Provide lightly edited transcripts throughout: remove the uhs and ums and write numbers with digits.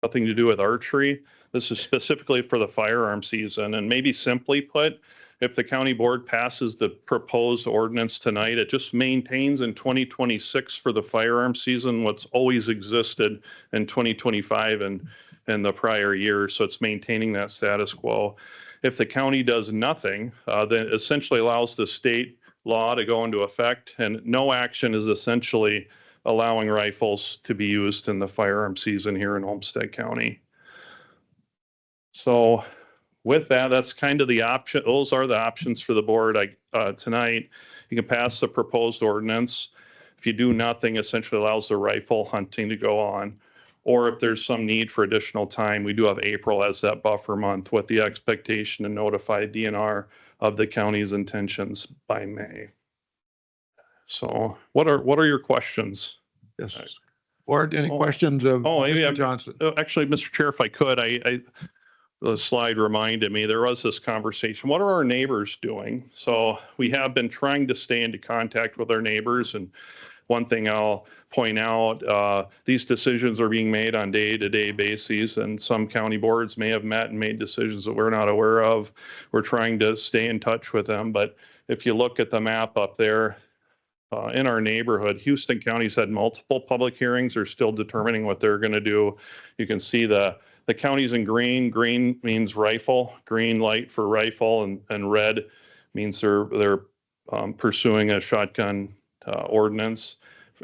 nothing to do with archery. This is specifically for the firearm season. And maybe simply put, if the county board passes the proposed ordinance tonight, it just maintains in 2026 for the firearm season what's always existed in 2025 and the prior year. So it's maintaining that status quo. If the county does nothing, then it essentially allows the state law to go into effect, and no action is essentially allowing rifles to be used in the firearm season here in Olmsted County. So with that, that's kind of the option. Those are the options for the board tonight. You can pass the proposed ordinance. If you do nothing, essentially allows the rifle hunting to go on. Or if there's some need for additional time, we do have April as that buffer month with the expectation to notify DNR of the county's intentions by May. So what are your questions? Yes. Board, any questions of Mr. Johnson? Actually, Mr. Chair, if I could, the slide reminded me there was this conversation. What are our neighbors doing? So we have been trying to stay into contact with our neighbors. And one thing I'll point out, these decisions are being made on day-to-day basis, and some county boards may have met and made decisions that we're not aware of. We're trying to stay in touch with them. But if you look at the map up there, in our neighborhood, Houston County's had multiple public hearings. They're still determining what they're going to do. You can see the counties in green. Green means rifle, green light for rifle, and red means they're pursuing a shotgun ordinance,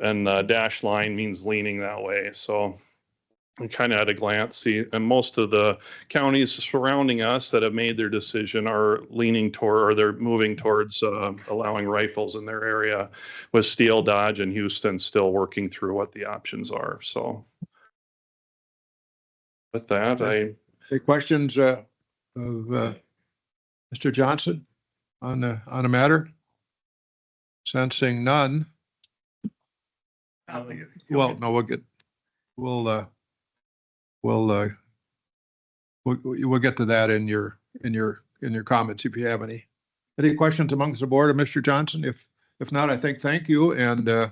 and the dash line means leaning that way. So we kind of at a glance see, and most of the counties surrounding us that have made their decision are leaning toward, or they're moving towards allowing rifles in their area, with Steele, Dodge, and Houston still working through what the options are. So with that, any questions of Mr. Johnson on the matter? Sensing none. Well, no, we'll get to that in your comments if you have any. Any questions amongst the board of Mr. Johnson? If not, I thank you, and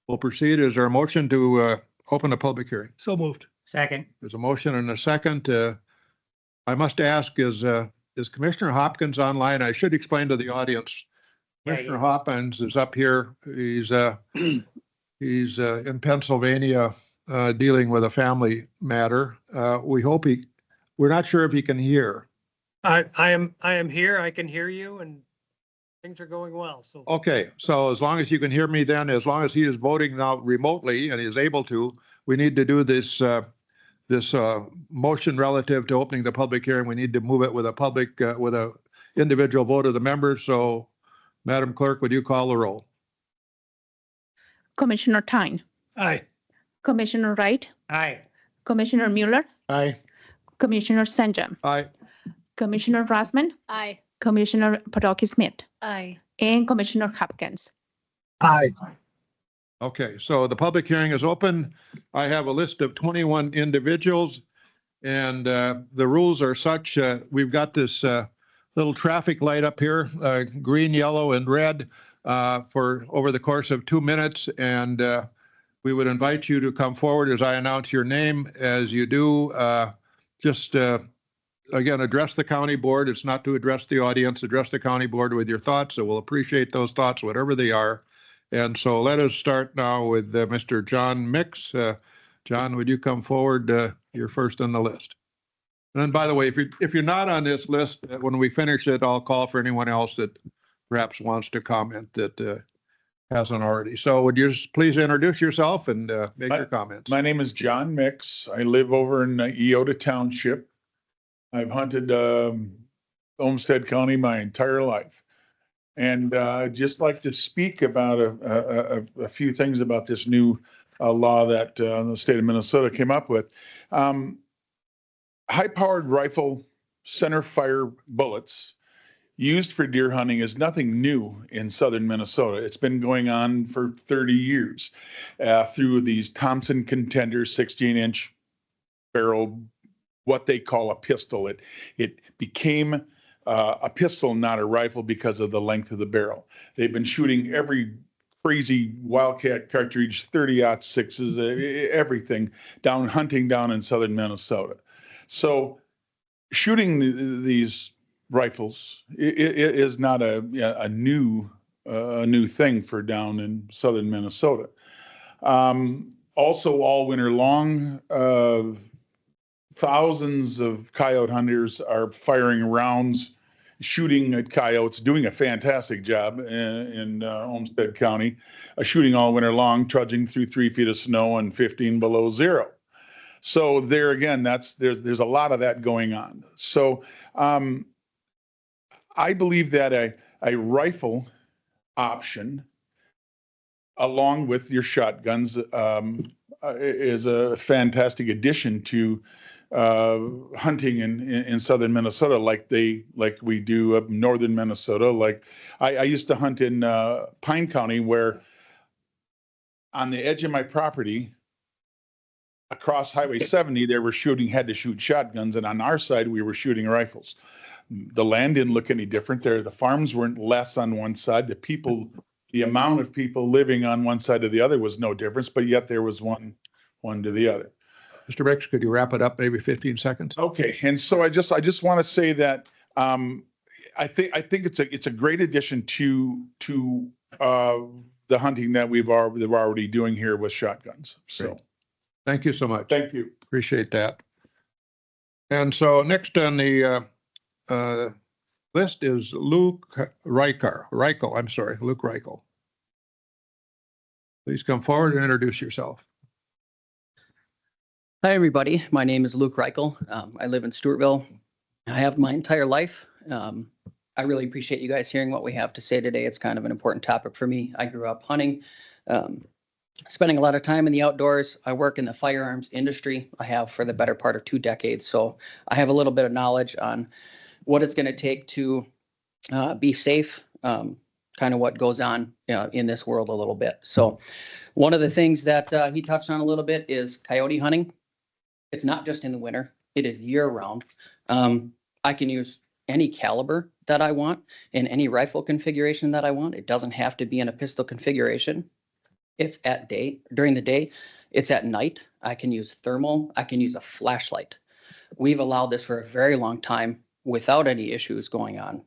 we'll proceed. Is there a motion to open a public hearing? So moved. Second. There's a motion and a second. I must ask, is Commissioner Hopkins online? I should explain to the audience. Commissioner Hopkins is up here. He's in Pennsylvania dealing with a family matter. We're not sure if he can hear. I am here. I can hear you, and things are going well. So okay. So as long as you can hear me, then as long as he is voting now remotely and is able to, we need to do this motion relative to opening the public hearing. We need to move it with a individual vote of the members. So, Madam Clerk, would you call the roll? Commissioner Tyne. aye. Commissioner Wright. Aye. Commissioner Mueller. Aye. Commissioner Sanjam. Aye. Commissioner Rossman. Aye. Commissioner Podolsky Smith. Aye. And Commissioner Hopkins. Aye. Okay, so the public hearing is open. I have a list of 21 individuals, and the rules are such, we've got this little traffic light up here, green, yellow, and red for over the course of 2 minutes, and we would invite you to come forward as I announce your name. As you do, just again, address the county board. It's not to address the audience. Address the county board with your thoughts, so we'll appreciate those thoughts, whatever they are. And so let us start now with Mr. John Mix. John, would you come forward? You're first on the list. And then, by the way, if you're not on this list, when we finish it, I'll call for anyone else that perhaps wants to comment that hasn't already. So would you just please introduce yourself and make your comments? My name is John Mix. I live over in Eota Township. I've hunted Olmsted County my entire life. And I'd just like to speak about a few things about this new law that the state of Minnesota came up with. High-powered rifle center fire bullets used for deer hunting is nothing new in southern Minnesota. It's been going on for 30 years through these Thompson Contender 16-inch barrel, what they call a pistol. It became a pistol, not a rifle, because of the length of the barrel. They've been shooting every crazy Wildcat cartridge, 30-06s, everything hunting down in southern Minnesota. So shooting these rifles is not a new thing for down in southern Minnesota. Also, all winter long, thousands of coyote hunters are firing rounds, shooting at coyotes, doing a fantastic job in Olmsted County, shooting all winter long, trudging through 3 feet of snow and 15 below zero. So there again, there's a lot of that going on. So I believe that a rifle option, along with your shotguns, is a fantastic addition to hunting in southern Minnesota, like we do up northern Minnesota. Like I used to hunt in Pine County, where on the edge of my property, across Highway 70, they were had to shoot shotguns, and on our side, we were shooting rifles. The land didn't look any different there. The farms weren't less on one side. The amount of people living on one side or the other was no difference, but yet there was one to the other. Mr. Ricks, could you wrap it up, maybe 15 seconds? Okay, and so I just want to say that I think it's a great addition to the hunting that we're already doing here with shotguns. So Great. Thank you so much. thank you. Appreciate that. And so next on the list is Luke Reichel. Luke Reichel. Please come forward and introduce yourself. Hi, everybody. My name is Luke Reichel. I live in Stewartville. I have my entire life. I really appreciate you guys hearing what we have to say today. It's kind of an important topic for me. I grew up hunting, spending a lot of time in the outdoors. I work in the firearms industry. I have for the better part of 2 decades. So I have a little bit of knowledge on what it's going to take to be safe, kind of what goes on in this world a little bit. So one of the things that he touched on a little bit is coyote hunting. It's not just in the winter. It is year round. I can use any caliber that I want in any rifle configuration that I want. It doesn't have to be in a pistol configuration. It's during the day. It's at night. I can use thermal. I can use a flashlight. We've allowed this for a very long time without any issues going on.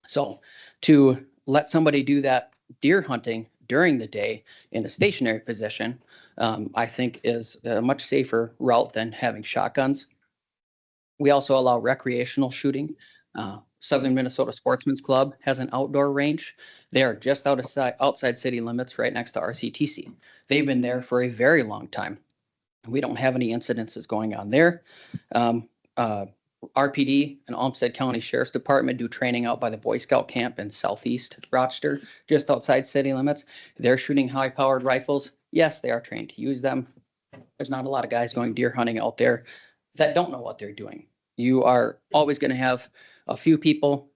So to let somebody do that deer hunting during the day in a stationary position, I think is a much safer route than having shotguns. We also allow recreational shooting. Southern Minnesota Sportsman's Club has an outdoor range. They are just outside city limits right next to RCTC. They've been there for a very long time. We don't have any incidences going on there. RPD and Olmsted County Sheriff's Department do training out by the Boy Scout camp in southeast Rochester, just outside city limits. They're shooting high-powered rifles. Yes, they are trained to use them. There's not a lot of guys going deer hunting out there that don't know what they're doing. You are always going to have a few people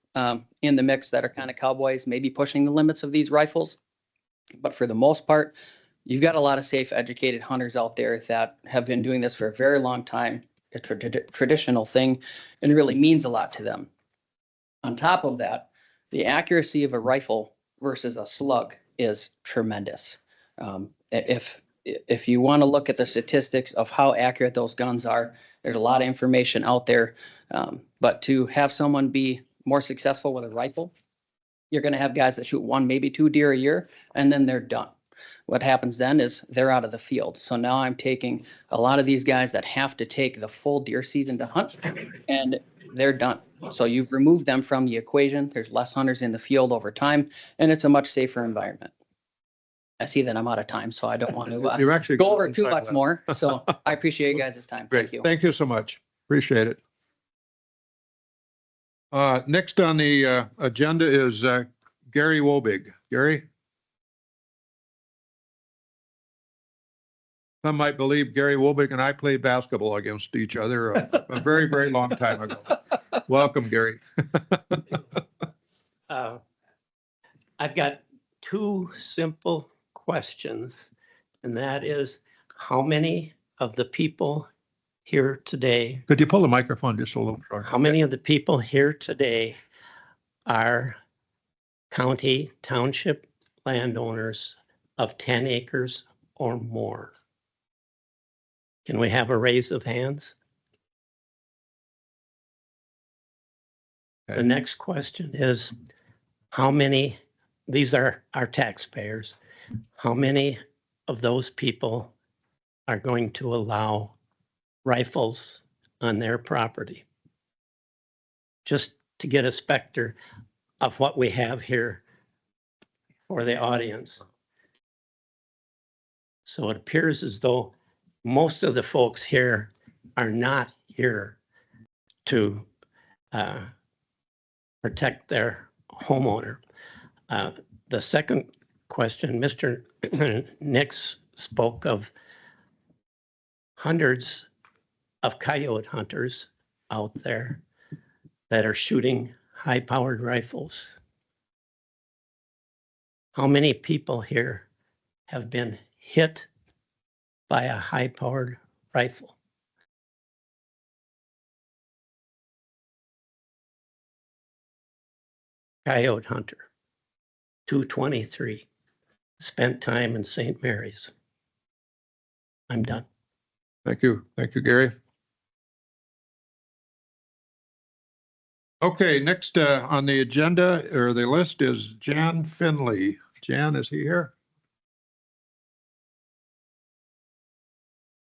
in the mix that are kind of cowboys, maybe pushing the limits of these rifles. But for the most part, you've got a lot of safe, educated hunters out there that have been doing this for a very long time. A traditional thing, and it really means a lot to them. On top of that, the accuracy of a rifle versus a slug is tremendous. If you want to look at the statistics of how accurate those guns are, there's a lot of information out there. But to have someone be more successful with a rifle, you're going to have guys that shoot 1, maybe 2 deer a year, and then they're done. What happens then is they're out of the field. So now I'm taking a lot of these guys that have to take the full deer season to hunt, and they're done. So you've removed them from the equation. There's less hunters in the field over time, and it's a much safer environment. I see that I'm out of time, so I don't want to You've actually go over too much more. So I appreciate you guys' time. Great. Thank you. Thank you so much. Appreciate it. Next on the agenda is Gary Wobig. Gary? Some might believe Gary Wobig and I played basketball against each other a very, very long time ago. Welcome, Gary. I've got 2 simple questions, and that is, how many of the people here today, Could you pull the microphone just a little short? how many of the people here today are county township landowners of 10 acres or more? Can we have a raise of hands? The Okay. next question is, how many, these are our taxpayers, how many of those people are going to allow rifles on their property? Just to get a specter of what we have here for the audience. So it appears as though most of the folks here are not here to protect their homeowner. The second question, Mr. Nix spoke of hundreds of coyote hunters out there that are shooting high-powered rifles. How many people here have been hit by a high-powered rifle? Coyote hunter, 223, spent time in St. Mary's. I'm done. Thank you. Thank you, Gary. Okay, next on the agenda or the list is Jan Finley. Jan, is he here?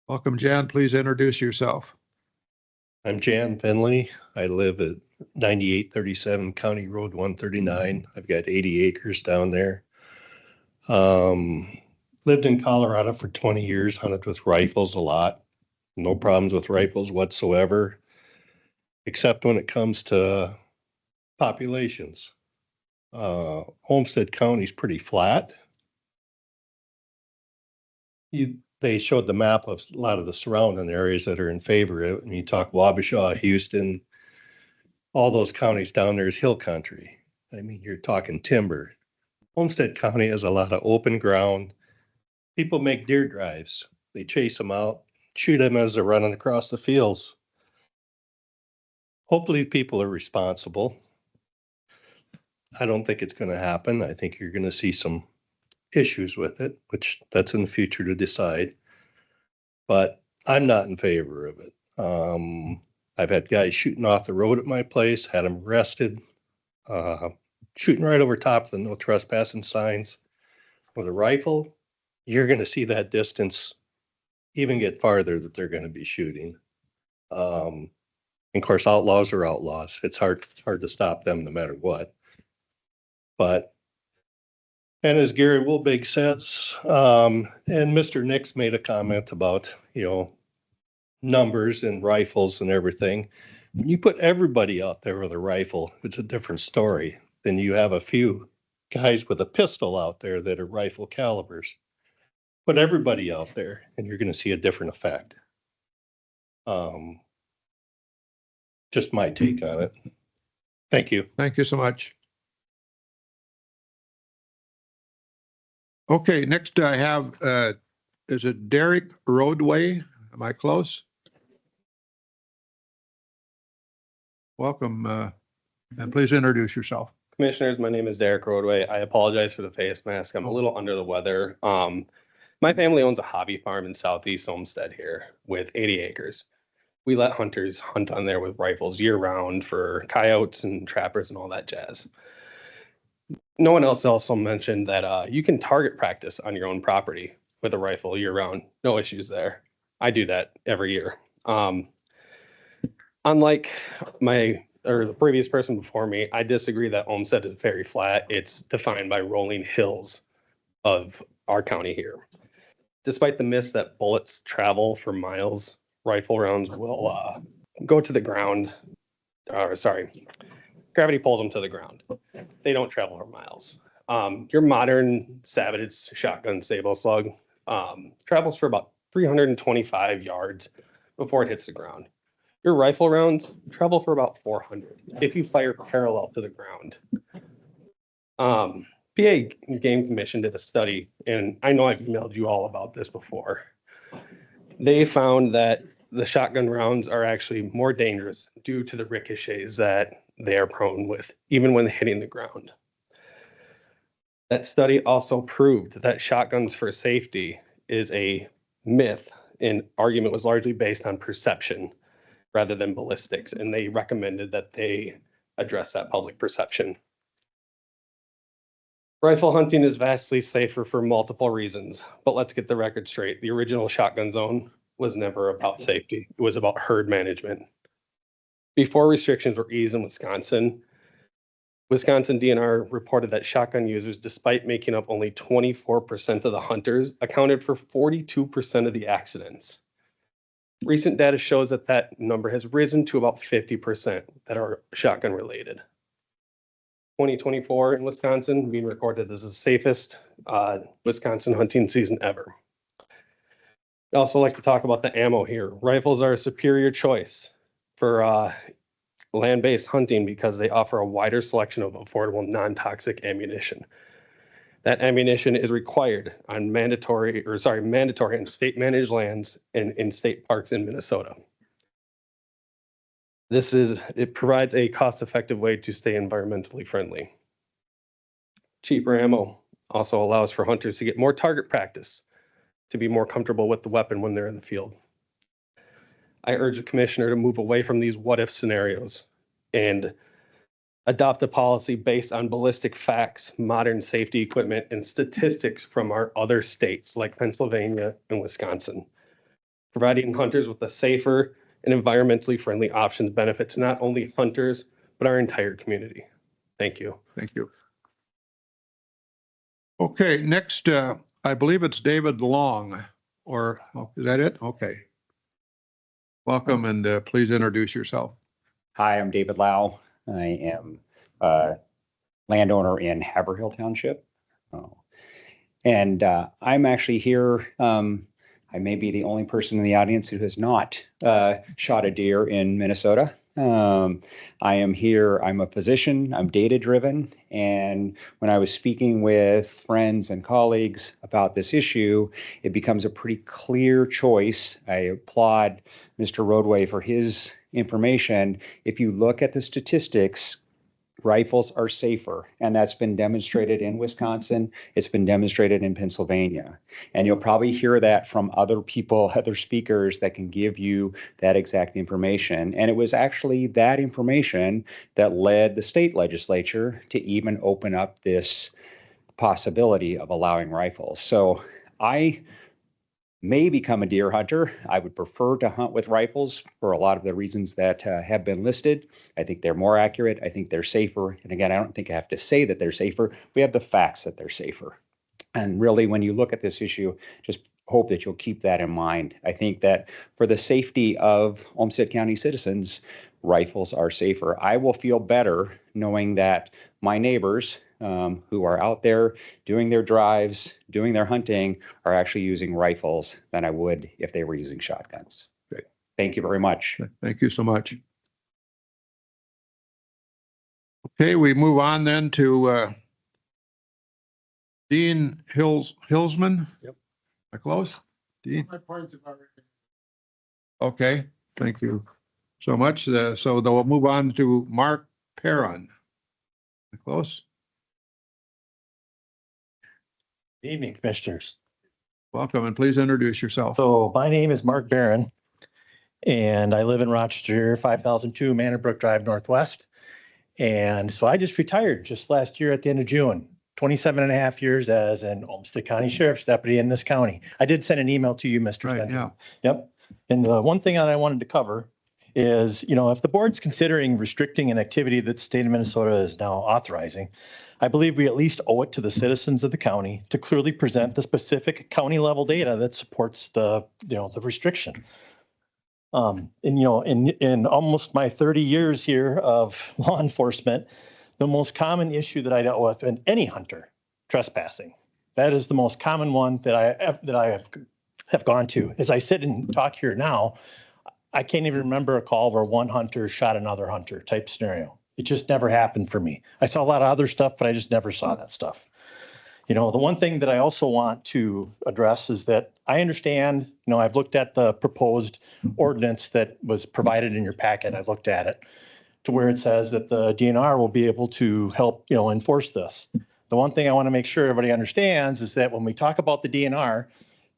Welcome, Jan. Please introduce yourself. I'm Jan Finley. I live at 9837 County Road 139. I've got 80 acres down there. Lived in Colorado for 20 years, hunted with rifles a lot. No problems with rifles whatsoever, except when it comes to populations. Olmsted County is pretty flat. They showed the map of a lot of the surrounding areas that are in favor of it. And you talk Wabasha, Houston, all those counties down there is hill country. I mean, you're talking timber. Olmsted County has a lot of open ground. People make deer drives. They chase them out, shoot them as they're running across the fields. Hopefully people are responsible. I don't think it's going to happen. I think you're going to see some issues with it, which that's in the future to decide. But I'm not in favor of it. I've had guys shooting off the road at my place, had them arrested, shooting right over top of the no trespassing signs. With a rifle, you're going to see that distance even get farther that they're going to be shooting. Of course, outlaws are outlaws. It's hard to stop them no matter what. But, and as Gary Wilbig says, and Mr. Nix made a comment about, numbers and rifles and everything. When you put everybody out there with a rifle, it's a different story than you have a few guys with a pistol out there that are rifle calibers. Put everybody out there and you're going to see a different effect. Just my take on it. Thank you. Thank you so much. Okay, next I have, is it Derek Roadway? Am I close? Welcome, and please introduce yourself. Commissioners, my name is Derek Roadway. I apologize for the face mask. I'm a little under the weather. My family owns a hobby farm in southeast Olmsted here with 80 acres. We let hunters hunt on there with rifles year round for coyotes and trappers and all that jazz. No one else also mentioned that you can target practice on your own property with a rifle year round. No issues there. I do that every year. Unlike the previous person before me, I disagree that Olmsted is very flat. It's defined by rolling hills of our county here. Despite the myths that bullets travel for miles, rifle rounds will go to the ground. Gravity pulls them to the ground. They don't travel for miles. Your modern Savage shotgun sable slug travels for about 325 yards before it hits the ground. Your rifle rounds travel for about 400 if you fire parallel to the ground. PA Game Commission did a study, and I know I've emailed you all about this before. They found that the shotgun rounds are actually more dangerous due to the ricochets that they are prone with, even when hitting the ground. That study also proved that shotguns for safety is a myth, and argument was largely based on perception rather than ballistics, and they recommended that they address that public perception. Rifle hunting is vastly safer for multiple reasons, but let's get the record straight. The original shotgun zone was never about safety. It was about herd management. Before restrictions were eased in Wisconsin DNR reported that shotgun users, despite making up only 24% of the hunters, accounted for 42% of the accidents. Recent data shows that that number has risen to about 50% that are shotgun related. 2024 in Wisconsin being recorded as the safest Wisconsin hunting season ever. I also like to talk about the ammo here. Rifles are a superior choice for land-based hunting because they offer a wider selection of affordable non-toxic ammunition. That ammunition is required on mandatory and state-managed lands and in state parks in Minnesota. It provides a cost-effective way to stay environmentally friendly. Cheaper ammo also allows for hunters to get more target practice, to be more comfortable with the weapon when they're in the field. I urge the commissioner to move away from these what-if scenarios and adopt a policy based on ballistic facts, modern safety equipment, and statistics from our other states like Pennsylvania and Wisconsin. Providing hunters with a safer and environmentally friendly options benefits not only hunters, but our entire community. Thank you. Thank you. Okay, next, I believe it's David Long, or is that it? Okay. Welcome, and please introduce yourself. Hi, I'm David Lau. I am a landowner in Haverhill Township. And I'm actually here. I may be the only person in the audience who has not shot a deer in Minnesota. I am here, I'm a physician, I'm data-driven, and when I was speaking with friends and colleagues about this issue, it becomes a pretty clear choice. I applaud Mr. Roadway for his information. If you look at the statistics, rifles are safer, and that's been demonstrated in Wisconsin. It's been demonstrated in Pennsylvania. And you'll probably hear that from other people, other speakers that can give you that exact information. And it was actually that information that led the state legislature to even open up this possibility of allowing rifles. So I may become a deer hunter. I would prefer to hunt with rifles for a lot of the reasons that have been listed. I think they're more accurate. I think they're safer. And again, I don't think I have to say that they're safer. We have the facts that they're safer. And really, when you look at this issue, just hope that you'll keep that in mind. I think that for the safety of Olmsted County citizens, rifles are safer. I will feel better knowing that my neighbors who are out there doing their drives, doing their hunting, are actually using rifles than I would if they were using shotguns. Great. Thank you very much. Thank you so much. Okay, we move on then to Dean Hilsman. Yep. Am I close? Dean? Okay, thank you so much. So we'll move on to Mark Perron. Am I close? Good evening, commissioners. Welcome, and please introduce yourself. So my name is Mark Barron, and I live in Rochester, 5002 Manor Brook Drive Northwest. And so I just retired just last year at the end of June, 27 and a half years as an Olmsted County Sheriff's Deputy in this county. I did send an email to you, Mr. Right, Spencer. yeah. Yep. And the one thing that I wanted to cover is, if the board's considering restricting an activity that the state of Minnesota is now authorizing, I believe we at least owe it to the citizens of the county to clearly present the specific county level data that supports the restriction. In almost my 30 years here of law enforcement, the most common issue that I dealt with in any hunter, trespassing. That is the most common one that I have gone to. As I sit and talk here now, I can't even remember a call where one hunter shot another hunter type scenario. It just never happened for me. I saw a lot of other stuff, but I just never saw that stuff. The one thing that I also want to address is that I understand, I've looked at the proposed ordinance that was provided in your packet. I've looked at it to where it says that the DNR will be able to help, enforce this. The one thing I want to make sure everybody understands is that when we talk about the DNR,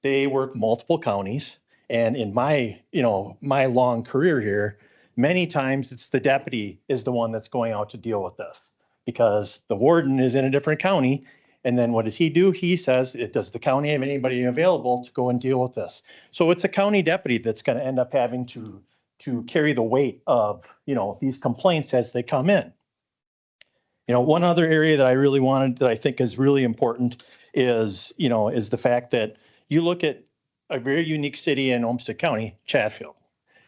they work multiple counties. And in my, my long career here, many times it's the deputy is the one that's going out to deal with this because the warden is in a different county. And then what does he do? He says, does the county have anybody available to go and deal with this? So it's a county deputy that's going to end up having to carry the weight of, these complaints as they come in. One other area that I really wanted that I think is really important is the fact that you look at a very unique city in Olmsted County, Chatfield.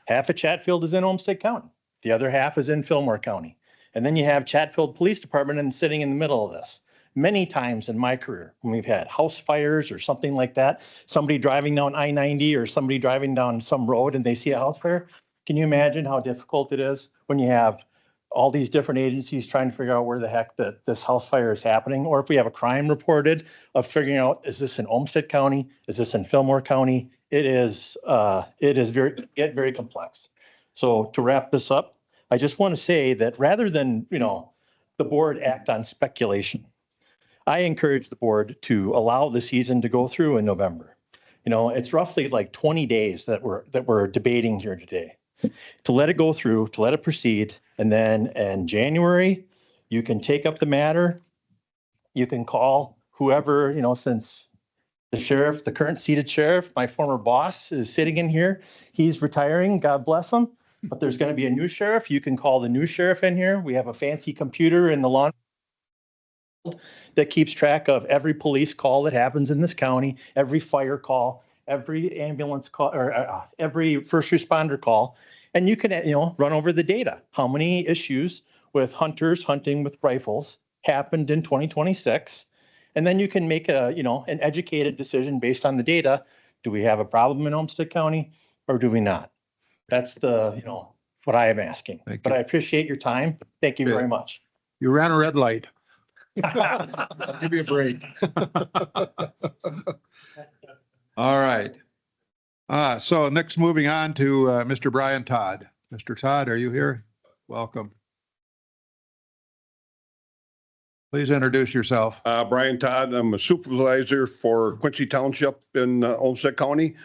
Half of Chatfield is in Olmsted County. The other half is in Fillmore County. And then you have Chatfield Police Department and sitting in the middle of this. Many times in my career, when we've had house fires or something like that, somebody driving down I-90 or somebody driving down some road and they see a house fire, can you imagine how difficult it is when you have all these different agencies trying to figure out where the heck that this house fire is happening? Or if we have a crime reported of figuring out, is this in Olmsted County? Is this in Fillmore County? It is very complex. So to wrap this up, I just want to say that rather than, the board act on speculation, I encourage the board to allow the season to go through in November. It's roughly like 20 days that we're debating here today. To let it go through, to let it proceed, and then in January, you can take up the matter. You can call whoever, since the sheriff, the current seated sheriff, my former boss is sitting in here. He's retiring, God bless him. But there's going to be a new sheriff. You can call the new sheriff in here. We have a fancy computer in the law that keeps track of every police call that happens in this county, every fire call, every ambulance call, or every first responder call. And you can, run over the data. How many issues with hunters hunting with rifles happened in 2026? And then you can make an educated decision based on the data. Do we have a problem in Olmsted County or do we not? That's what I am asking. But I appreciate your time. Thank you very much. You ran a red light. I'll give you a break. All right. So next, moving on to Mr. Brian Todd. Mr. Todd, are you here? Welcome. Please introduce yourself. Brian Todd, I'm a supervisor for Quincy Township in Olmsted County.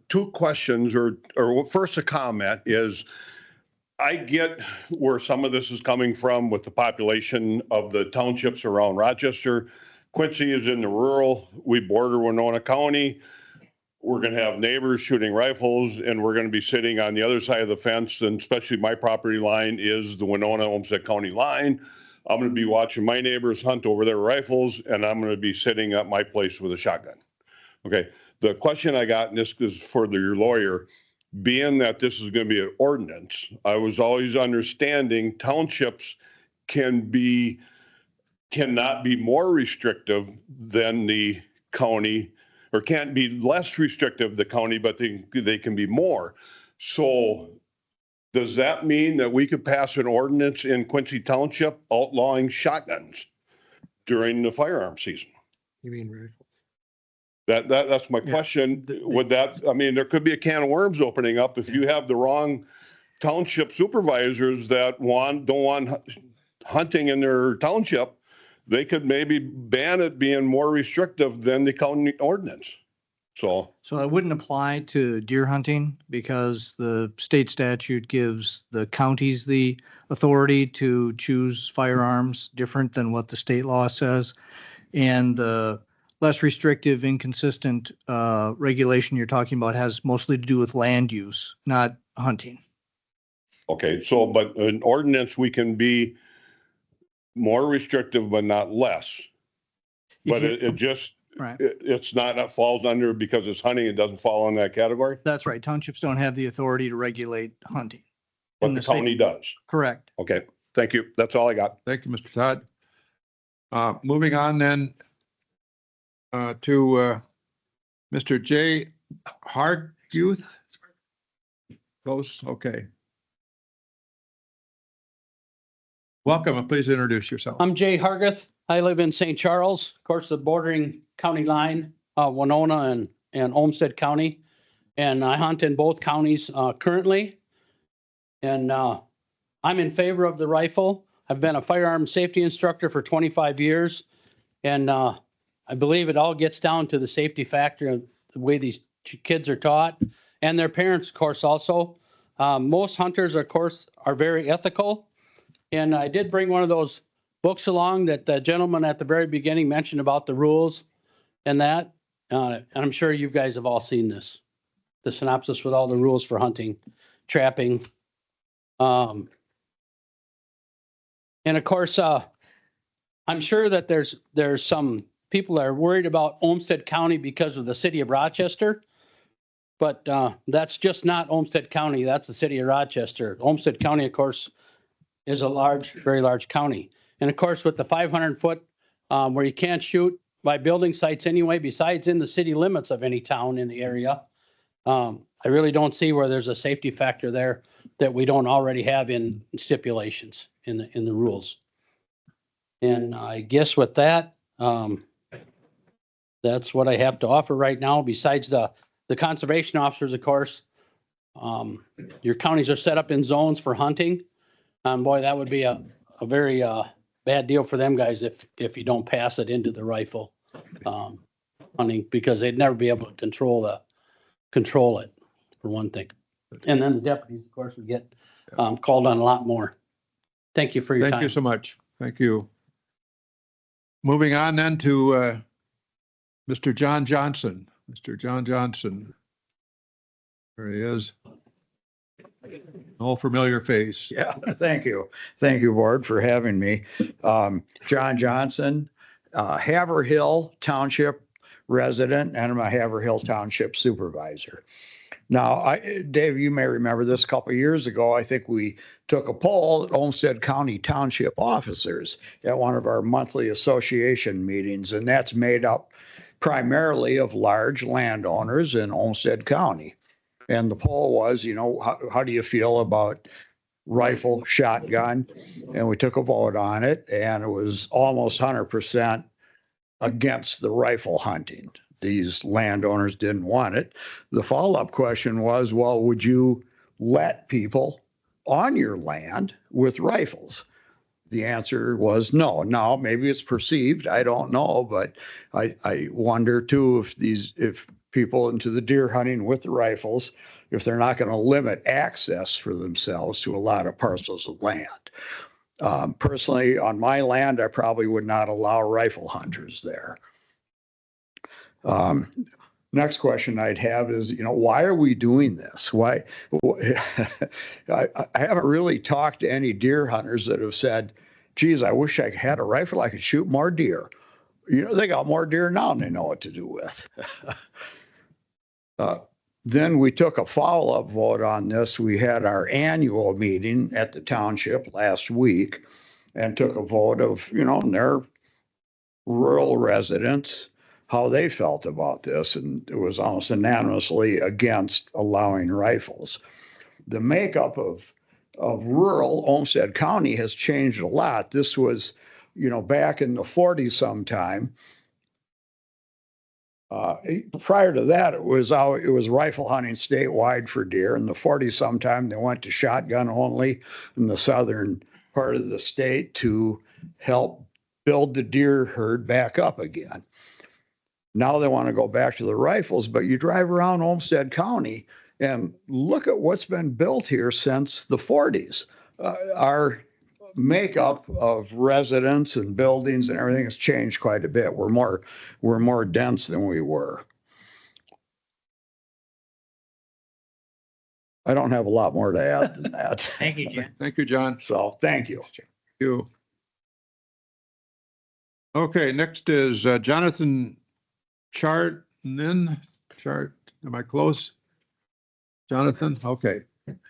Two questions, or first a comment is, I get where some of this is coming from with the population of the townships around Rochester. Quincy is in the rural, we border Winona County. We're going to have neighbors shooting rifles and we're going to be sitting on the other side of the fence, and especially my property line is the Winona-Olmsted County line. I'm going to be watching my neighbors hunt over their rifles and I'm going to be sitting at my place with a shotgun. Okay, the question I got, and this is for your lawyer, being that this is going to be an ordinance, I was always understanding townships cannot be more restrictive than the county, or can't be less restrictive the county, but they can be more. So does that mean that we could pass an ordinance in Quincy Township outlawing shotguns during the firearm season? You mean rifles? That's my question. Would that, there could be a can of worms opening up if you have the wrong township supervisors that don't want hunting in their township. They could maybe ban it being more restrictive than the county ordinance. So it wouldn't apply to deer hunting because the state statute gives the counties the authority to choose firearms different than what the state law says. And the less restrictive, inconsistent regulation you're talking about has mostly to do with land use, not hunting. okay, so but an ordinance, we can be more restrictive but not less. But it just, right. It's not, that falls under, because it's hunting, it doesn't fall in that category? That's right. Townships don't have the authority to regulate hunting. But the county does? Correct. Okay, thank you. That's all I got. Thank you, Mr. Todd. Moving on then to Mr. J. Harguth. Close, okay. Welcome, and please introduce yourself. I'm Jay Harguth. I live in St. Charles, of course, the bordering county line, Winona and Olmsted County. And I hunt in both counties currently. And I'm in favor of the rifle. I've been a firearm safety instructor for 25 years. And I believe it all gets down to the safety factor of the way these kids are taught and their parents, of course, also. Most hunters, of course, are very ethical. And I did bring one of those books along that the gentleman at the very beginning mentioned about the rules and that. And I'm sure you guys have all seen this, the synopsis with all the rules for hunting, trapping. And of course, I'm sure that there's some people that are worried about Olmsted County because of the city of Rochester. But that's just not Olmsted County. That's the city of Rochester. Olmsted County, of course, is a large, very large county. And of course, with the 500-foot where you can't shoot by building sites anyway, besides in the city limits of any town in the area, I really don't see where there's a safety factor there that we don't already have in stipulations in the rules. And I guess with that, that's what I have to offer right now. Besides the conservation officers, of course, your counties are set up in zones for hunting. Boy, that would be a very bad deal for them guys if you don't pass it into the rifle hunting, because they'd never be able to control it, for one thing. And then the deputies, of course, would get called on a lot more. Thank you for your time. Thank you so much. Thank you. Moving on then to Mr. John Johnson. Mr. John Johnson. There he is. All familiar face. Yeah, thank you. Thank you, Board, for having me. John Johnson, Haverhill Township resident, and I'm a Haverhill Township supervisor. Now, Dave, you may remember this a couple of years ago. I think we took a poll at Olmsted County Township officers at one of our monthly association meetings, and that's made up primarily of large landowners in Olmsted County. And the poll was, how do you feel about rifle, shotgun? And we took a vote on it, and it was almost 100% against the rifle hunting. These landowners didn't want it. The follow-up question was, well, would you let people on your land with rifles? The answer was no. Now, maybe it's perceived, I don't know, but I wonder too if people into the deer hunting with the rifles, if they're not going to limit access for themselves to a lot of parcels of land. Personally, on my land, I probably would not allow rifle hunters there. Next question I'd have is, why are we doing this? Why? I haven't really talked to any deer hunters that have said, geez, I wish I had a rifle. I could shoot more deer. They got more deer now than they know what to do with. Then we took a follow-up vote on this. We had our annual meeting at the township last week and took a vote of, their rural residents, how they felt about this. And it was almost unanimously against allowing rifles. The makeup of rural Olmsted County has changed a lot. This was, back in the 40s sometime. Prior to that, it was rifle hunting statewide for deer. In the 40s sometime, they went to shotgun only in the southern part of the state to help build the deer herd back up again. Now they want to go back to the rifles, but you drive around Olmsted County and look at what's been built here since the 40s. Our makeup of residents and buildings and everything has changed quite a bit. We're more dense than we were. I don't have a lot more to add than that. Thank you, Jen. Thank you, John. So thank you. Thank you. Okay, next is Jonathan Am I close? Jonathan? Okay.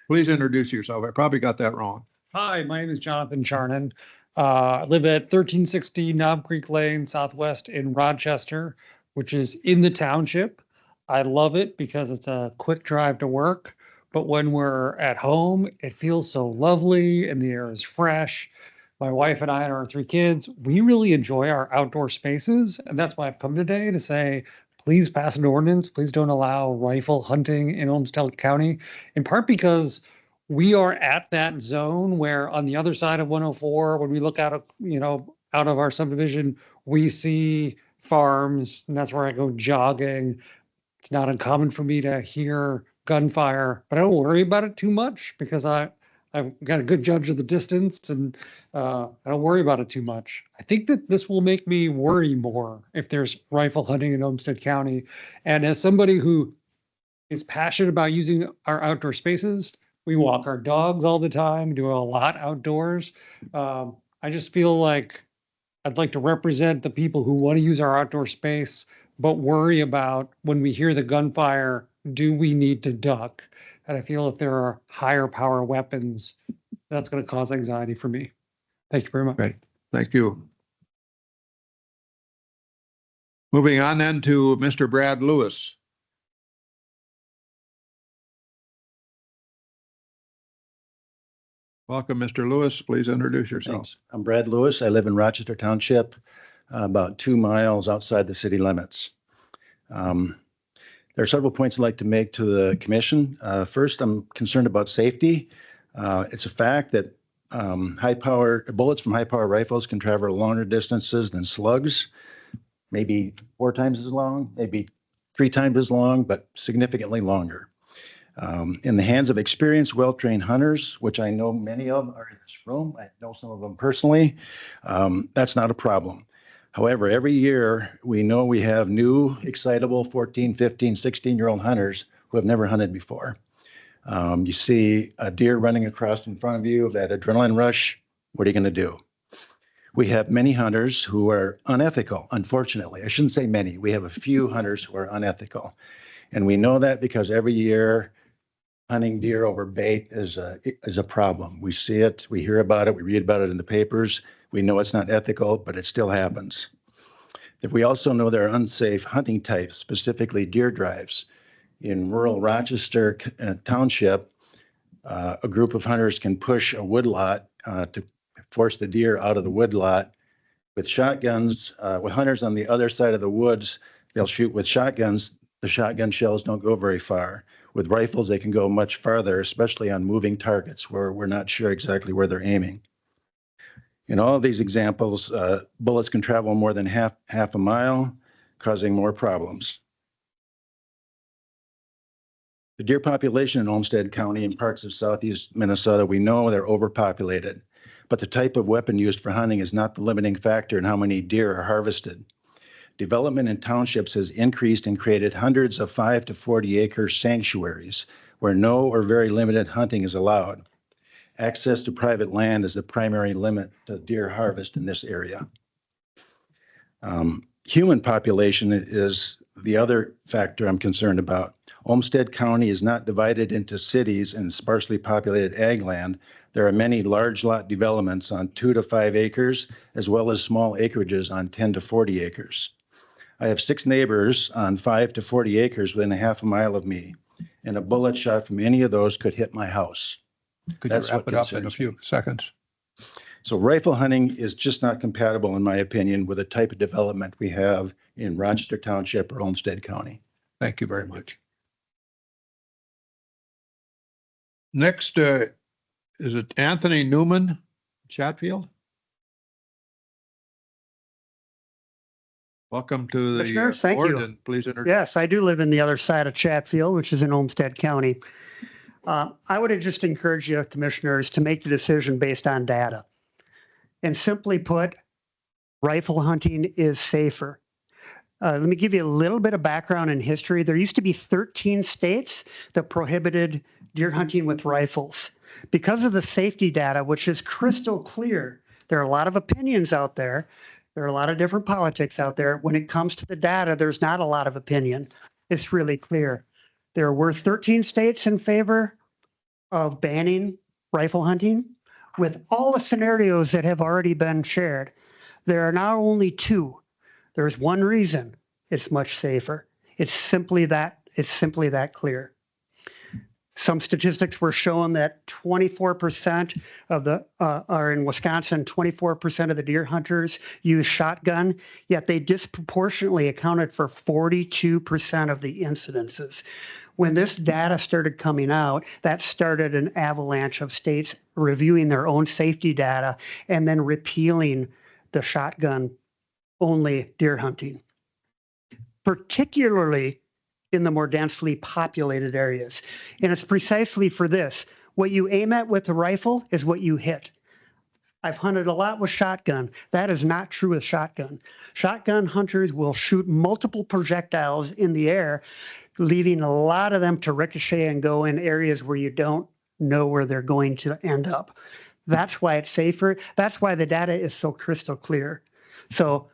Please introduce yourself. I probably got that wrong. Hi, my name is Jonathan Charnan. I live at 1360 Knob Creek Lane, Southwest in Rochester, which is in the township. I love it because it's a quick drive to work, but when we're at home, it feels so lovely and the air is fresh. My wife and I and our 3 kids, we really enjoy our outdoor spaces, and that's why I've come today to say, please pass an ordinance. Please don't allow rifle hunting in Olmsted County, in part because we are at that zone where on the other side of 104, when we look out, out of our subdivision, we see farms, and that's where I go jogging. It's not uncommon for me to hear gunfire, but I don't worry about it too much because I've got a good judge of the distance, and I don't worry about it too much. I think that this will make me worry more if there's rifle hunting in Olmsted County. And as somebody who is passionate about using our outdoor spaces, we walk our dogs all the time, do a lot outdoors. I just feel like I'd like to represent the people who want to use our outdoor space, but worry about when we hear the gunfire, do we need to duck? And I feel if there are higher power weapons, that's going to cause anxiety for me. Thank you very much. Great. Thank you. Moving on then to Mr. Brad Lewis. Welcome, Mr. Lewis. Please introduce yourself. Thanks. I'm Brad Lewis. I live in Rochester Township, about 2 miles outside the city limits. There are several points I'd like to make to the commission. First, I'm concerned about safety. It's a fact that bullets from high power rifles can travel longer distances than slugs, maybe 4 times as long, maybe 3 times as long, but significantly longer. In the hands of experienced, well-trained hunters, which I know many of are in this room, I know some of them personally, that's not a problem. However, every year we know we have new, excitable 14, 15, 16-year-old hunters who have never hunted before. You see a deer running across in front of you, that adrenaline rush, what are you going to do? We have many hunters who are unethical, unfortunately. I shouldn't say many. We have a few hunters who are unethical. And we know that because every year hunting deer over bait is a problem. We see it, we hear about it, we read about it in the papers. We know it's not ethical, but it still happens. If we also know there are unsafe hunting types, specifically deer drives. In rural Rochester Township, a group of hunters can push a woodlot to force the deer out of the woodlot with shotguns. With hunters on the other side of the woods, they'll shoot with shotguns. The shotgun shells don't go very far. With rifles, they can go much farther, especially on moving targets where we're not sure exactly where they're aiming. In all of these examples, bullets can travel more than half a mile, causing more problems. The deer population in Olmsted County and parts of southeast Minnesota, we know they're overpopulated, but the type of weapon used for hunting is not the limiting factor in how many deer are harvested. Development in townships has increased and created hundreds of 5 to 40 acre sanctuaries where no or very limited hunting is allowed. Access to private land is the primary limit to deer harvest in this area. Human population is the other factor I'm concerned about. Olmsted County is not divided into cities and sparsely populated ag land. There are many large lot developments on 2 to 5 acres, as well as small acreages on 10 to 40 acres. I have 6 neighbors on 5 to 40 acres within a half a mile of me, and a bullet shot from any of those could hit my house. Could you wrap it up in a few seconds? So rifle hunting is just not compatible, in my opinion, with the type of development we have in Rochester Township or Olmsted County. Thank you very much. Next, is it Anthony Newman, Chatfield? Welcome to the Commissioner, thank board, you. and please introduce. Yes, I do live in the other side of Chatfield, which is in Olmsted County. I would just encourage you, commissioners, to make the decision based on data. And simply put, rifle hunting is safer. Let me give you a little bit of background and history. There used to be 13 states that prohibited deer hunting with rifles. Because of the safety data, which is crystal clear, there are a lot of opinions out there. There are a lot of different politics out there. When it comes to the data, there's not a lot of opinion. It's really clear. There were 13 states in favor of banning rifle hunting with all the scenarios that have already been shared. There are now only 2. There's one reason it's much safer. It's simply that clear. Some statistics were showing that 24% of the are in Wisconsin, 24% of the deer hunters use shotgun, yet they disproportionately accounted for 42% of the incidences. When this data started coming out, that started an avalanche of states reviewing their own safety data and then repealing the shotgun only deer hunting, particularly in the more densely populated areas. And it's precisely for this. What you aim at with a rifle is what you hit. I've hunted a lot with shotgun. That is not true with shotgun. Shotgun hunters will shoot multiple projectiles in the air, leaving a lot of them to ricochet and go in areas where you don't know where they're going to end up. That's why it's safer. That's why the data is so crystal clear. So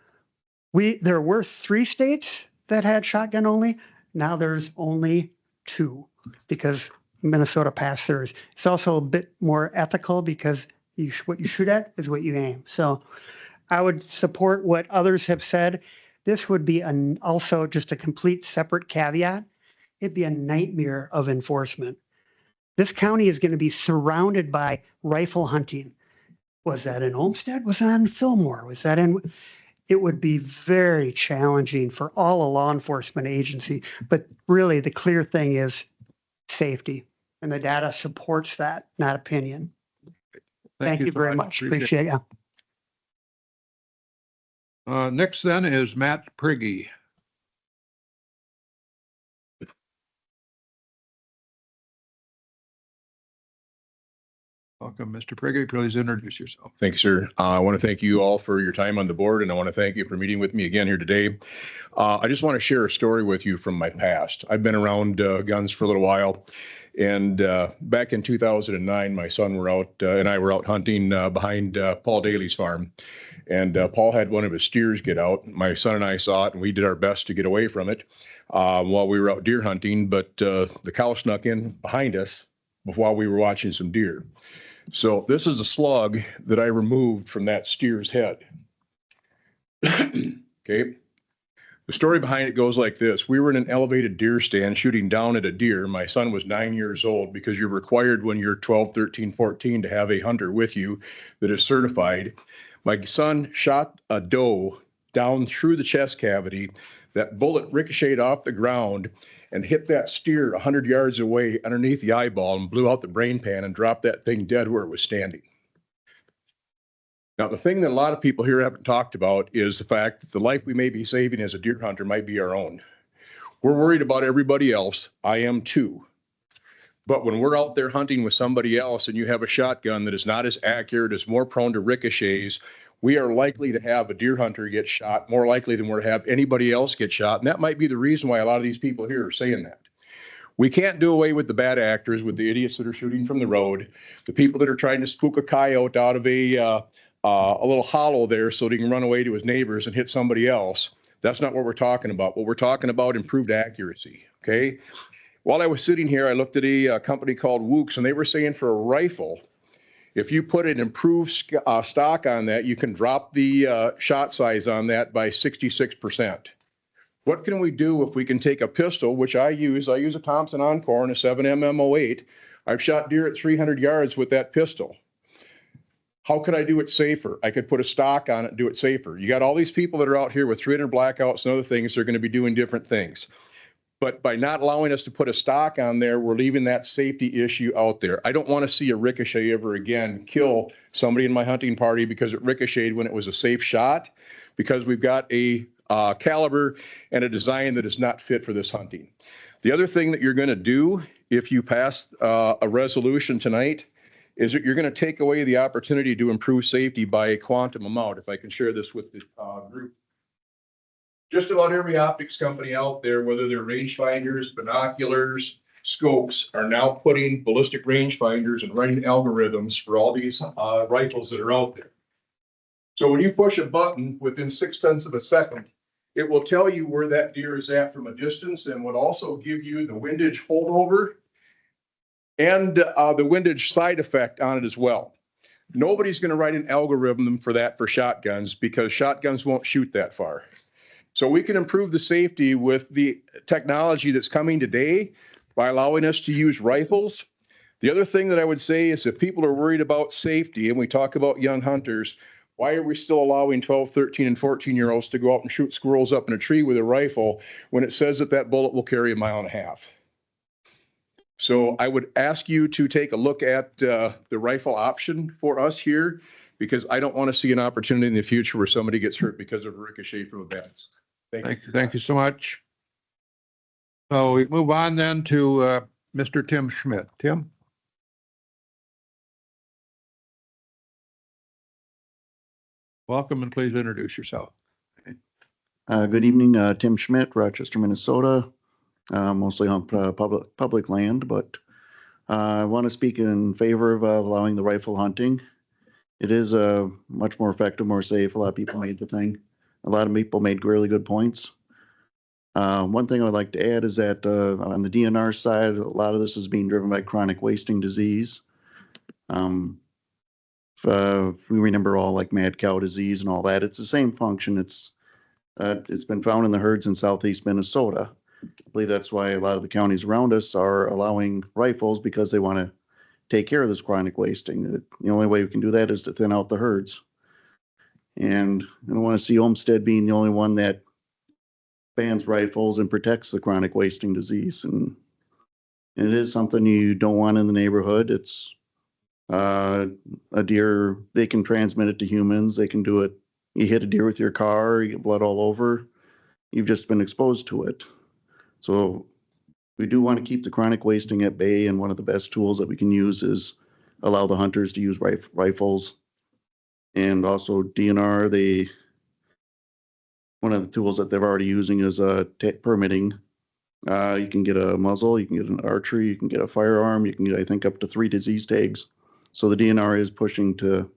there were 3 states that had shotgun only. Now there's only 2 because Minnesota passed theirs. It's also a bit more ethical because what you shoot at is what you aim. So I would support what others have said. This would be also just a complete separate caveat. It'd be a nightmare of enforcement. This county is going to be surrounded by rifle hunting. Was that in Olmsted? Was that in Fillmore? Was that in? It would be very challenging for all a law enforcement agency. But really, the clear thing is safety, and the data supports that, not opinion. Thank you so very much. Appreciate it. Next then is Matt Prigge. Welcome, Mr. Prigge. Please introduce yourself. Thank you, sir. I want to thank you all for your time on the board, and I want to thank you for meeting with me again here today. I just want to share a story with you from my past. I've been around guns for a little while, and back in 2009, my son and I were out hunting behind Paul Daly's farm, and Paul had one of his steers get out. My son and I saw it, and we did our best to get away from it while we were out deer hunting, but the cow snuck in behind us while we were watching some deer. So this is a slug that I removed from that steer's head. Okay. The story behind it goes like this. We were in an elevated deer stand shooting down at a deer. My son was 9 years old because you're required when you're 12, 13, 14 to have a hunter with you that is certified. My son shot a doe down through the chest cavity. That bullet ricocheted off the ground and hit that steer 100 yards away underneath the eyeball and blew out the brain pan and dropped that thing dead where it was standing. Now, the thing that a lot of people here haven't talked about is the fact that the life we may be saving as a deer hunter might be our own. We're worried about everybody else. I am too. But when we're out there hunting with somebody else and you have a shotgun that is not as accurate, is more prone to ricochets, we are likely to have a deer hunter get shot, more likely than we're to have anybody else get shot. And that might be the reason why a lot of these people here are saying that. We can't do away with the bad actors, with the idiots that are shooting from the road, the people that are trying to spook a coyote out of a little hollow there so that he can run away to his neighbors and hit somebody else. That's not what we're talking about. What we're talking about, improved accuracy, okay? While I was sitting here, I looked at a company called Wooks, and they were saying for a rifle, if you put an improved stock on that, you can drop the shot size on that by 66%. What can we do if we can take a pistol, which I use a Thompson Encore and a 7mm 08. I've shot deer at 300 yards with that pistol. How could I do it safer? I could put a stock on it and do it safer. You got all these people that are out here with 300 blackouts and other things, they're going to be doing different things. But by not allowing us to put a stock on there, we're leaving that safety issue out there. I don't want to see a ricochet ever again kill somebody in my hunting party because it ricocheted when it was a safe shot, because we've got a caliber and a design that is not fit for this hunting. The other thing that you're going to do if you pass a resolution tonight is that you're going to take away the opportunity to improve safety by a quantum amount. If I can share this with the group. Just about every optics company out there, whether they're rangefinders, binoculars, scopes, are now putting ballistic rangefinders and running algorithms for all these rifles that are out there. So when you push a button within 0.6 of a second, it will tell you where that deer is at from a distance and would also give you the windage holdover and the windage side effect on it as well. Nobody's going to write an algorithm for that for shotguns because shotguns won't shoot that far. So we can improve the safety with the technology that's coming today by allowing us to use rifles. The other thing that I would say is if people are worried about safety and we talk about young hunters, why are we still allowing 12, 13, and 14-year-olds to go out and shoot squirrels up in a tree with a rifle when it says that that bullet will carry 1.5 miles? So I would ask you to take a look at the rifle option for us here, because I don't want to see an opportunity in the future where somebody gets hurt because of a ricochet from a bat. Thank you. Thank you so much. So we move on then to Mr. Tim Schmidt. Tim? Welcome and please introduce yourself. Good evening, Tim Schmidt, Rochester, Minnesota. Mostly on public land, but I want to speak in favor of allowing the rifle hunting. It is much more effective, more safe. A lot of people made the thing. A lot of people made really good points. One thing I would like to add is that on the DNR side, a lot of this is being driven by chronic wasting disease. If we remember all like mad cow disease and all that, it's the same function. It's been found in the herds in southeast Minnesota. I believe that's why a lot of the counties around us are allowing rifles, because they want to take care of this chronic wasting. The only way we can do that is to thin out the herds. And I don't want to see Olmsted being the only one that bans rifles and protects the chronic wasting disease. And it is something you don't want in the neighborhood. It's a deer, they can transmit it to humans. They can do it. You hit a deer with your car, you get blood all over. You've just been exposed to it. So we do want to keep the chronic wasting at bay, and one of the best tools that we can use is allow the hunters to use rifles. And also DNR, one of the tools that they're already using is permitting. You can get a muzzle, you can get an archery, you can get a firearm, you can get, I think, up to 3 disease tags. So the DNR is pushing to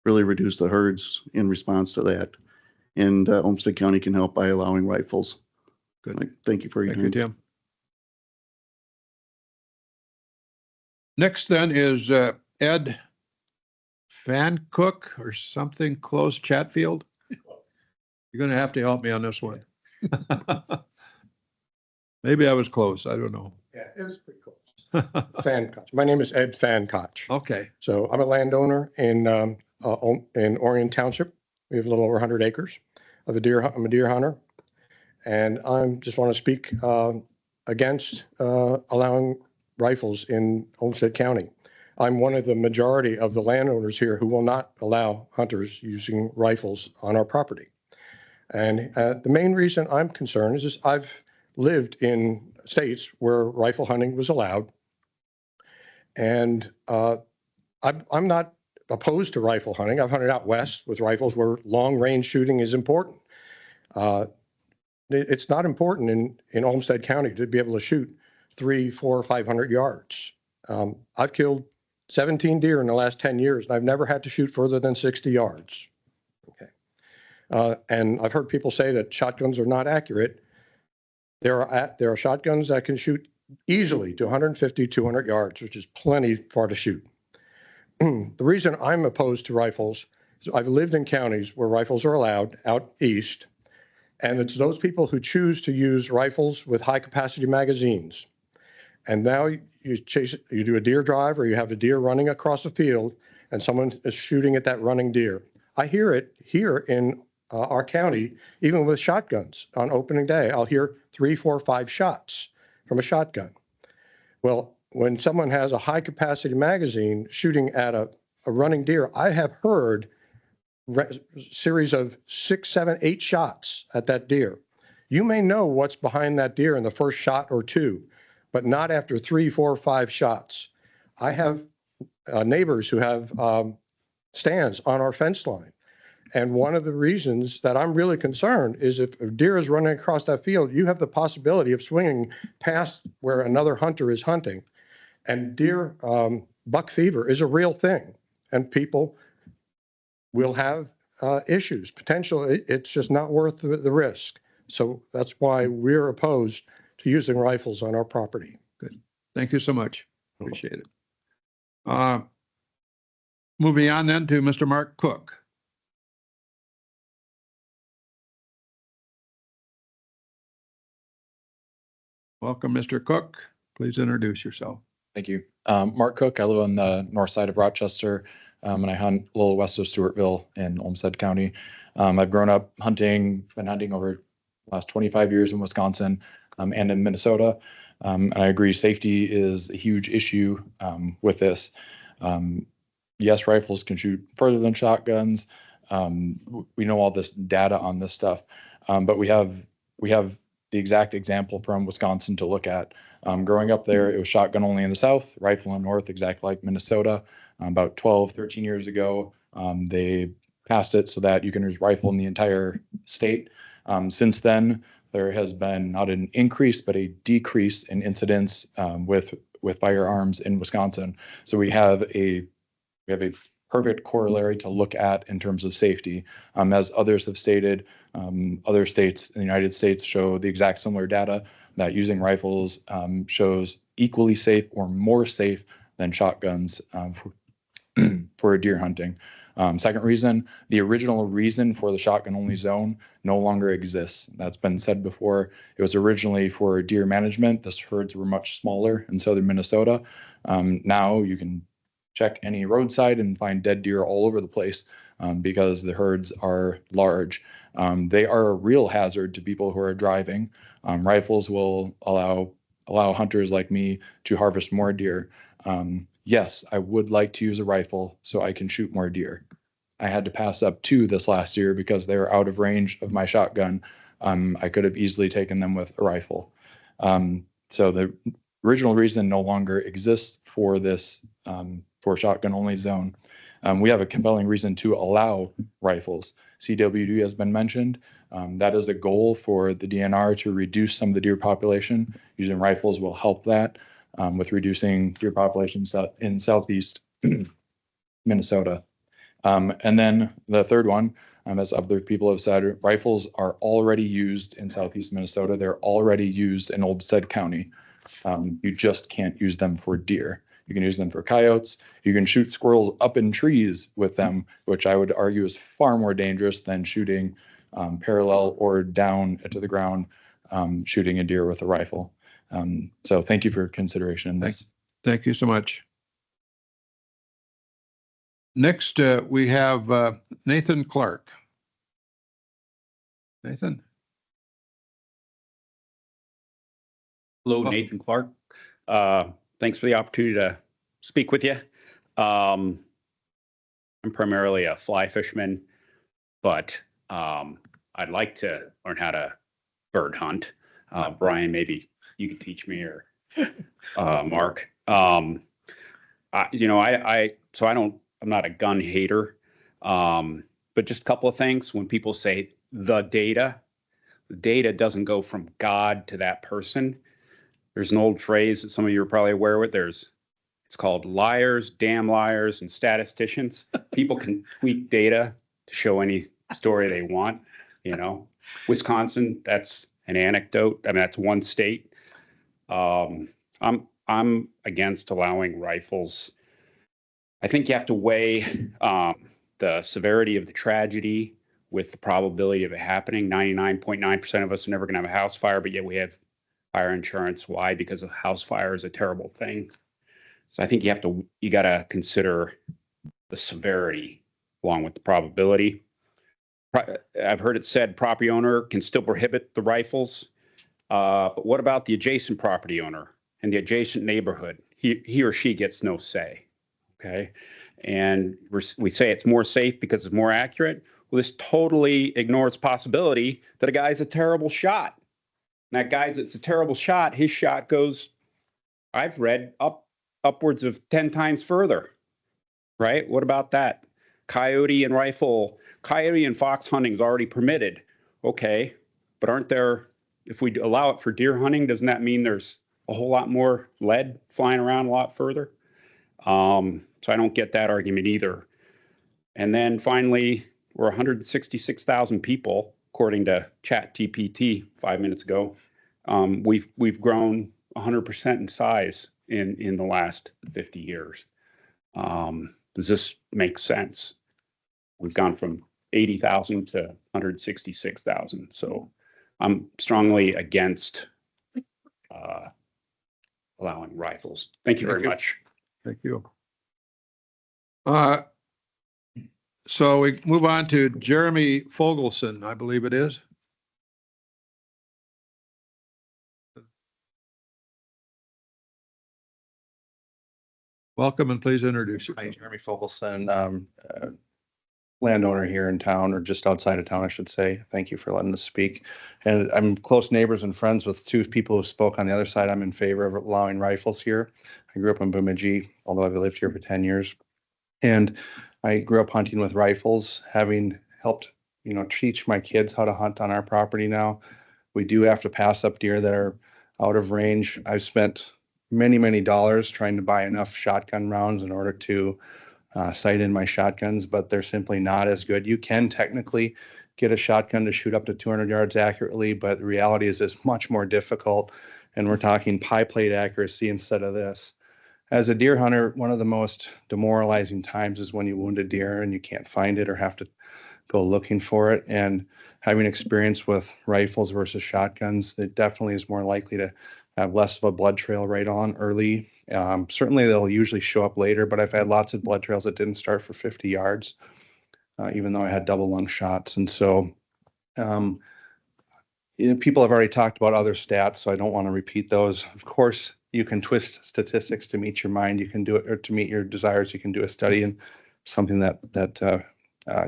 really reduce the herds in response to that. And Olmsted County can help by allowing rifles. Good. Thank you for your time. Thank you, Tim. Next then is Ed Fancook or something close, Chatfield. You're going to have to help me on this one. Maybe I was close. I don't know. Yeah, it was pretty close. Fancock. My name is Ed Fancock. Okay. So I'm a landowner in Orion Township. We have a little over 100 acres of I'm a deer hunter. And I just want to speak against allowing rifles in Olmsted County. I'm one of the majority of the landowners here who will not allow hunters using rifles on our property. And the main reason I'm concerned is just I've lived in states where rifle hunting was allowed. And I'm not opposed to rifle hunting. I've hunted out west with rifles where long range shooting is important. It's not important in Olmsted County to be able to shoot 300, 400, 500 yards. I've killed 17 deer in the last 10 years, and I've never had to shoot further than 60 yards. Okay. And I've heard people say that shotguns are not accurate. There are shotguns that can shoot easily to 150, 200 yards, which is plenty far to shoot. The reason I'm opposed to rifles is I've lived in counties where rifles are allowed out east. And it's those people who choose to use rifles with high capacity magazines. And now you do a deer drive, or you have a deer running across a field and someone is shooting at that running deer. I hear it here in our county, even with shotguns on opening day. I'll hear 3, 4, 5 shots from a shotgun. Well, when someone has a high capacity magazine shooting at a running deer, I have heard series of 6, 7, 8 shots at that deer. You may know what's behind that deer in the first shot or 2, but not after 3, 4, 5 shots. I have neighbors who have stands on our fence line. And one of the reasons that I'm really concerned is if a deer is running across that field, you have the possibility of swinging past where another hunter is hunting. And deer buck fever is a real thing. And people will have issues. Potentially, it's just not worth the risk. So that's why we're opposed to using rifles on our property. Good. Thank you so much. Appreciate it. Moving on then to Mr. Mark Cook. Welcome, Mr. Cook. Please introduce yourself. Thank you. Mark Cook. I live on the north side of Rochester, and I hunt a little west of Stewartville in Olmsted County. I've grown up hunting, been hunting over the last 25 years in Wisconsin and in Minnesota. And I agree, safety is a huge issue with this. yes, rifles can shoot further than shotguns. We know all this data on this stuff, but we have the exact example from Wisconsin to look at. Growing up there, it was shotgun only in the south, rifle in the north, exactly like Minnesota. About 12, 13 years ago, they passed it so that you can use rifle in the entire state. Since then, there has been not an increase, but a decrease in incidents with firearms in Wisconsin. So we have a perfect corollary to look at in terms of safety. As others have stated, other states in the United States show the exact similar data that using rifles shows equally safe or more safe than shotguns for deer hunting. Second reason, the original reason for the shotgun only zone no longer exists. That's been said before. It was originally for deer management. The herds were much smaller in southern Minnesota. Now you can check any roadside and find dead deer all over the place because the herds are large. They are a real hazard to people who are driving. Rifles will allow hunters like me to harvest more deer. Yes, I would like to use a rifle so I can shoot more deer. I had to pass up 2 this last year because they were out of range of my shotgun. I could have easily taken them with a rifle. So the original reason no longer exists for this for shotgun only zone. We have a compelling reason to allow rifles. CWD has been mentioned. That is a goal for the DNR to reduce some of the deer population. Using rifles will help that with reducing deer populations in southeast Minnesota. And then the third one, as other people have said, rifles are already used in southeast Minnesota. They're already used in Olmsted County. You just can't use them for deer. You can use them for coyotes. You can shoot squirrels up in trees with them, which I would argue is far more dangerous than shooting parallel or down to the ground, shooting a deer with a rifle. So thank you for your consideration in this. Thank you so much. Next, we have Nathan Clark. Nathan? Hello, Nathan Clark. Thanks for the opportunity to speak with you. I'm primarily a fly fisherman, but I'd like to learn how to bird hunt. Brian, maybe you could teach me, or Mark. I'm not a gun hater, but just a couple of things. When people say the data doesn't go from God to that person. There's an old phrase that some of you are probably aware with. It's called liars, damn liars, and statisticians. People can tweak data to show any story they want. Wisconsin, that's an anecdote. I mean, that's one state. I'm against allowing rifles. I think you have to weigh the severity of the tragedy with the probability of it happening. 99.9% of us are never going to have a house fire, but yet we have fire insurance. Why? Because a house fire is a terrible thing. So I think you got to consider the severity along with the probability. I've heard it said property owner can still prohibit the rifles. But what about the adjacent property owner and the adjacent neighborhood? He or she gets no say. Okay. And we say it's more safe because it's more accurate. Well, this totally ignores possibility that a guy's a terrible shot. And that guy that's a terrible shot, his shot goes, I've read, upwards of 10 times further. Right? What about that? Coyote and fox hunting is already permitted. Okay. But if we allow it for deer hunting, doesn't that mean there's a whole lot more lead flying around a lot further? So I don't get that argument either. And then finally, we're 166,000 people, according to ChatGPT 5 minutes ago. We've grown 100% in size in the last 50 years. Does this make sense? We've gone from 80,000 to 166,000. So I'm strongly against allowing rifles. Thank you very much. Thank you. So we move on to Jeremy Fogelson, I believe it is. Welcome and please introduce Hi, yourself. Jeremy Fogelson, landowner here in town, or just outside of town, I should say. Thank you for letting us speak. And I'm close neighbors and friends with two people who spoke on the other side. I'm in favor of allowing rifles here. I grew up in Bemidji, although I've lived here for 10 years. And I grew up hunting with rifles, having helped, teach my kids how to hunt on our property now. We do have to pass up deer that are out of range. I've spent many, many dollars trying to buy enough shotgun rounds in order to sight in my shotguns, but they're simply not as good. You can technically get a shotgun to shoot up to 200 yards accurately, but the reality is it's much more difficult. And we're talking pie plate accuracy instead of this. As a deer hunter, one of the most demoralizing times is when you wound a deer and you can't find it or have to go looking for it. And having experience with rifles versus shotguns, it definitely is more likely to have less of a blood trail right on early. Certainly they'll usually show up later, but I've had lots of blood trails that didn't start for 50 yards, even though I had double lung shots. And so people have already talked about other stats, so I don't want to repeat those. Of course, you can twist statistics to meet your mind. You can do it, or to meet your desires. You can do a study and something that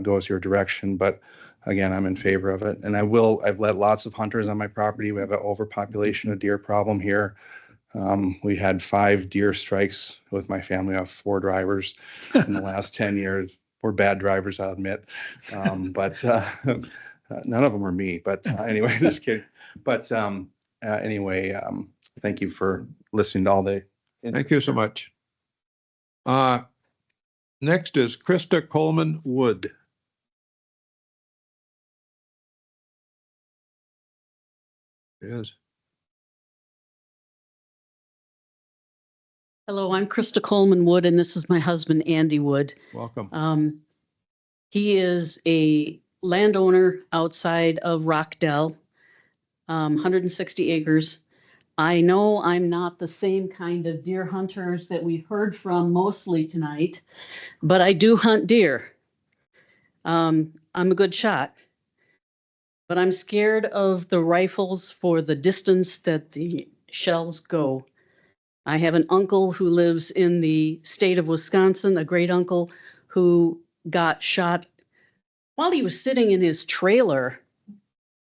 goes your direction. But again, I'm in favor of it. And I've let lots of hunters on my property. We have an overpopulation of deer problem here. We had 5 deer strikes with my family. I have 4 drivers in the last 10 years. We're bad drivers, I'll admit. But none of them are me. But anyway, just kidding. But anyway, thank you for listening to all the. Thank you so much. Next is Krista Coleman Wood. Yes. Hello, I'm Krista Coleman Wood, and this is my husband, Andy Wood. Welcome. He is a landowner outside of Rockdale, 160 acres. I know I'm not the same kind of deer hunters that we've heard from mostly tonight, but I do hunt deer. I'm a good shot, but I'm scared of the rifles for the distance that the shells go. I have an uncle who lives in the state of Wisconsin, a great uncle who got shot while he was sitting in his trailer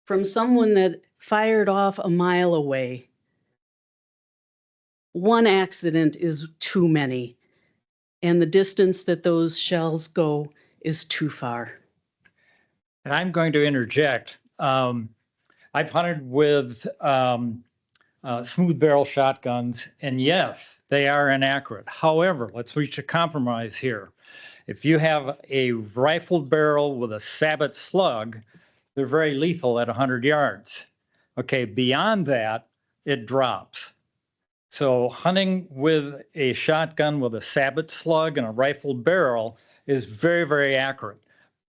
from someone that fired off a mile away. One accident is too many, and the distance that those shells go is too far. And I'm going to interject. I've hunted with smooth barrel shotguns, and yes, they are inaccurate. However, let's reach a compromise here. If you have a rifled barrel with a sabot slug, they're very lethal at 100 yards. Okay, beyond that, it drops. So hunting with a shotgun with a sabot slug and a rifled barrel is very, very accurate.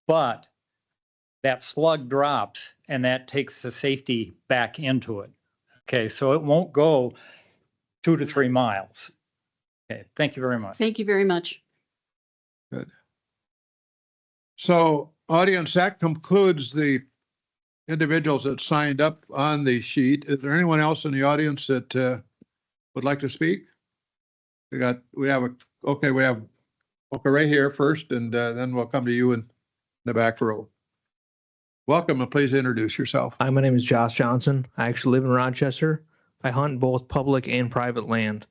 But that slug drops and that takes the safety back into it. Okay, so it won't go 2 to 3 miles. Okay, thank you very much. Thank you very much. Good. So, audience, that concludes the individuals that signed up on the sheet. Is there anyone else in the audience that would like to speak? We have right here first, and then we'll come to you in the back row. Welcome, and please introduce yourself. Hi, my name is Josh Johnson. I actually live in Rochester. I hunt both public and private land.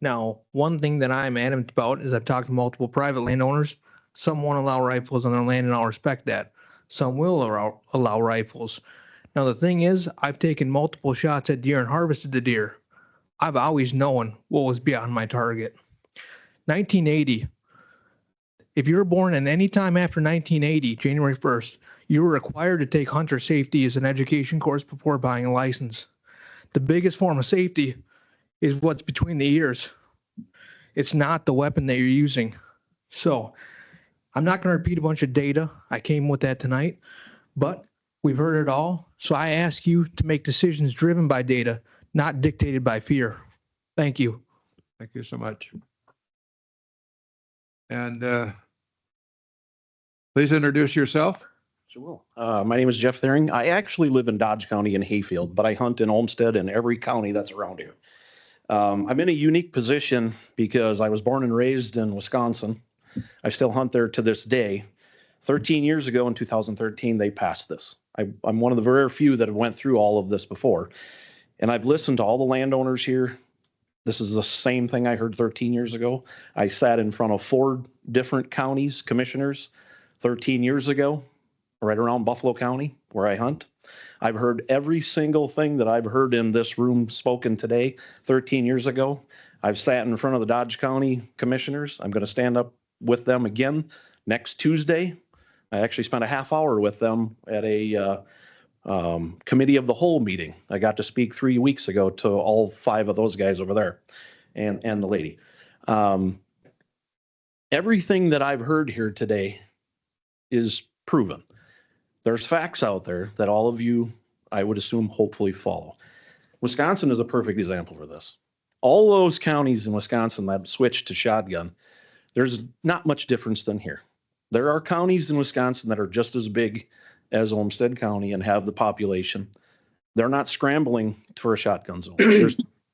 Now, one thing that I'm adamant about is I've talked to multiple private landowners. Some won't allow rifles on their land, and I'll respect that. Some will allow rifles. Now, the thing is, I've taken multiple shots at deer and harvested the deer. I've always known what was beyond my target. 1980. If you were born in any time after 1980, January 1st, you were required to take hunter safety as an education course before buying a license. The biggest form of safety is what's between the ears. It's not the weapon that you're using. So I'm not going to repeat a bunch of data. I came with that tonight, but we've heard it all. So I ask you to make decisions driven by data, not dictated by fear. Thank you. Thank you so much. And please introduce yourself. Sure will. My name is Jeff Thering. I actually live in Dodge County in Hayfield, but I hunt in Olmsted and every county that's around here. I'm in a unique position because I was born and raised in Wisconsin. I still hunt there to this day. 13 years ago in 2013, they passed this. I'm one of the very few that have went through all of this before. And I've listened to all the landowners here. This is the same thing I heard 13 years ago. I sat in front of 4 different counties, commissioners, 13 years ago, right around Buffalo County, where I hunt. I've heard every single thing that I've heard in this room spoken today 13 years ago. I've sat in front of the Dodge County commissioners. I'm going to stand up with them again next Tuesday. I actually spent a half hour with them at a committee of the whole meeting. I got to speak 3 weeks ago to all 5 of those guys over there and the lady. Everything that I've heard here today is proven. There's facts out there that all of you, I would assume, hopefully follow. Wisconsin is a perfect example for this. All those counties in Wisconsin that switched to shotgun, there's not much difference than here. There are counties in Wisconsin that are just as big as Olmsted County and have the population. They're not scrambling for a shotgun zone.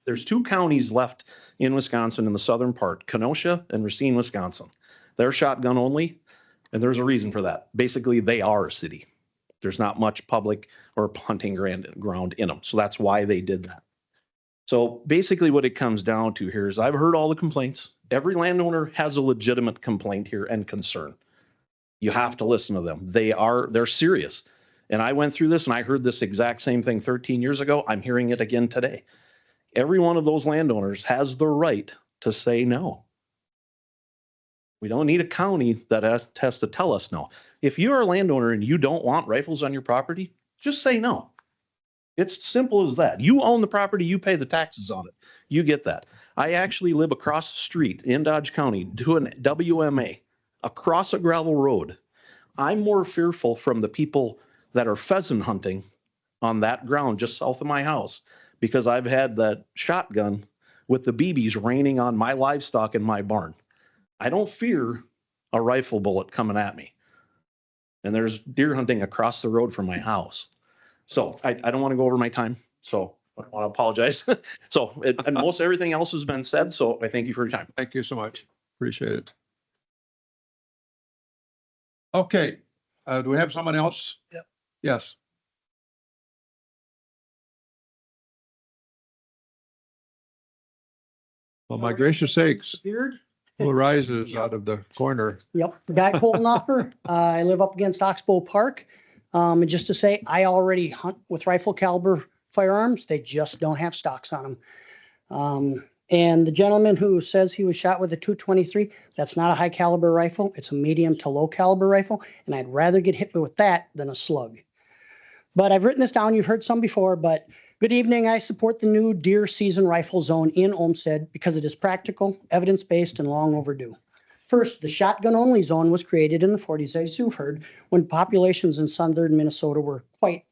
There's 2 counties left in Wisconsin in the southern part, Kenosha and Racine, Wisconsin. They're shotgun only, and there's a reason for that. Basically, they are a city. There's not much public or hunting ground in them. So that's why they did that. So basically what it comes down to here is I've heard all the complaints. Every landowner has a legitimate complaint here and concern. You have to listen to them. They're serious. And I went through this and I heard this exact same thing 13 years ago. I'm hearing it again today. Every one of those landowners has the right to say no. We don't need a county that has to tell us no. If you're a landowner and you don't want rifles on your property, just say no. It's simple as that. You own the property, you pay the taxes on it. You get that. I actually live across the street in Dodge County doing WMA across a gravel road. I'm more fearful from the people that are pheasant hunting on that ground just south of my house because I've had that shotgun with the BBs raining on my livestock in my barn. I don't fear a rifle bullet coming at me. And there's deer hunting across the road from my house. So I don't want to go over my time. So I want to apologize. And most everything else has been said. So I thank you for your time. Thank you so much. Appreciate it. Okay, do we have someone else? Yep. Yes. Well, my gracious sakes, Beard. who rises out of the corner? Yep, Guy Coltenoffer. I live up against Oxbow Park. And just to say, I already hunt with rifle caliber firearms. They just don't have stocks on them. And the gentleman who says he was shot with a .223, that's not a high caliber rifle. It's a medium to low caliber rifle. And I'd rather get hit with that than a slug. But I've written this down. You've heard some before, but good evening. I support the new deer season rifle zone in Olmsted because it is practical, evidence-based, and long overdue. First, the shotgun-only zone was created in the 40s, as you've heard, when populations in southern Minnesota were quite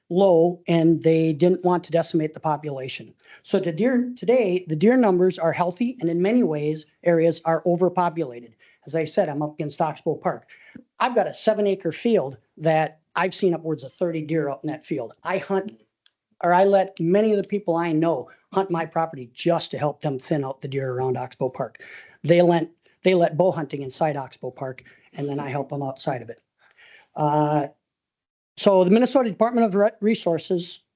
low and they didn't want to decimate the population. So today, the deer numbers are healthy and in many ways, areas are overpopulated. As I said, I'm up against Oxbow Park. I've got a 7-acre field that I've seen upwards of 30 deer out in that field. I let many of the people I know hunt my property just to help them thin out the deer around Oxbow Park. They let bow hunting inside Oxbow Park, and then I help them outside of it. So the Minnesota Department of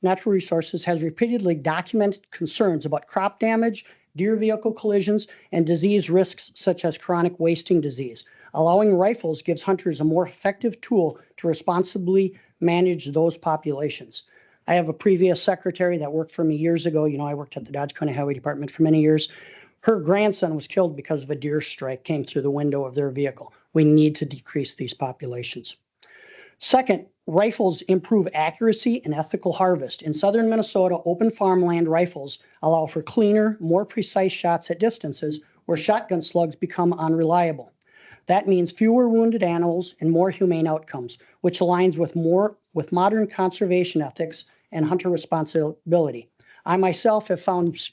Natural Resources has repeatedly documented concerns about crop damage, deer vehicle collisions, and disease risks such as chronic wasting disease. Allowing rifles gives hunters a more effective tool to responsibly manage those populations. I have a previous secretary that worked for me years ago. You know, I worked at the Dodge County Highway Department for many years. Her grandson was killed because of a deer strike came through the window of their vehicle. We need to decrease these populations. Second, rifles improve accuracy and ethical harvest. In southern Minnesota, open farmland rifles allow for cleaner, more precise shots at distances where shotgun slugs become unreliable. That means fewer wounded animals and more humane outcomes, which aligns with modern conservation ethics and hunter responsibility. I myself have found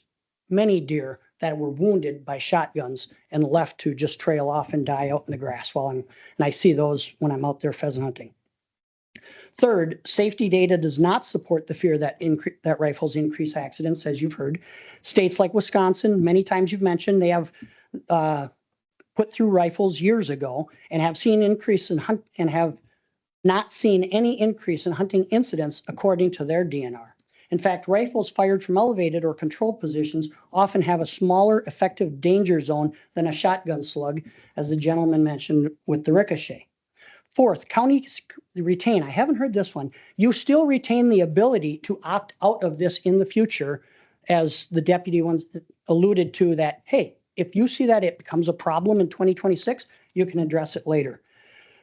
many deer that were wounded by shotguns and left to just trail off and die out in the grass and I see those when I'm out there pheasant hunting. Third, safety data does not support the fear that that rifles increase accidents, as you've heard. States like Wisconsin, many times you've mentioned, they have put through rifles years ago and have seen increase in hunt and have not seen any increase in hunting incidents according to their DNR. In fact, rifles fired from elevated or controlled positions often have a smaller effective danger zone than a shotgun slug, as the gentleman mentioned with the ricochet. Fourth, counties retain, I haven't heard this one, you still retain the ability to opt out of this in the future, as the deputy ones alluded to that, hey, if you see that it becomes a problem in 2026, you can address it later.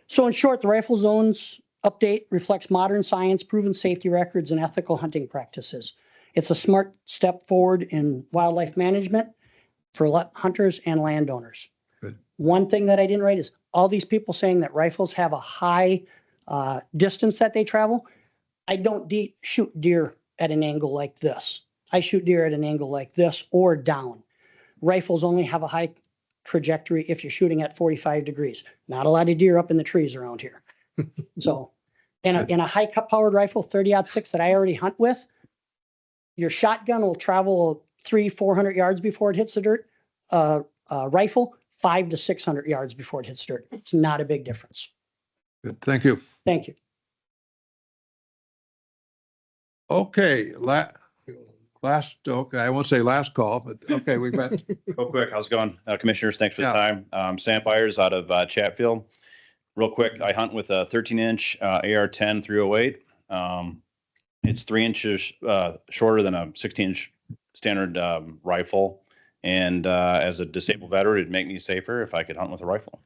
So in short, the rifle zones update reflects modern science, proven safety records, and ethical hunting practices. It's a smart step forward in wildlife management for hunters and landowners. Good. One thing that I didn't write is all these people saying that rifles have a high distance that they travel. I don't shoot deer at an angle like this. I shoot deer at an angle like this or down. Rifles only have a high trajectory if you're shooting at 45 degrees. Not a lot of deer up in the trees around here. So in a high powered rifle, 30-06 that I already hunt with, your shotgun will travel 300-400 yards before it hits the dirt. Rifle, 500 to 600 yards before it hits dirt. It's not a big difference. Good. Thank you. Thank you. Okay, okay, I won't say last call, but okay, we've got. Real quick, how's it going? Commissioners, thanks for the Yeah. time. Sam Byers out of Chatfield. Real quick, I hunt with a 13-inch AR-10 308. It's 3 inches shorter than a 16-inch standard rifle. And as a disabled veteran, it'd make me safer if I could hunt with a rifle.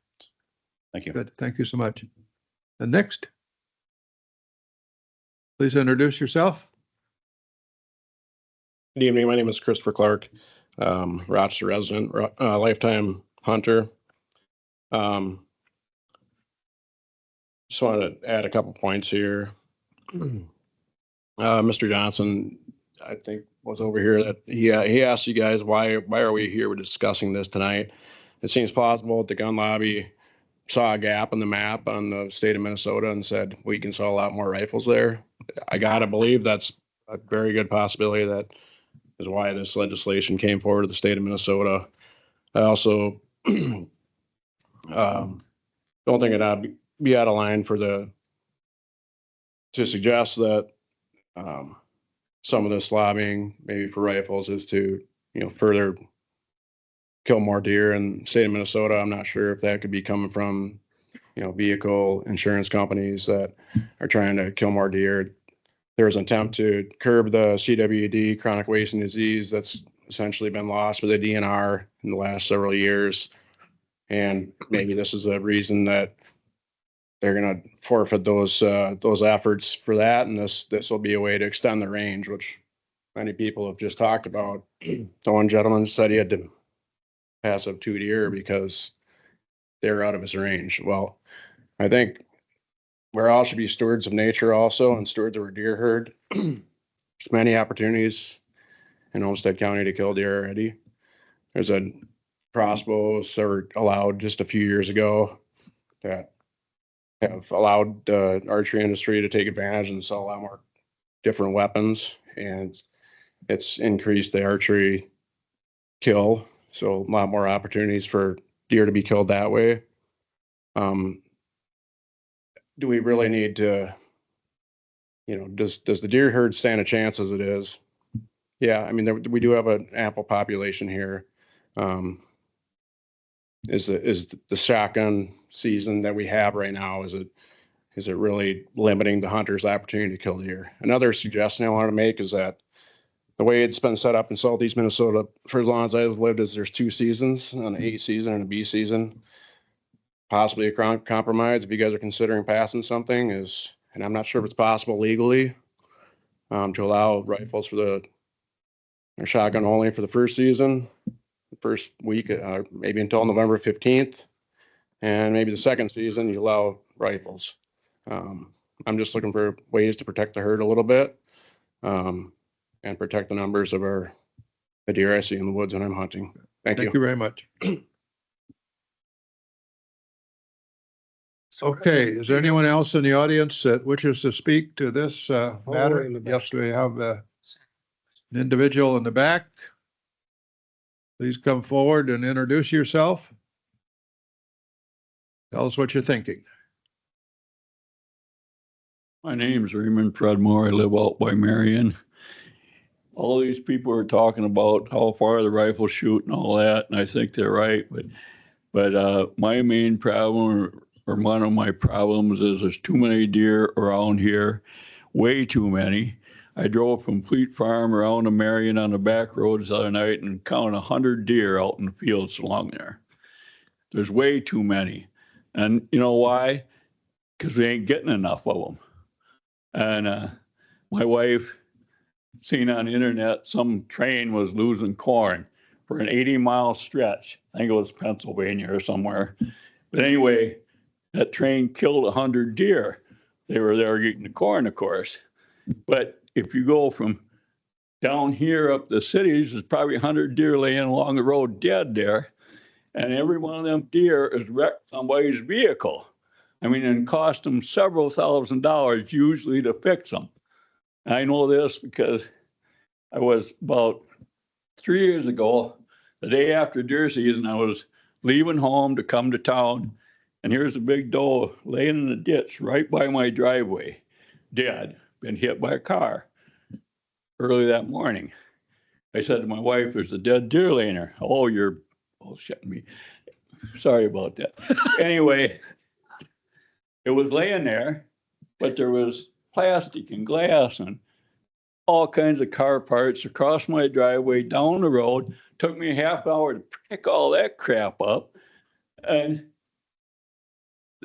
Thank you. Good. Thank you so much. And next, please introduce yourself. Good evening. My name is Christopher Clark, Rochester resident, lifetime hunter. Just wanted to add a couple points here. Mr. Johnson, I think, was over here that he asked you guys why are we here? We're discussing this tonight. It seems plausible that the gun lobby saw a gap in the map on the state of Minnesota and said we can sell a lot more rifles there. I gotta believe that's a very good possibility. That is why this legislation came forward to the state of Minnesota. I also don't think it'd be out of line to suggest that some of this lobbying, maybe for rifles, is to further kill more deer in the state of Minnesota. I'm not sure if that could be coming from vehicle insurance companies that are trying to kill more deer. There was an attempt to curb the CWD, chronic wasting disease, that's essentially been lost with the DNR in the last several years. And maybe this is a reason that they're going to forfeit those efforts for that. And this will be a way to extend the range, which many people have just talked about. The one gentleman said he had to pass up 2 deer because they're out of his range. Well, I think we all should be stewards of nature also, and stewards of our deer herd. There's many opportunities in Olmsted County to kill deer already. There's a crossbows that were allowed just a few years ago that have allowed the archery industry to take advantage and sell a lot more different weapons, and it's increased the archery kill. So a lot more opportunities for deer to be killed that way. Do we really need to, does the deer herd stand a chance as it is? Yeah, I mean, we do have an ample population here. Is the shotgun season that we have right now, is it really limiting the hunter's opportunity to kill deer? Another suggestion I want to make is that the way it's been set up in Southeast Minnesota for as long as I've lived is there's 2 seasons, an A season and a B season. Possibly a compromise, if you guys are considering passing something, is, and I'm not sure if it's possible legally, to allow rifles for or shotgun only for the first season, the first week, maybe until November 15th. And maybe the second season, you allow rifles. I'm just looking for ways to protect the herd a little bit, and protect the numbers of the deer I see in the woods when I'm hunting. Thank you. Thank you very much. Okay, is there anyone else in the audience that wishes to speak to this matter? in the back. Yes, we have an individual in the back. Please come forward and introduce yourself. Tell us what you're thinking. My name's Raymond Fredmore. I live out by Marion. All these people are talking about how far the rifles shoot and all that, and I think they're right. But my main problem, or one of my problems, is there's too many deer around here, way too many. I drove from Fleet Farm around to Marion on the back roads the other night and counted 100 deer out in the fields along there. There's way too many. And you know why? Because we ain't getting enough of them. And my wife seen on the internet some train was losing corn for an 80-mile stretch. I think it was Pennsylvania or somewhere. But anyway, that train killed 100 deer. They were there getting the corn, of course. But if you go from down here up the cities, there's probably 100 deer laying along the road dead there. And every one of them deer is wrecked somebody's vehicle. I mean, it cost them several $1,000s usually to fix them. And I know this because I was about 3 years ago, the day after deer season, I was leaving home to come to town. And here's a big doe laying in the ditch right by my driveway, dead, been hit by a car early that morning. I said to my wife, there's a dead deer laying there. Oh, you're bullshitting me. Sorry about that. Anyway, it was laying there, but there was plastic and glass and all kinds of car parts across my driveway, down the road. Took me a half hour to pick all that crap up. And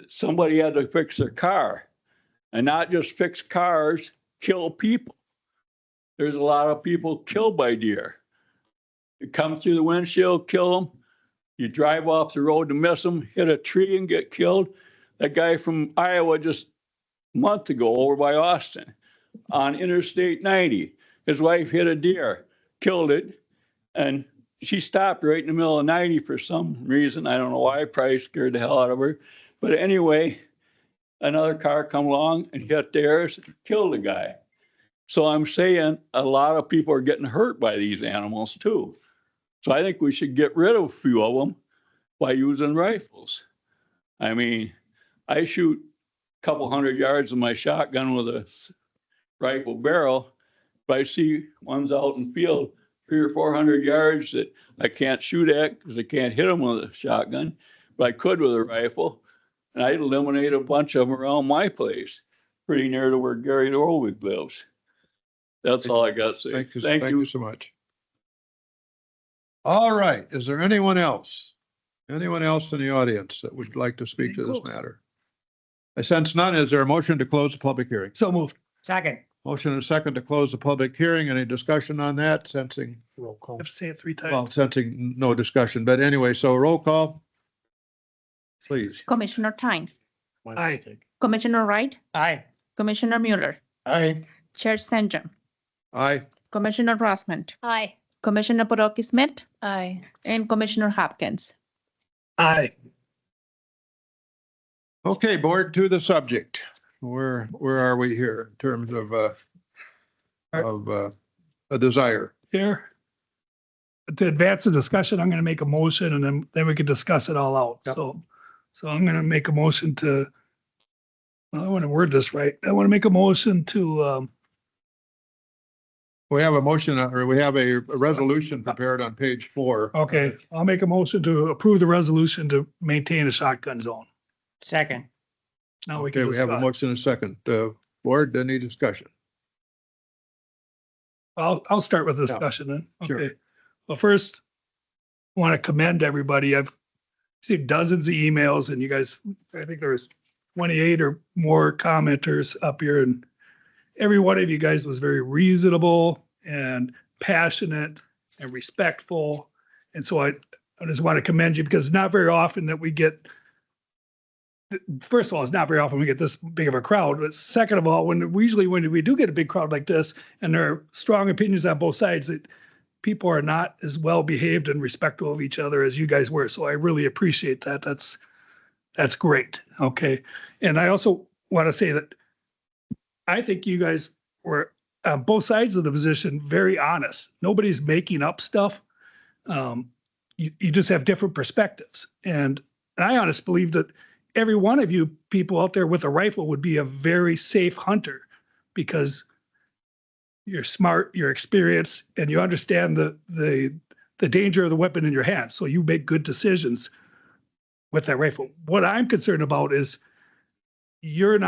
somebody had to fix their car. And not just fix cars, kill people. There's a lot of people killed by deer. You come through the windshield, kill them. You drive off the road to miss them, hit a tree and get killed. That guy from Iowa just a month ago over by Austin on Interstate 90, his wife hit a deer, killed it, and she stopped right in the middle of 90 for some reason. I don't know why, probably scared the hell out of her. But anyway, another car come along and hit theirs, killed the guy. So I'm saying a lot of people are getting hurt by these animals too. So I think we should get rid of a few of them by using rifles. I mean, I shoot a couple 100 yards of my shotgun with a rifle barrel. If I see ones out in the field 300 or 400 yards that I can't shoot at because I can't hit them with a shotgun, but I could with a rifle, and I'd eliminate a bunch of them around my place, pretty near to where Gary Orwig lives. That's all I got to say. Thank you so much. All right. Is there anyone else? Anyone else in the audience that would like to speak to this matter? I sense none. Is there a motion to close the public hearing? So moved. Second. Motion and a second to close the public hearing. Any discussion on that? Sensing, Roll call. Have to say it 3 times. well, sensing no discussion, but anyway, so roll call. Please. Commissioner Tyne, Aye. Commissioner Wright, Aye. Commissioner Mueller, Aye. Chair St. John, Aye. Commissioner Rossman. Aye. Commissioner Bodoki Smith. Aye. And Commissioner Hopkins. Aye. Okay, board, to the subject. Where are we here in terms of a desire? Here, to advance the discussion, I'm going to make a motion and then we can discuss it all out. Yep. So I'm going to make a motion to, well, I want to word this right. I want to make a motion to, We have a motion, or we have a resolution prepared on page 4. okay, I'll make a motion to approve the resolution to maintain a shotgun zone. Second. Now we Okay, can we have a discuss. motion and a second. Board, any discussion? I'll start with the discussion then. sure. Okay. Well, first, I want to commend everybody. I've received dozens of emails and you guys, I think there's 28 or more commenters up here, and every one of you guys was very reasonable and passionate and respectful. And so I just want to commend you, because it's not very often that we get, first of all, it's not very often we get this big of a crowd. But second of all, when we do get a big crowd like this and there are strong opinions on both sides, that people are not as well behaved and respectful of each other as you guys were. So I really appreciate that. that's great. Okay. And I also want to say that I think you guys were on both sides of the position very honest. Nobody's making up stuff. You just have different perspectives. And I honestly believe that every one of you people out there with a rifle would be a very safe hunter because you're smart, you're experienced, and you understand the danger of the weapon in your hand. So you make good decisions with that rifle. What I'm concerned about is you're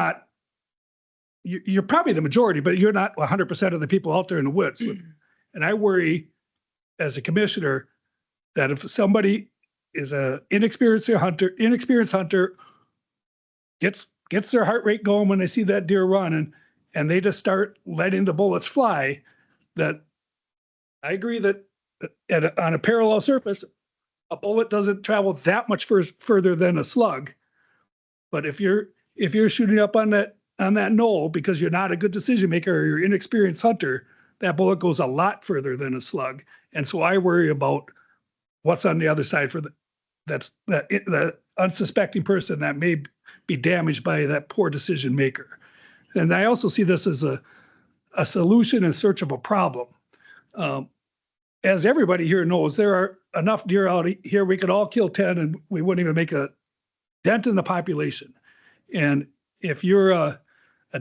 probably the majority, but you're not 100% of the people out there in the woods. And I worry as a commissioner that if somebody is a inexperienced hunter gets their heart rate going when they see that deer running and they just start letting the bullets fly, that I agree that on a parallel surface, a bullet doesn't travel that much further than a slug. But if you're shooting up on that knoll because you're not a good decision maker or you're an inexperienced hunter, that bullet goes a lot further than a slug. And so I worry about what's on the other side for that unsuspecting person that may be damaged by that poor decision maker. And I also see this as a solution in search of a problem. As everybody here knows, there are enough deer out here, we could all kill 10 and we wouldn't even make a dent in the population. And if you're a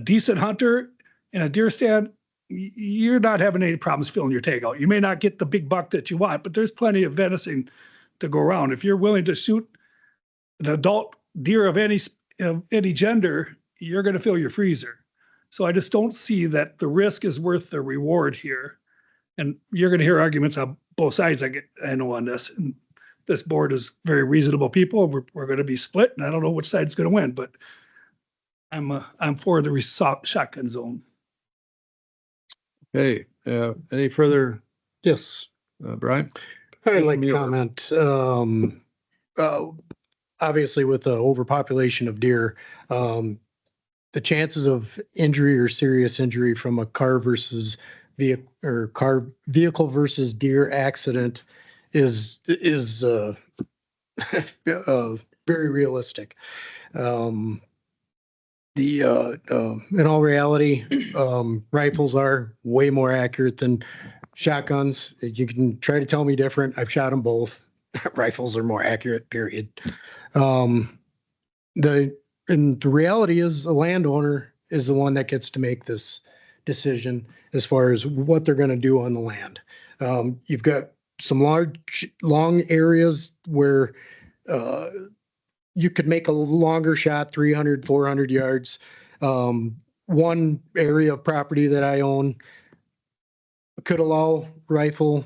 decent hunter in a deer stand, you're not having any problems filling your tag out. You may not get the big buck that you want, but there's plenty of venison to go around. If you're willing to shoot an adult deer of any gender, you're going to fill your freezer. So I just don't see that the risk is worth the reward here. And you're going to hear arguments on both sides. I know on this. And this board is very reasonable people. We're going to be split, and I don't know which side's going to win, but I'm for the shotgun zone. Okay, any further? Yes. Brian? I'd like to comment. Obviously, with the overpopulation of deer, the chances of injury or serious injury from a car versus vehicle versus deer accident is very realistic. In all reality, rifles are way more accurate than shotguns. You can try to tell me different. I've shot them both. Rifles are more accurate, period. The reality is the landowner is the one that gets to make this decision as far as what they're going to do on the land. You've got some long areas where you could make a longer shot, 300, 400 yards. One area of property that I own could allow rifle,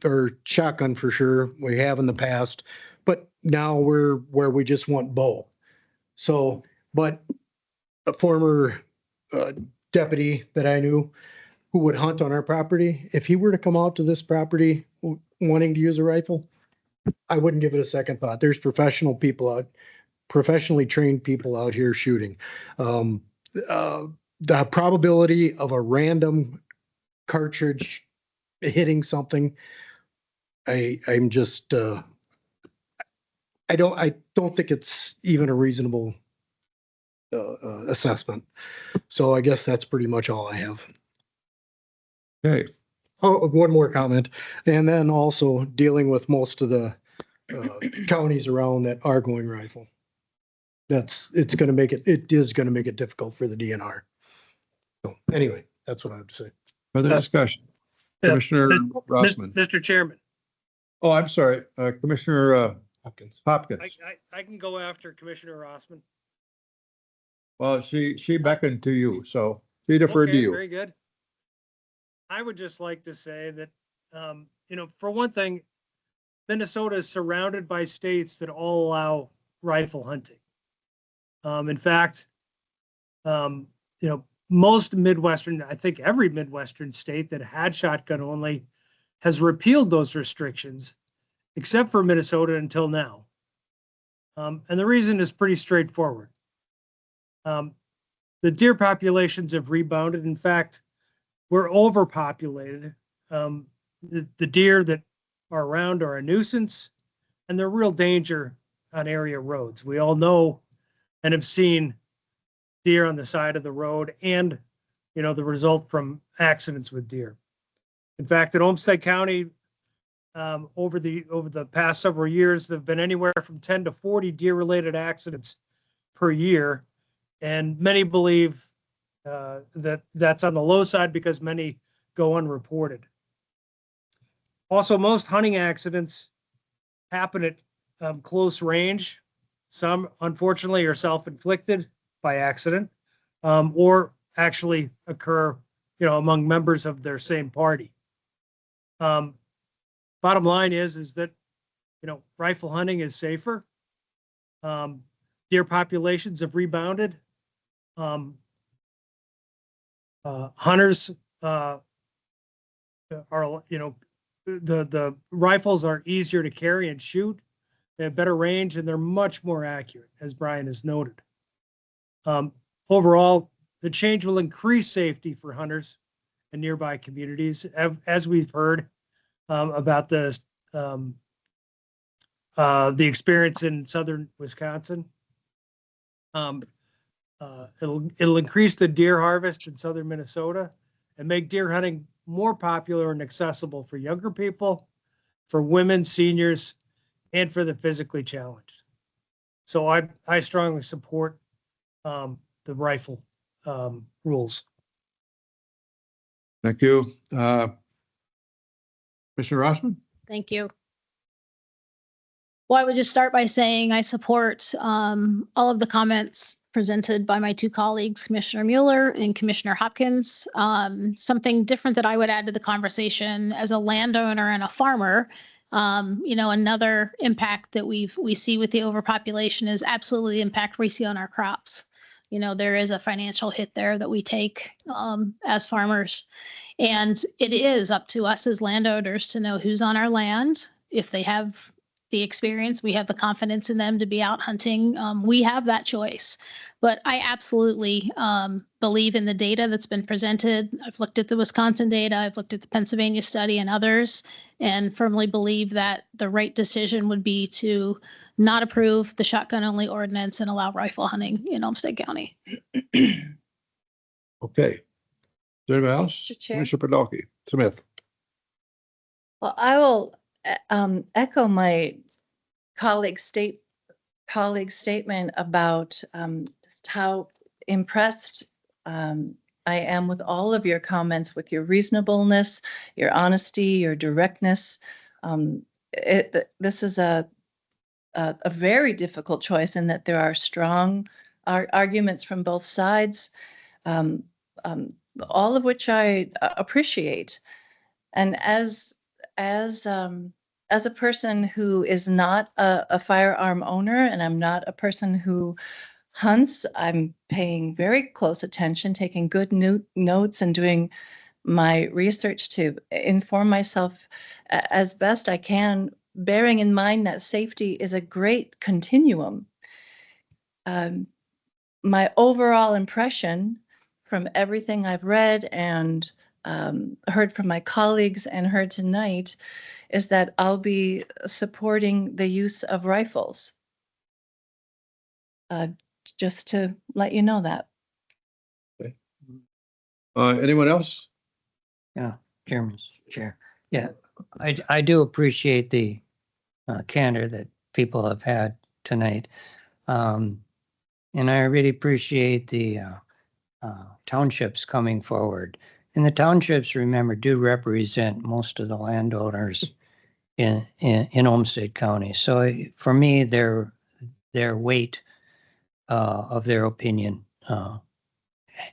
or shotgun for sure. We have in the past, but now we're where we just want bow. So, but a former deputy that I knew who would hunt on our property, if he were to come out to this property wanting to use a rifle, I wouldn't give it a second thought. There's professionally trained people out here shooting. The probability of a random cartridge hitting something, I don't think it's even a reasonable assessment. So I guess that's pretty much all I have. Okay. Oh, one more comment. And then also dealing with most of the counties around that are going rifle. It is going to make it difficult for the DNR. So anyway, that's what I have to say. Further discussion? Commissioner Rossman. Mr. Chairman. Oh, I'm sorry. Commissioner Hopkins. I can go after Commissioner Rossman. Well, she beckoned to you, so she deferred to you. Very good. I would just like to say that, for one thing, Minnesota is surrounded by states that all allow rifle hunting. In fact, most Midwestern, I think every Midwestern state that had shotgun only has repealed those restrictions, except for Minnesota until now. And the reason is pretty straightforward. The deer populations have rebounded. In fact, we're overpopulated. The deer that are around are a nuisance, and they're a real danger on area roads. We all know and have seen deer on the side of the road and, the result from accidents with deer. In fact, in Olmsted County, over the past several years, there have been anywhere from 10 to 40 deer-related accidents per year. And many believe that that's on the low side because many go unreported. Also, most hunting accidents happen at close range. Some, unfortunately, are self-inflicted by accident, or actually occur, among members of their same party. Bottom line is that, rifle hunting is safer. Deer populations have rebounded. Hunters are, the rifles are easier to carry and shoot. They have better range and they're much more accurate, as Brian has noted. Overall, the change will increase safety for hunters and nearby communities, as we've heard about the experience in southern Wisconsin. It'll increase the deer harvest in southern Minnesota and make deer hunting more popular and accessible for younger people, for women, seniors, and for the physically challenged. So I strongly support the rifle rules. Thank you. Commissioner Rossman? Thank you. Well, I would just start by saying I support all of the comments presented by my two colleagues, Commissioner Mueller and Commissioner Hopkins. Something different that I would add to the conversation as a landowner and a farmer, another impact that we see with the overpopulation is absolutely the impact we see on our crops. There is a financial hit there that we take as farmers. And it is up to us as landowners to know who's on our land. If they have the experience, we have the confidence in them to be out hunting. We have that choice. But I absolutely believe in the data that's been presented. I've looked at the Wisconsin data, I've looked at the Pennsylvania study and others, and firmly believe that the right decision would be to not approve the shotgun only ordinance and allow rifle hunting in Olmsted County. Okay. Is there anybody else? Mr. Chair. Commissioner Podolsky Smith. Well, I will echo my colleague's statement about just how impressed I am with all of your comments, with your reasonableness, your honesty, your directness. This is a very difficult choice in that there are strong arguments from both sides, all of which I appreciate. And as a person who is not a firearm owner, and I'm not a person who hunts, I'm paying very close attention, taking good notes and doing my research to inform myself as best I can, bearing in mind that safety is a great continuum. My overall impression from everything I've read and heard from my colleagues and heard tonight is that I'll be supporting the use of rifles. Just to let you know that. Okay. Anyone else? Yeah, Chairman, Chair. Yeah, I do appreciate the candor that people have had tonight. And I really appreciate the townships coming forward. And the townships, remember, do represent most of the landowners in Olmsted County. So for me, their weight of their opinion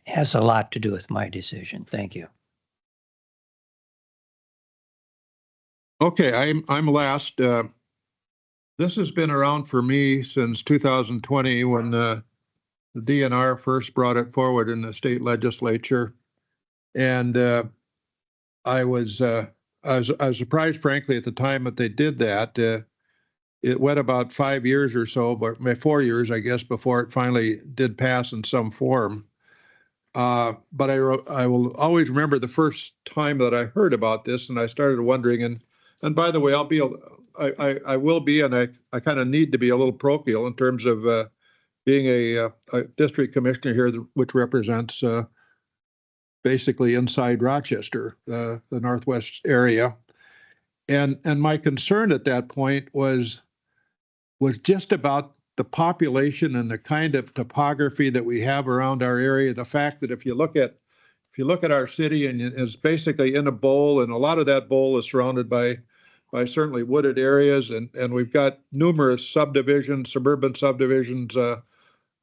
has a lot to do with my decision. Thank you. Okay, I'm last. This has been around for me since 2020 when the DNR first brought it forward in the state legislature. And I was surprised, frankly, at the time that they did that. It went about 5 years or so, but 4 years, I guess, before it finally did pass in some form. But I will always remember the first time that I heard about this, and I started wondering. And by the way, I'll be I will be, and I kind of need to be a little parochial in terms of being a district commissioner here, which represents basically inside Rochester, the northwest area. And my concern at that point was just about the population and the kind of topography that we have around our area. The fact that if you look at our city, and it's basically in a bowl, and a lot of that bowl is surrounded by certainly wooded areas, and we've got numerous subdivisions, suburban subdivisions,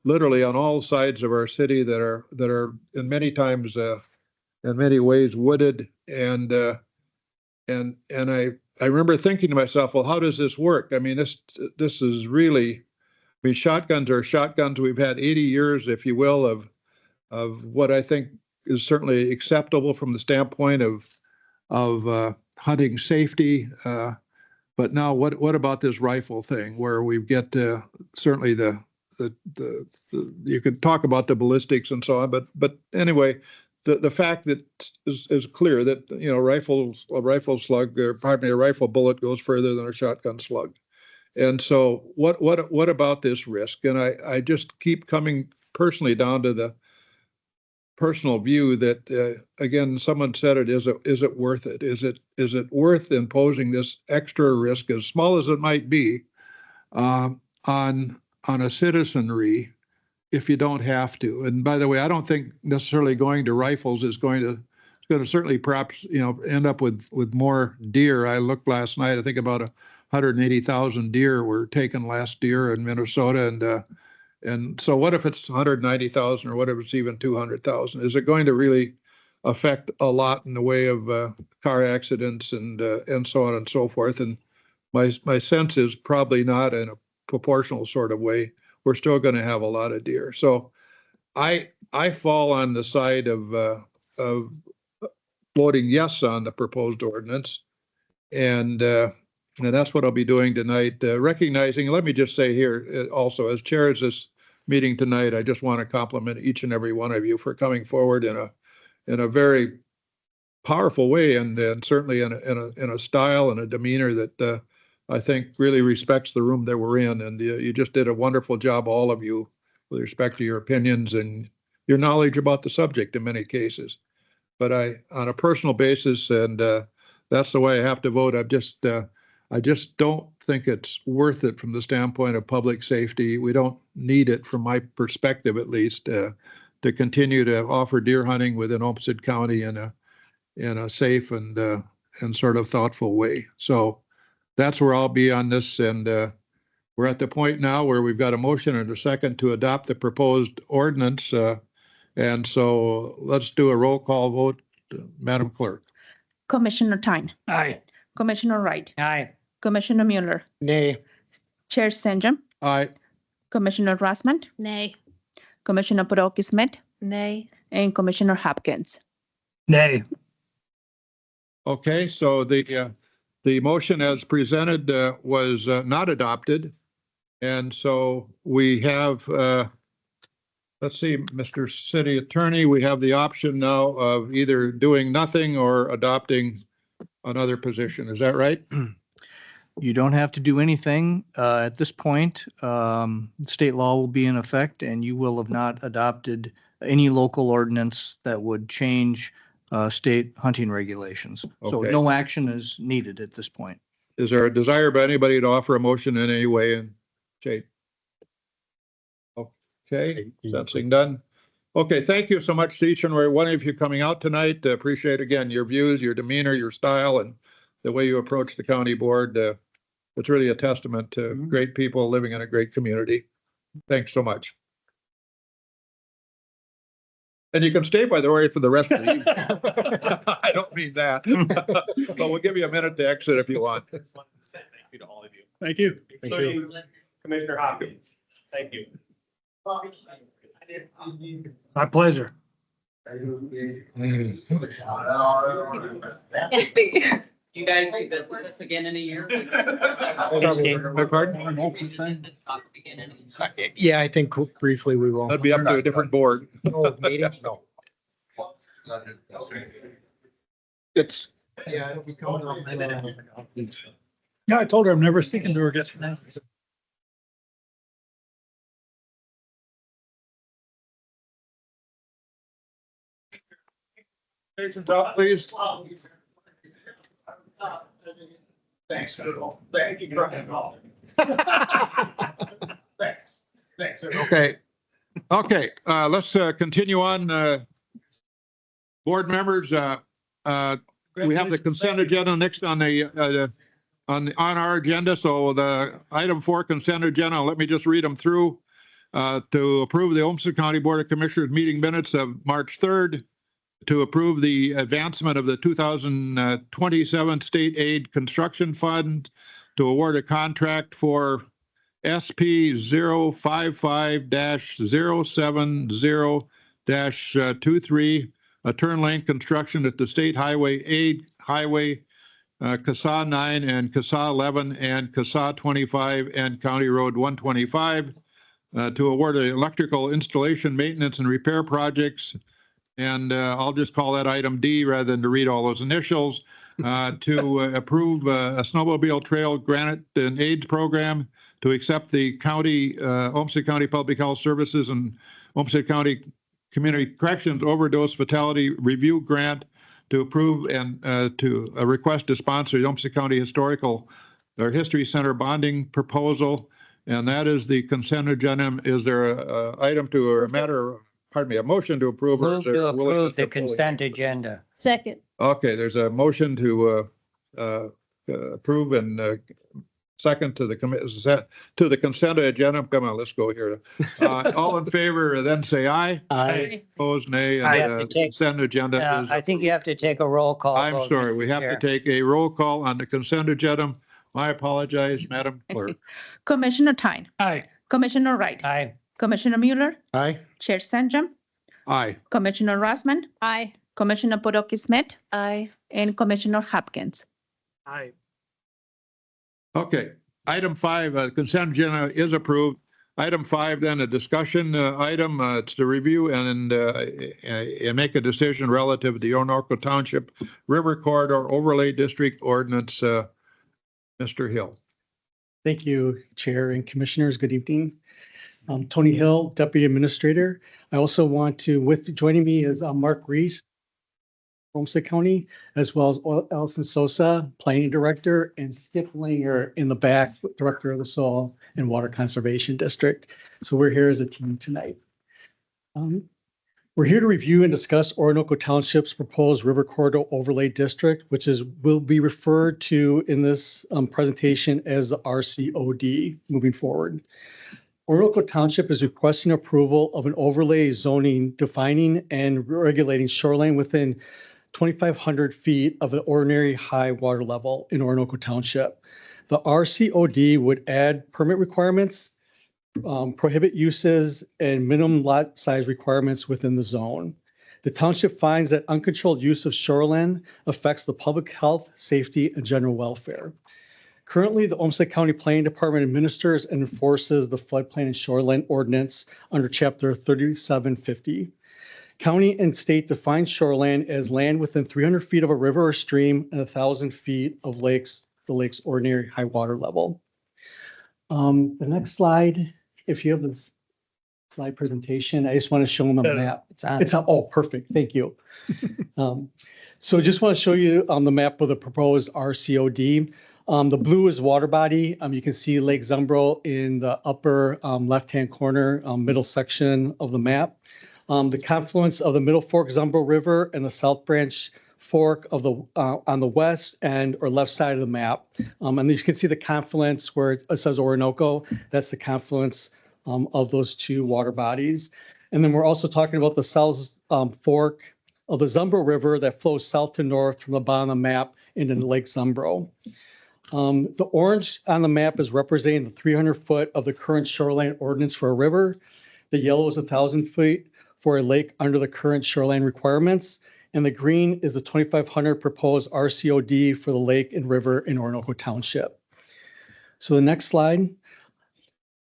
literally on all sides of our city that are in many times in many ways wooded, and I remember thinking to myself, well, how does this work? I mean, this is really, I mean, shotguns are shotguns. We've had 80 years, if you will, of what I think is certainly acceptable from the standpoint of hunting safety. But now, what about this rifle thing, where we get certainly the you could talk about the ballistics and so on, but anyway, the fact that is clear that, you know, a rifle slug, or pardon me, a rifle bullet goes further than a shotgun slug. And so what about this risk? And I just keep coming personally down to the personal view that again, someone said it, is it worth it? Is it worth imposing this extra risk, as small as it might be, on a citizenry, if you don't have to? And by the way, I don't think necessarily going to rifles is going to certainly perhaps, you know, end up with more deer. I looked last night, I think about 180,000 deer were taken last year in Minnesota, and so what if it's 190,000, or what if it's even 200,000? Is it going to really affect a lot in the way of car accidents and so on and so forth? And my sense is probably not in a proportional sort of way. We're still going to have a lot of deer. So I fall on the side of voting yes on the proposed ordinance, and that's what I'll be doing tonight. Recognizing, let me just say here also, as chair of this meeting tonight, I just want to compliment each and every one of you for coming forward in a very powerful way, and certainly in a style and a demeanor that I think really respects the room that we're in. And you just did a wonderful job, all of you, with respect to your opinions and your knowledge about the subject in many cases. But on a personal basis, and that's the way I have to vote, I just don't think it's worth it from the standpoint of public safety. We don't need it, from my perspective at least, to continue to offer deer hunting within Olmsted County in a safe and sort of thoughtful way. So that's where I'll be on this. And we're at the point now where we've got a motion and a second to adopt the proposed ordinance. And so let's do a roll call vote. Madam Clerk. Commissioner Tyne. Aye. Commissioner Wright. Aye. Commissioner Mueller. Nay. Chair Senjum. Aye. Commissioner Rossman. Nay. Commissioner Podolsky Smith. Nay. And Commissioner Hopkins. Nay. Okay, so the motion as presented was not adopted. And so we have, let's see, Mr. City Attorney, we have the option now of either doing nothing or adopting another position. Is that right? You don't have to do anything at this point. State law will be in effect, and you will have not adopted any local ordinance that would change state hunting regulations. So Okay. no action is needed at this point. Is there a desire by anybody to offer a motion in any way and shape? Okay, sensing none. Okay, thank you so much to each and every one of you coming out tonight. Appreciate again your views, your demeanor, your style, and the way you approach the county board. It's really a testament to great people living in a great community. Thanks so much. And you can stay, by the way, for the rest of the evening. I don't mean that. But we'll give you a minute to exit if you want. Thank you to all of you. Thank you. Commissioner Hopkins, thank you. My pleasure. You guys revisit this again in a year? Pardon? Yeah, I think briefly we will. That'd be up to a different board. No, meeting? No. It's, Yeah, it'll be coming up. Yeah, I told her I'm never speaking to her again. Please. Thanks, thank you for having all. Thanks. Thanks. Okay. Okay, let's continue on. Board members, we have the consent agenda next on our agenda. So the item 4 consent agenda, let me just read them through. To approve the Olmsted County Board of Commissioners meeting minutes of March 3rd, to approve the advancement of the 2027 state aid construction fund, to award a contract for SP 055-070-23, a turn lane construction at the State Highway 8, Highway CASA 9 and CASA 11 and CASA 25 and County Road 125, to award electrical installation, maintenance, and repair projects. And I'll just call that item D rather than to read all those initials. To approve a snowmobile trail granite and AIDS program, to accept the county, Olmsted County Public Health Services and Olmsted County Community Corrections Overdose Fatality Review Grant, to approve and to a request to sponsor the Olmsted County History Center bonding proposal. And that is the consent agenda. Is there a item to or a matter, pardon me, a motion to approve? Move to approve the consent agenda. Second. Okay, there's a motion to approve and second to the consent agenda. Come on, let's go here. All in favor, then say aye. Aye. Opposed, nay. I And have the to take- consent agenda is. I think you have to take a roll call. I'm vote, sorry, we Mr. have to Chair. take a roll call on the consent agenda. I apologize, Madam Clerk. Commissioner Tyne, Aye. Commissioner Wright, Aye. Commissioner Mueller, Aye. Chair Sanjum, Aye. Commissioner Rossman, Aye. Commissioner Podokis Smith, Aye. and Commissioner Hopkins. Aye. Okay, item 5, consent agenda is approved. Item 5, then a discussion item. It's to review and make a decision relative to the Orinoco Township River Corridor Overlay District Ordinance. Mr. Hill. Thank you, Chair and Commissioners. Good evening. Tony Hill, Deputy Administrator. I also want to, joining me is Mark Reese, Olmsted County, as well as Allison Sosa, Planning Director, and Skip Langer in the back, Director of the Soil and Water Conservation District. So we're here as a team tonight. We're here to review and discuss Orinoco Township's proposed River Corridor Overlay District, which will be referred to in this presentation as the RCOD moving forward. Orinoco Township is requesting approval of an overlay zoning defining and regulating shoreline within 2,500 feet of an ordinary high water level in Orinoco Township. The RCOD would add permit requirements, prohibit uses, and minimum lot size requirements within the zone. The township finds that uncontrolled use of shoreline affects the public health, safety, and general welfare. Currently, the Olmsted County Planning Department administers and enforces the floodplain and shoreline ordinance under Chapter 3750. County and state define shoreline as land within 300 feet of a river or stream and 1,000 feet of the lake's ordinary high water level. The next slide, if you have this slide presentation, I just want to show them a map. It's on. Oh, perfect. Thank you. So just want to show you on the map of the proposed RCOD. The blue is water body. You can see Lake Zumbro in the upper left-hand corner, middle section of the map. The confluence of the Middle Fork Zumbro River and the South Branch Fork of the on the west and or left side of the map. And you can see the confluence where it says Orinoco. That's the confluence of those two water bodies. And then we're also talking about the South Fork of the Zumbro River that flows south to north from the bottom of the map into Lake Zumbro. The orange on the map is representing the 300 foot of the current shoreline ordinance for a river. The yellow is 1,000 feet for a lake under the current shoreline requirements. And the green is the 2,500 proposed RCOD for the lake and river in Orinoco Township. So the next slide.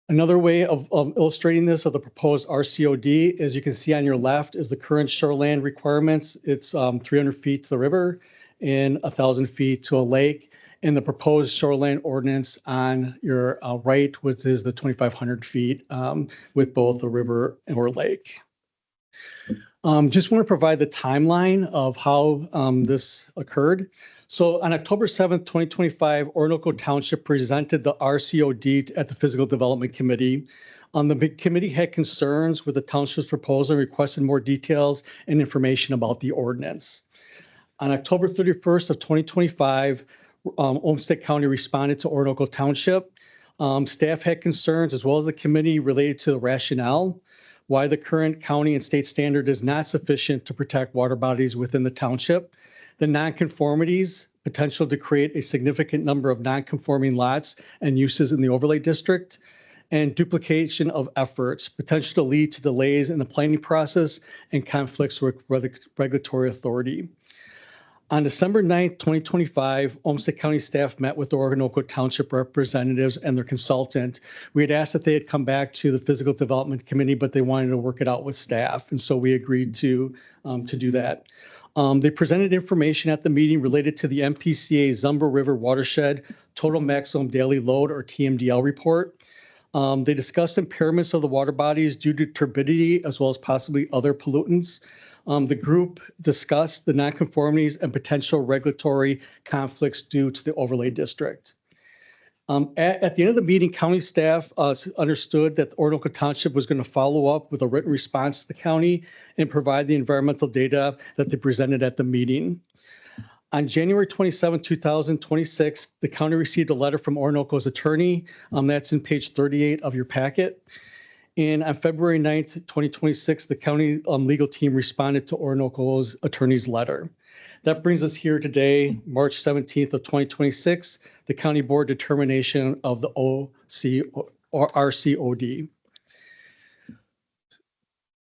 Another way of illustrating this of the proposed RCOD, as you can see on your left, is the current shoreline requirements. It's 300 feet to the river and 1,000 feet to a lake. and the proposed shoreline ordinance on your right, which is the 2,500 feet with both a river or lake. Just want to provide the timeline of how this occurred. So on October 7th, 2025, Orinoco Township presented the RCOD at the Physical Development Committee. The committee had concerns with the township's proposal and requested more details and information about the ordinance. On October 31st of 2025, Olmsted County responded to Orinoco Township. Staff had concerns as well as the committee related to the rationale why the current county and state standard is not sufficient to protect water bodies within the township, the nonconformities, potential to create a significant number of nonconforming lots and uses in the overlay district, and duplication of efforts, potential to lead to delays in the planning process and conflicts with regulatory authority. On December 9th, 2025, Olmsted County staff met with the Orinoco Township representatives and their consultant. We had asked that they had come back to the Physical Development Committee, but they wanted to work it out with staff. And so we agreed to do that. They presented information at the meeting related to the MPCA Zumba River Watershed Total Maximum Daily Load, or TMDL report. They discussed impairments of the water bodies due to turbidity as well as possibly other pollutants. The group discussed the nonconformities and potential regulatory conflicts due to the overlay district. At the end of the meeting, county staff understood that Orinoco Township was going to follow up with a written response to the county and provide the environmental data that they presented at the meeting. On January 27, 2026, the county received a letter from Orinoco's attorney. That's in page 38 of your packet. And on February 9th, 2026, the county legal team responded to Orinoco's attorney's letter. That brings us here today, March 17th of 2026, the county board determination of the OC or RCOD.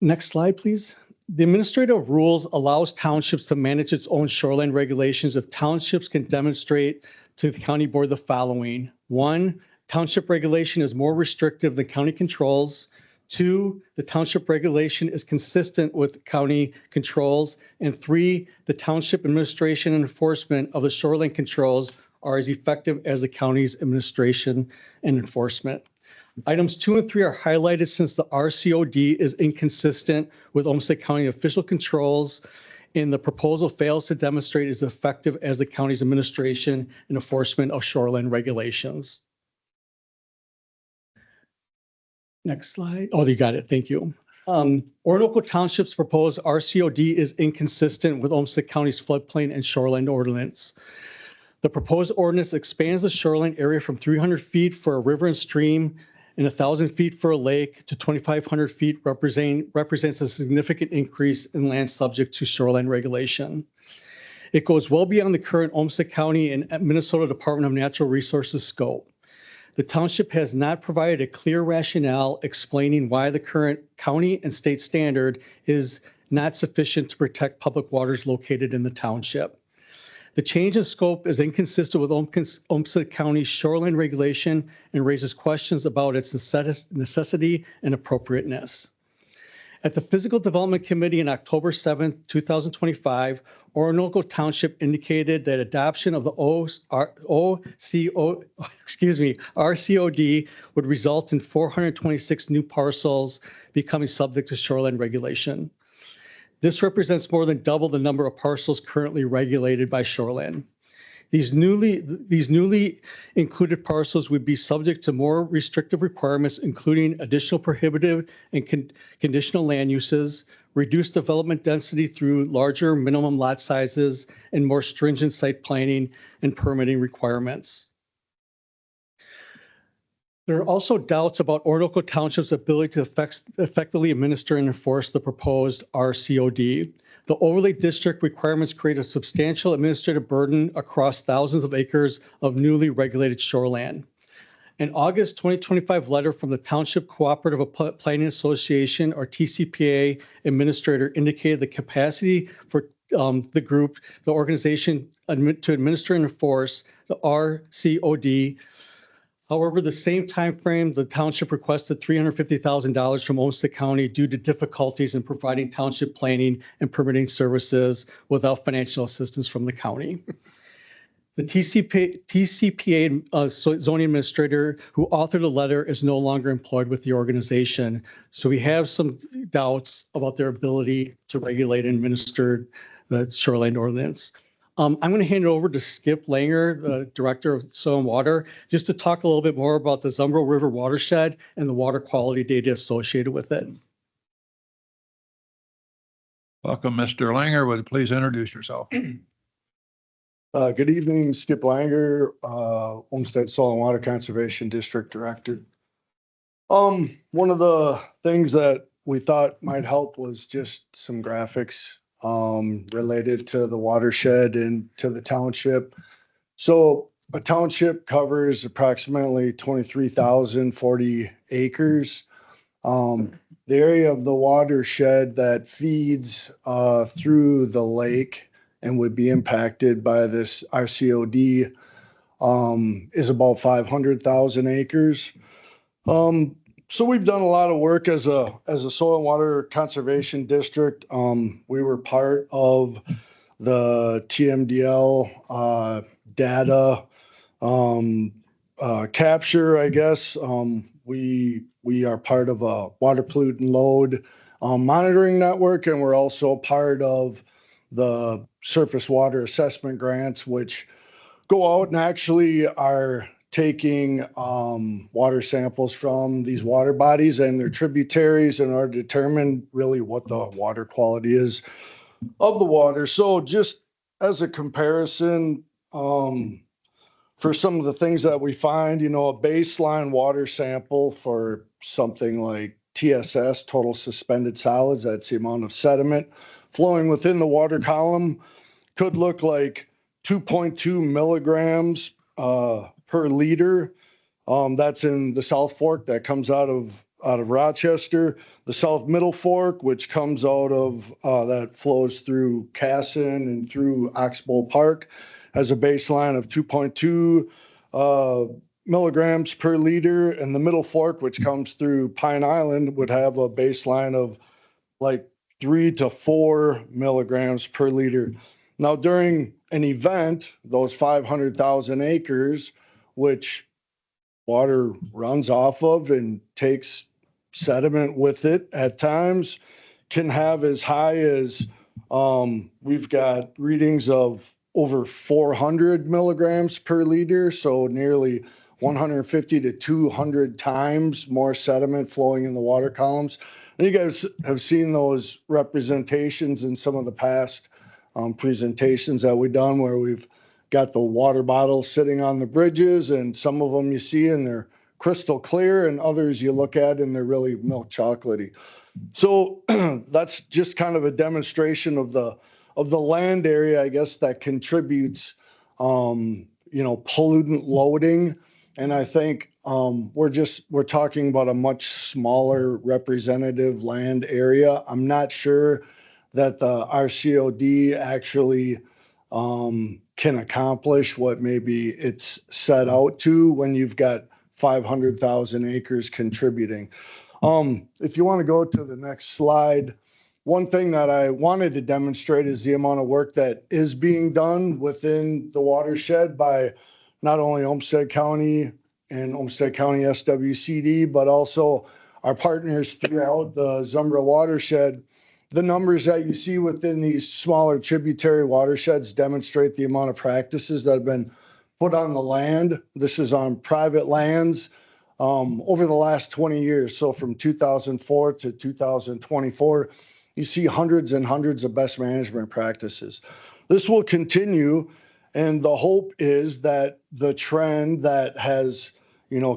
Next slide, please. The administrative rules allows townships to manage its own shoreline regulations if townships can demonstrate to the county board the following. 1, township regulation is more restrictive than county controls. 2, the township regulation is consistent with county controls. And 3, the township administration and enforcement of the shoreline controls are as effective as the county's administration and enforcement. Items 2 and 3 are highlighted since the RCOD is inconsistent with Olmsted County official controls, and the proposal fails to demonstrate as effective as the county's administration and enforcement of shoreline regulations. Next slide. Oh, you got it. Thank you. Orinoco Township's proposed RCOD is inconsistent with Olmsted County's floodplain and shoreline ordinance. The proposed ordinance expands the shoreline area from 300 feet for a river and stream and 1,000 feet for a lake to 2,500 feet represents a significant increase in land subject to shoreline regulation. It goes well beyond the current Olmsted County and Minnesota Department of Natural Resources scope. The township has not provided a clear rationale explaining why the current county and state standard is not sufficient to protect public waters located in the township. The change in scope is inconsistent with Olmsted County's shoreline regulation and raises questions about its necessity and appropriateness. At the Physical Development Committee on October 7th, 2025, Orinoco Township indicated that adoption of the RCOD would result in 426 new parcels becoming subject to shoreline regulation. This represents more than double the number of parcels currently regulated by shoreline. These newly included parcels would be subject to more restrictive requirements, including additional prohibitive and conditional land uses, reduced development density through larger minimum lot sizes, and more stringent site planning and permitting requirements. There are also doubts about Orinoco Township's ability to effectively administer and enforce the proposed RCOD. The overlay district requirements create a substantial administrative burden across thousands of acres of newly regulated shoreland. An August 2025 letter from the Township Cooperative Planning Association, or TCPA, administrator indicated the capacity for the organization to administer and enforce the RCOD. However, the same time frame, the township requested $350,000 from Olmsted County due to difficulties in providing township planning and permitting services without financial assistance from the county. The TCPA zoning administrator who authored the letter is no longer employed with the organization. So we have some doubts about their ability to regulate and administer the shoreline ordinance. I'm going to hand it over to Skip Langer, the Director of Soil and Water, just to talk a little bit more about the Zumbro River watershed and the water quality data associated with it. Welcome, Mr. Langer. Would you please introduce yourself? Good evening, Skip Langer, Olmsted Soil and Water Conservation District Director. One of the things that we thought might help was just some graphics related to the watershed and to the township. So a township covers approximately 23,040 acres. The area of the watershed that feeds through the lake and would be impacted by this RCOD is about 500,000 acres. So we've done a lot of work as a soil and water conservation district. We were part of the TMDL data capture, I guess. We are part of a water pollutant load monitoring network, and we're also part of the surface water assessment grants, which go out and actually are taking water samples from these water bodies and their tributaries in order to determine really what the water quality is of the water. So just as a comparison, for some of the things that we find, a baseline water sample for something like TSS, total suspended solids, that's the amount of sediment flowing within the water column, could look like 2.2 milligrams per liter. That's in the South Fork that comes out of Rochester. The South Middle Fork, which comes out of that flows through Casson and through Oxbow Park, has a baseline of 2.2 milligrams per liter. And the Middle Fork, which comes through Pine Island, would have a baseline of like 3 to 4 milligrams per liter. Now, during an event, those 500,000 acres, which water runs off of and takes sediment with it at times, can have as high as we've got readings of over 400 milligrams per liter, so nearly 150 to 200 times more sediment flowing in the water columns. And you guys have seen those representations in some of the past presentations that we've done, where we've got the water bottles sitting on the bridges, and some of them you see and they're crystal clear, and others you look at and they're really milk chocolatey. So that's just kind of a demonstration of the land area, I guess, that contributes, pollutant loading. And I think we're talking about a much smaller representative land area. I'm not sure that the RCOD actually can accomplish what maybe it's set out to when you've got 500,000 acres contributing. If you want to go to the next slide, one thing that I wanted to demonstrate is the amount of work that is being done within the watershed by not only Olmsted County and Olmsted County SWCD, but also our partners throughout the Zumbro watershed. The numbers that you see within these smaller tributary watersheds demonstrate the amount of practices that have been put on the land. This is on private lands over the last 20 years. So from 2004 to 2024, you see hundreds and hundreds of best management practices. This will continue, and the hope is that the trend that has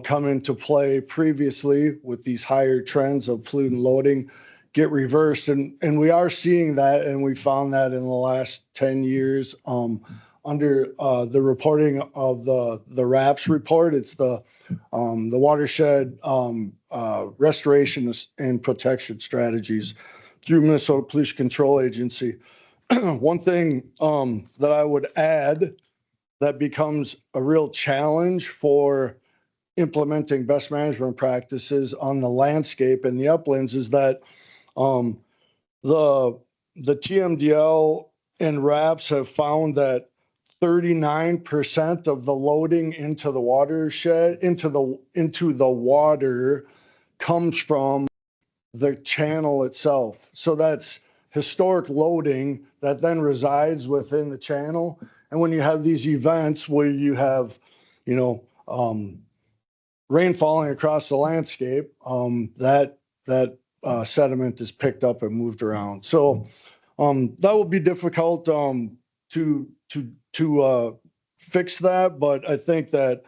come into play previously with these higher trends of pollutant loading get reversed. And we are seeing that, and we found that in the last 10 years under the reporting of the RAPS report. It's the watershed restoration and protection strategies through Minnesota Pollution Control Agency. One thing that I would add that becomes a real challenge for implementing best management practices on the landscape and the uplands is that the TMDL and RAPS have found that 39% of the loading into the watershed, into the water comes from the channel itself. So that's historic loading that then resides within the channel. And when you have these events where you have, rain falling across the landscape, that sediment is picked up and moved around. So that will be difficult to fix that, but I think that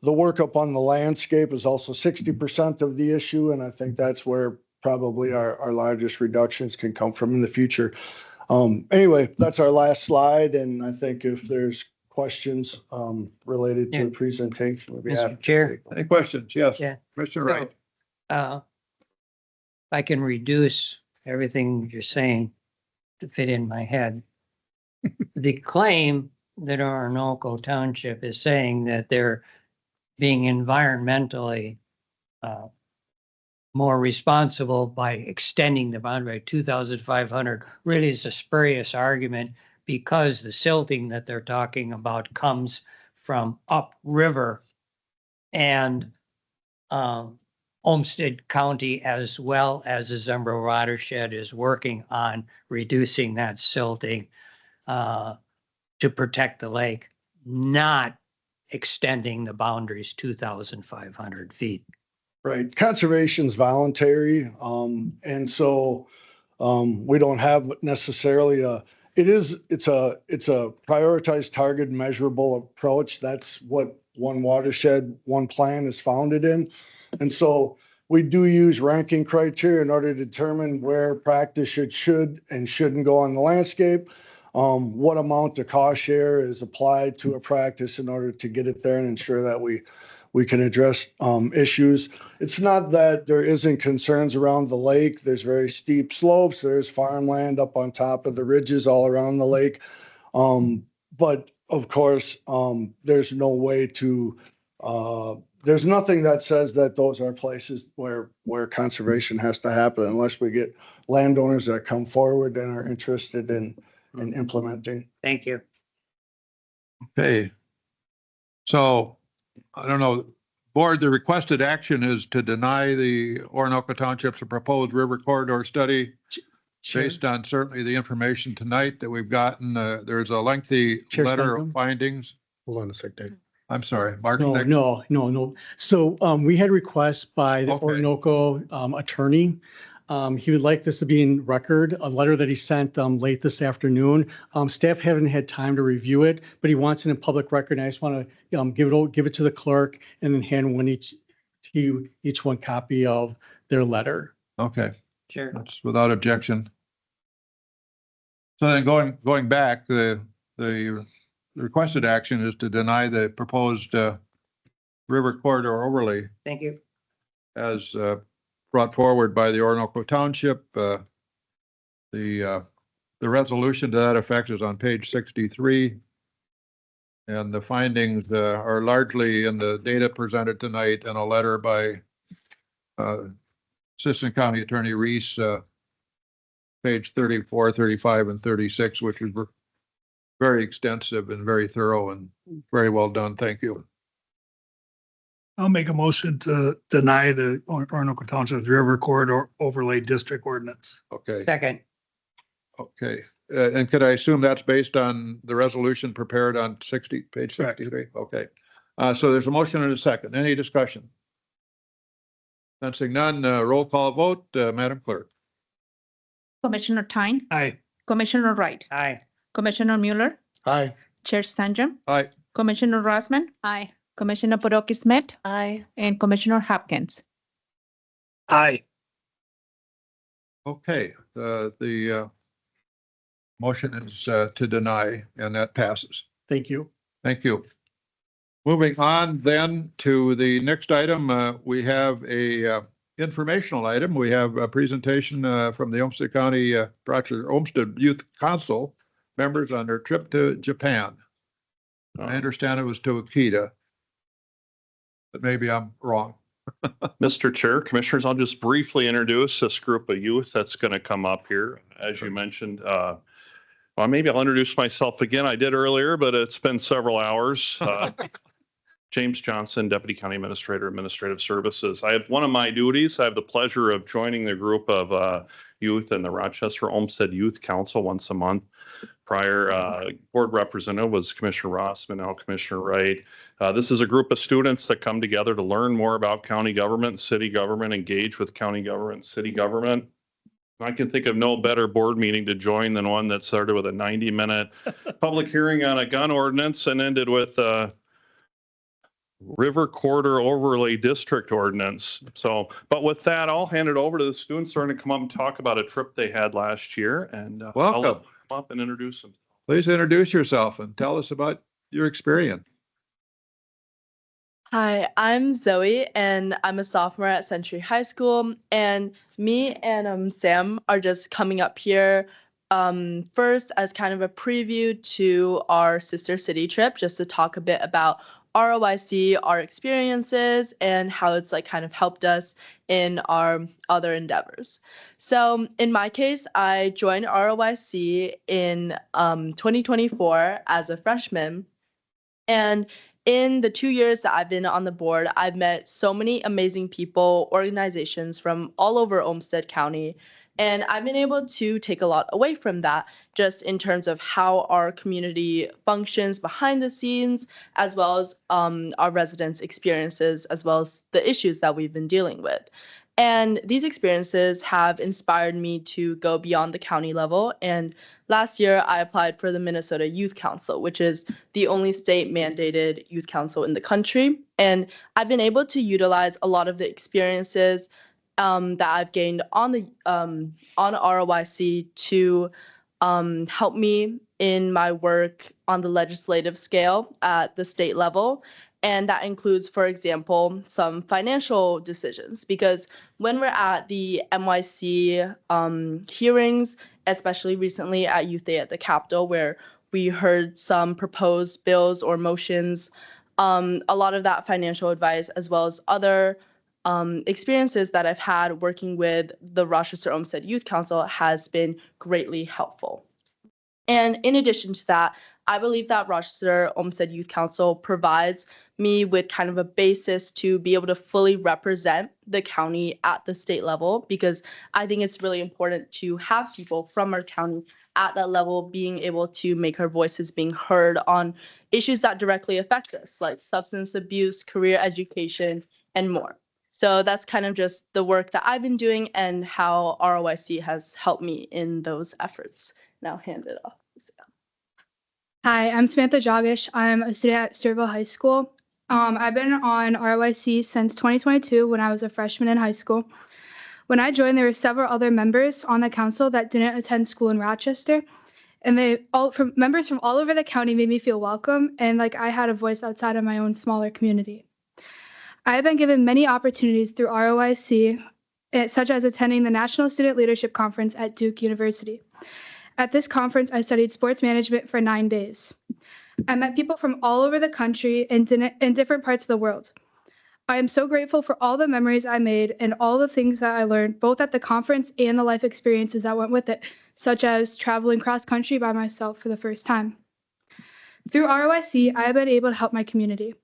the work up on the landscape is also 60% of the issue, and I think that's where probably our largest reductions can come from in the future. Anyway, that's our last slide, and I think if there's questions related to the presentation, we'll be happy. Mr. Chair. Any questions? Yes. Yeah. Commissioner Wright. If I can reduce everything you're saying to fit in my head. The claim that Orinoco Township is saying that they're being environmentally more responsible by extending the boundary 2,500 really is a spurious argument, because the silting that they're talking about comes from upriver, and Olmsted County, as well as the Zumbro watershed, is working on reducing that silting to protect the lake, not extending the boundaries 2,500 feet. Right. Conservation's voluntary. And so we don't have necessarily it's a prioritized, target, measurable approach. That's what one watershed, one plan is founded in. And so we do use ranking criteria in order to determine where practice should and shouldn't go on the landscape. What amount of cost share is applied to a practice in order to get it there and ensure that we can address issues. It's not that there isn't concerns around the lake. There's very steep slopes. There's farmland up on top of the ridges all around the lake. But of course, there's no way to, there's nothing that says that those are places where conservation has to happen unless we get landowners that come forward and are interested in implementing. Thank you. Okay. So I don't know, board, the requested action is to deny the Orinoco Township's proposed river corridor study based on certainly the information tonight that we've gotten. There's a lengthy letter of findings. Hold on a sec, Dave. I'm sorry, Mark. No. So we had requests by the Orinoco attorney. He would like this to be in record, a letter that he sent late this afternoon. Staff haven't had time to review it, but he wants it in public record. And I just want to give it to the clerk and then hand each one copy of their letter. Okay. Sure. That's without objection. So then going back, the requested action is to deny the proposed river corridor overlay. Thank you. As brought forward by the Orinoco Township. The resolution to that effect is on page 63. And the findings are largely in the data presented tonight and a letter by Assistant County Attorney Reese, page 34, 35, and 36, which is very extensive and very thorough and very well done. Thank you. I'll make a motion to deny the Orinoco Township's River Corridor Overlay District Ordinance. Okay. Second. Okay. And could I assume that's based on the resolution prepared on page 63? Okay. So there's a motion and a second. Any discussion? Sensing none, roll call vote, Madam Clerk. Commissioner Tyne, Aye. Commissioner Wright, Aye. Commissioner Mueller, Aye. Chair Stanjum, Aye. Commissioner Rossman, Aye. Commissioner Podokis Smith, Aye. and Commissioner Hopkins. Aye. Okay, the motion is to deny, and that passes. Thank you. Thank you. Moving on then to the next item, we have a informational item. We have a presentation from the Olmsted County Olmsted Youth Council members on their trip to Japan. I understand it was to Akita, but maybe I'm wrong. Mr. Chair, Commissioners, I'll just briefly introduce this group of youth that's going to come up here. As you mentioned, Well, maybe I'll introduce myself again. I did earlier, but it's been several hours. James Johnson, Deputy County Administrator, Administrative Services. I have one of my duties. I have the pleasure of joining the group of youth in the Rochester Olmsted Youth Council once a month. Prior board representative was Commissioner Rossman, now Commissioner Wright. This is a group of students that come together to learn more about county government, city government, engage with county government, city government. I can think of no better board meeting to join than one that started with a 90-minute public hearing on a gun ordinance and ended with River Corridor Overlay District Ordinance. So, but with that, I'll hand it over to the students who are going to come up and talk about a trip they had last year. And I'll let Welcome. them come up and introduce them. Please introduce yourself and tell us about your experience. Hi, I'm Zoe, and I'm a sophomore at Century High School. And me and Sam are just coming up here first as kind of a preview to our sister city trip, just to talk a bit about ROIC, our experiences, and how it's like kind of helped us in our other endeavors. So in my case, I joined ROIC in 2024 as a freshman. And in the 2 years that I've been on the board, I've met so many amazing people, organizations from all over Olmsted County, and I've been able to take a lot away from that, just in terms of how our community functions behind the scenes, as well as our residents' experiences, as well as the issues that we've been dealing with. And these experiences have inspired me to go beyond the county level. And last year, I applied for the Minnesota Youth Council, which is the only state-mandated youth council in the country. And I've been able to utilize a lot of the experiences that I've gained on the on ROIC to help me in my work on the legislative scale at the state level. And that includes, for example, some financial decisions, because when we're at the NYC hearings, especially recently at Youth Day at the Capitol, where we heard some proposed bills or motions, a lot of that financial advice, as well as other experiences that I've had working with the Rochester Olmsted Youth Council, has been greatly helpful. And in addition to that, I believe that Rochester Olmsted Youth Council provides me with kind of a basis to be able to fully represent the county at the state level, because I think it's really important to have people from our county at that level being able to make our voices being heard on issues that directly affect us, like substance abuse, career education, and more. So that's kind of just the work that I've been doing and how ROIC has helped me in those efforts. Now hand it off. Hi, I'm Samantha Jogish. I'm a student at Stewartville High School. I've been on ROIC since 2022 when I was a freshman in high school. When I joined, there were several other members on the council that didn't attend school in Rochester. And members from all over the county made me feel welcome and like I had a voice outside of my own smaller community. I have been given many opportunities through ROIC, such as attending the National Student Leadership Conference at Duke University. At this conference, I studied sports management for 9 days. I met people from all over the country and in different parts of the world. I am so grateful for all the memories I made and all the things that I learned, both at the conference and the life experiences that went with it, such as traveling cross-country by myself for the first time. Through ROIC, I have been able to help my community.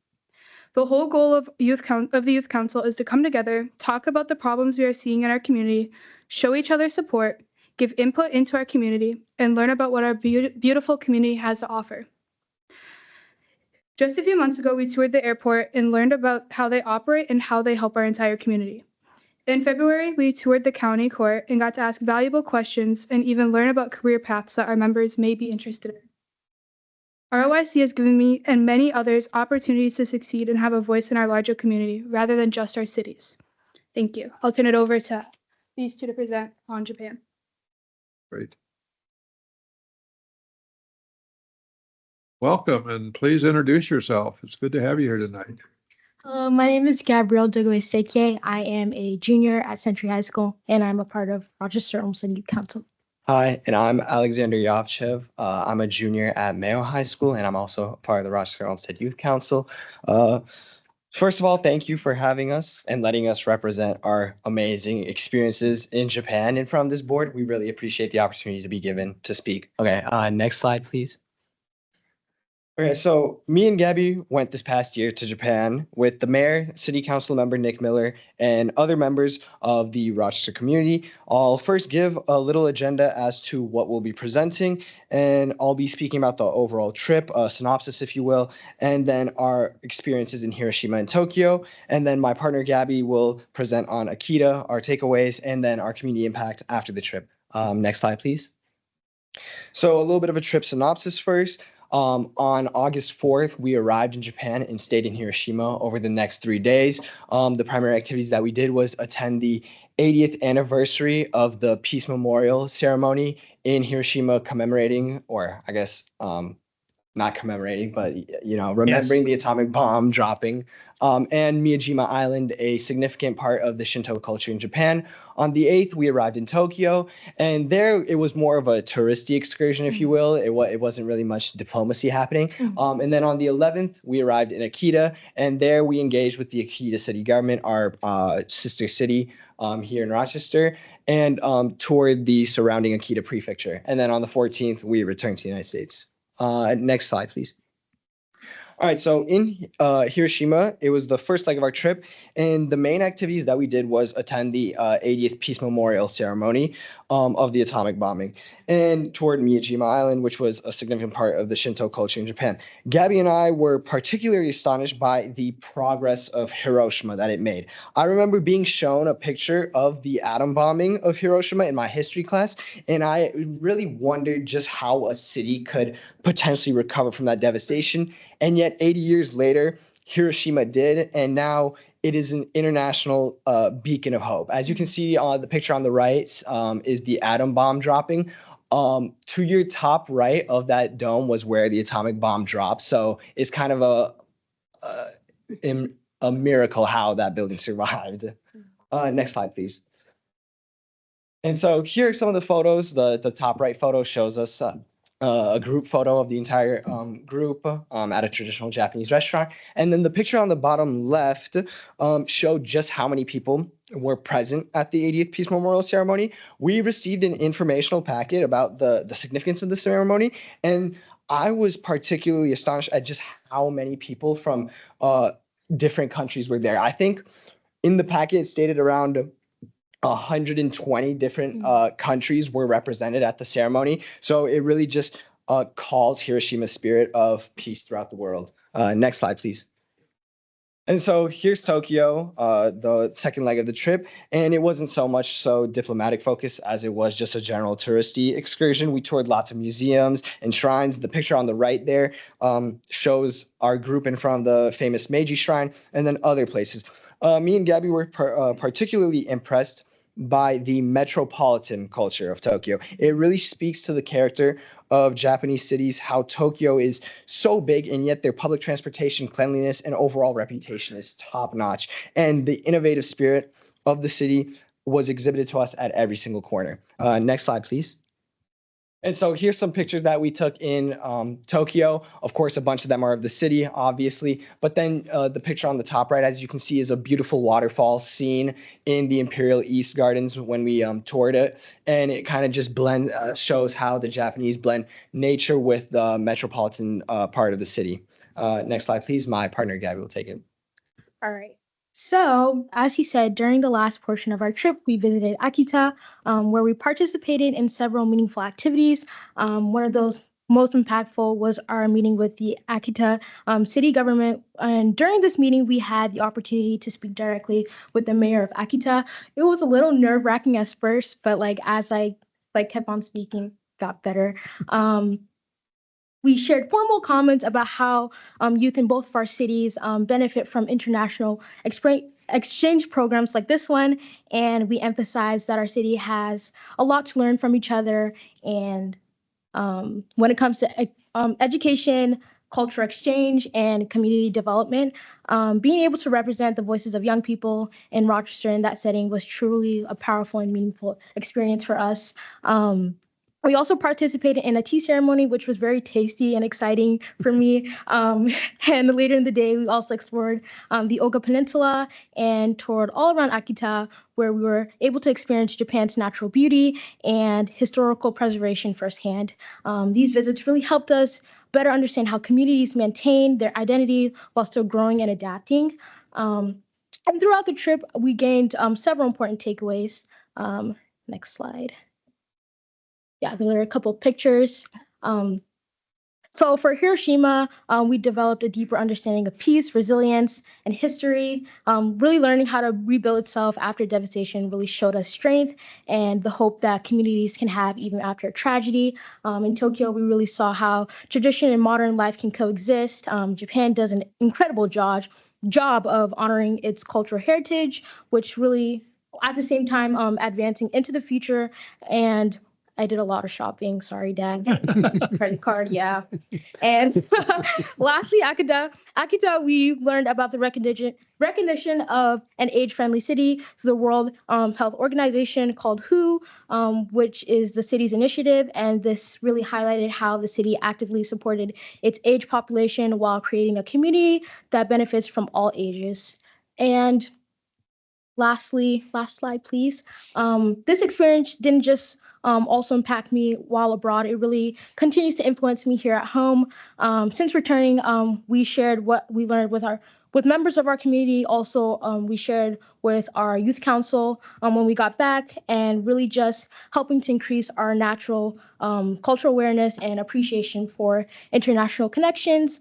The whole goal of the Youth Council is to come together, talk about the problems we are seeing in our community, show each other support, give input into our community, and learn about what our beautiful community has to offer. Just a few months ago, we toured the airport and learned about how they operate and how they help our entire community. In February, we toured the county court and got to ask valuable questions and even learn about career paths that our members may be interested in. ROIC has given me and many others opportunities to succeed and have a voice in our larger community rather than just our cities. Thank you. I'll turn it over to these two to present on Japan. Great. Welcome, and please introduce yourself. It's good to have you here tonight. Hello, my name is Gabrielle Douglas-Seke. I am a junior at Century High School, and I'm a part of Rochester Olmsted Youth Council. Hi, and I'm Alexander Yovchev. I'm a junior at Mayo High School, and I'm also part of the Rochester Olmsted Youth Council. First of all, thank you for having us and letting us represent our amazing experiences in Japan in front of this board. We really appreciate the opportunity to be given to speak. Okay, next slide, please. Okay, so me and Gabby went this past year to Japan with the mayor, city council member Nick Miller, and other members of the Rochester community. I'll first give a little agenda as to what we'll be presenting, and I'll be speaking about the overall trip, a synopsis, if you will, and then our experiences in Hiroshima and Tokyo. And then my partner Gabby will present on Akita, our takeaways, and then our community impact after the trip. Next slide, please. So a little bit of a trip synopsis first. On August 4th, we arrived in Japan and stayed in Hiroshima over the next 3 days. The primary activities that we did was attend the 80th anniversary of the Peace Memorial ceremony in Hiroshima, commemorating, or I guess not commemorating, but remembering the atomic bomb dropping, and Miyajima Island, a significant part of the Shinto culture in Japan. On the 8th, we arrived in Tokyo, and there it was more of a touristy excursion, if you will. It wasn't really much diplomacy happening. And then on the 11th, we arrived in Akita, and there we engaged with the Akita city government, our sister city here in Rochester, and toured the surrounding Akita prefecture. And then on the 14th, we returned to the United States. Next slide, please. All right, so in Hiroshima, it was the first leg of our trip, and the main activities that we did was attend the 80th Peace Memorial ceremony of the atomic bombing, and toured Miyajima Island, which was a significant part of the Shinto culture in Japan. Gabby and I were particularly astonished by the progress of Hiroshima that it made. I remember being shown a picture of the atom bombing of Hiroshima in my history class, and I really wondered just how a city could potentially recover from that devastation. And yet 80 years later, Hiroshima did, and now it is an international beacon of hope. As you can see on the picture on the right is the atom bomb dropping. To your top right of that dome was where the atomic bomb dropped. So it's kind of a miracle how that building survived. Next slide, please. And so here are some of the photos. The top right photo shows us a group photo of the entire group at a traditional Japanese restaurant. And then the picture on the bottom left showed just how many people were present at the 80th Peace Memorial ceremony. We received an informational packet about the significance of the ceremony, and I was particularly astonished at just how many people from different countries were there. I think in the packet it stated around 120 different countries were represented at the ceremony. So it really just calls Hiroshima's spirit of peace throughout the world. Next slide, please. And so here's Tokyo, the second leg of the trip, and it wasn't so much so diplomatic focus as it was just a general touristy excursion. We toured lots of museums and shrines. The picture on the right there shows our group in front of the famous Meiji Shrine, and then other places. Me and Gabby were particularly impressed by the metropolitan culture of Tokyo. It really speaks to the character of Japanese cities, how Tokyo is so big, and yet their public transportation, cleanliness, and overall reputation is top notch. And the innovative spirit of the city was exhibited to us at every single corner. Next slide, please. And so here's some pictures that we took in Tokyo. Of course, a bunch of them are of the city, obviously. But then the picture on the top right, as you can see, is a beautiful waterfall seen in the Imperial East Gardens when we toured it. And it kind of just shows how the Japanese blend nature with the metropolitan part of the city. Next slide, please. My partner, Gabby, will take it. All right. So, as he said, during the last portion of our trip, we visited Akita, where we participated in several meaningful activities. One of those most impactful was our meeting with the Akita city government. And during this meeting, we had the opportunity to speak directly with the mayor of Akita. It was a little nerve-wracking at first, but as I kept on speaking, got better. We shared formal comments about how youth in both of our cities benefit from international exchange programs like this one. And we emphasized that our city has a lot to learn from each other. And when it comes to education, culture exchange, and community development, being able to represent the voices of young people in Rochester in that setting was truly a powerful and meaningful experience for us. We also participated in a tea ceremony, which was very tasty and exciting for me. And later in the day, we also explored the Oga Peninsula and toured all around Akita, where we were able to experience Japan's natural beauty and historical preservation firsthand. These visits really helped us better understand how communities maintain their identity while still growing and adapting. And throughout the trip, we gained several important takeaways. Next slide. Yeah, there are a couple of pictures. So for Hiroshima, we developed a deeper understanding of peace, resilience, and history. Really learning how to rebuild itself after devastation really showed us strength and the hope that communities can have even after a tragedy. In Tokyo, we really saw how tradition and modern life can coexist. Japan does an incredible job of honoring its cultural heritage, which really, at the same time, advancing into the future. And I did a lot of shopping. Sorry, Dad. Credit card, yeah. And lastly, Akita, we learned about the recognition of an age-friendly city through the World Health Organization called WHO, which is the city's initiative. And this really highlighted how the city actively supported its age population while creating a community that benefits from all ages. And lastly, last slide, please. This experience didn't just also impact me while abroad. It really continues to influence me here at home. Since returning, we shared what we learned with members of our community. Also, we shared with our youth council when we got back, and really just helping to increase our natural cultural awareness and appreciation for international connections.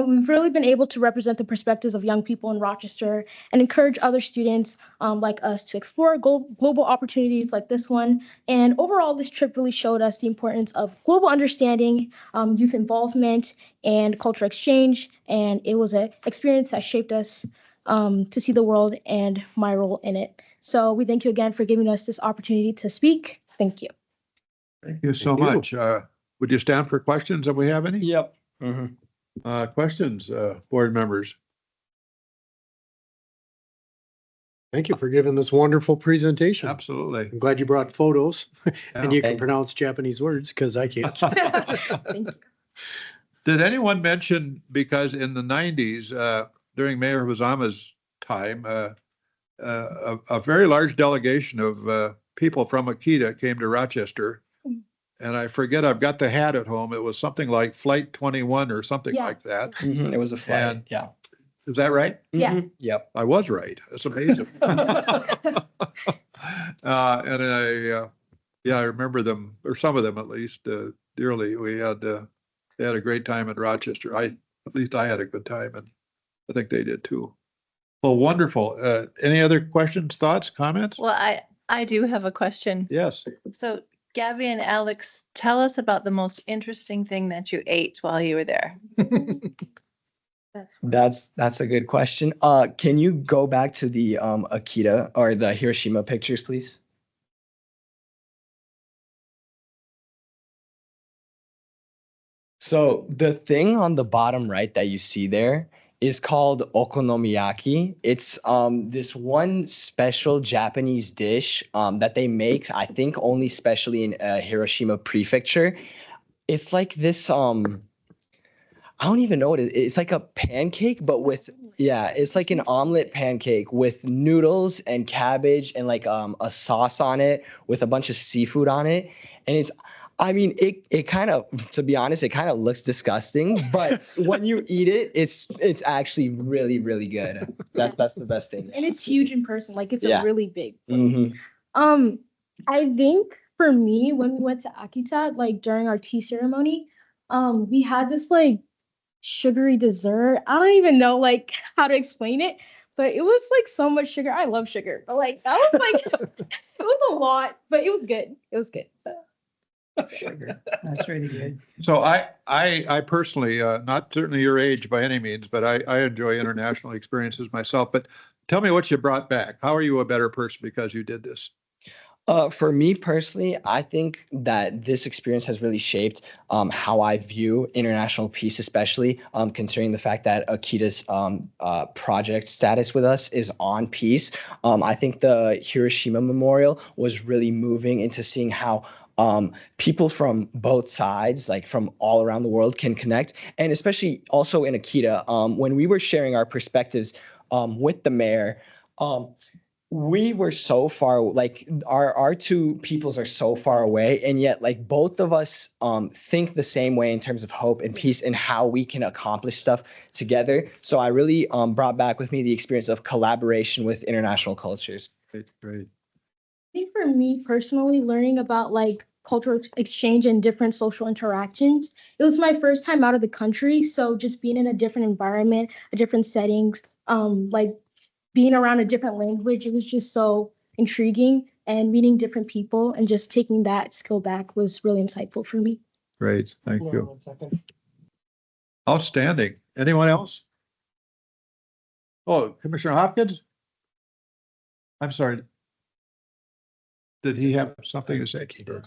We've really been able to represent the perspectives of young people in Rochester and encourage other students like us to explore global opportunities like this one. And overall, this trip really showed us the importance of global understanding, youth involvement, and cultural exchange. And it was an experience that shaped us to see the world and my role in it. So we thank you again for giving us this opportunity to speak. Thank you. Thank you so much. Would you stand for questions if we have any? Yep. Questions, board members? Thank you for giving this wonderful presentation. Absolutely. I'm glad you brought photos and you can Thank- pronounce Japanese words because I can't. Thank you. Did anyone mention, because in the 90s, during Mayor Huzama's time, a very large delegation of people from Akita came to Rochester. And I forget, I've got the hat at home. It was something like Flight 21 or something Yeah. like that. It was a flight. And- Yeah. Is that right? Yeah. Yep. I was right. That's amazing. And I remember them, or some of them at least, dearly. We had a great time in Rochester. At least I had a good time, and I think they did too. Well, wonderful. Any other questions, thoughts, comments? Well, I do have a question. Yes. So Gabby and Alex, tell us about the most interesting thing that you ate while you were there. That's a good question. Can you go back to the Akita or the Hiroshima pictures, please? So the thing on the bottom right that you see there is called okonomiyaki. It's this one special Japanese dish that they make, I think only specially in Hiroshima Prefecture. It's like this I don't even know what it is. It's like a pancake, but with, yeah, it's like an omelet pancake with noodles and cabbage and like a sauce on it with a bunch of seafood on it. And it's, I mean, it kind of, to be honest, it kind of looks disgusting, but when you eat it, it's actually really, really good. That's the best thing. And it's huge in person. Like it's Yeah. a really big. Mhm. I think for me, when we went to Akita, like during our tea ceremony, we had this like sugary dessert. I don't even know like how to explain it, but it was like so much sugar. I love sugar, but like that was like it was a lot, but it was good. It was good. So Sugar. That's really good. So I personally, not certainly your age by any means, but I enjoy international experiences myself. But tell me what you brought back. How are you a better person because you did this? For me personally, I think that this experience has really shaped how I view international peace, especially considering the fact that Akita's project status with us is on peace. I think the Hiroshima Memorial was really moving into seeing how people from both sides, like from all around the world, can connect. And especially also in Akita, when we were sharing our perspectives with the mayor, we were so far, like our two peoples are so far away, and yet like both of us think the same way in terms of hope and peace and how we can accomplish stuff together. So I really brought back with me the experience of collaboration with international cultures. Great. I think for me personally, learning about like cultural exchange and different social interactions, it was my first time out of the country. So just being in a different environment, a different settings, like being around a different language, it was just so intriguing, and meeting different people and just taking that skill back was really insightful for me. Great. Thank Hold on you. 1 second. Outstanding. Anyone else? Oh, Commissioner Hopkins? I'm sorry. Did he have something to say? He did.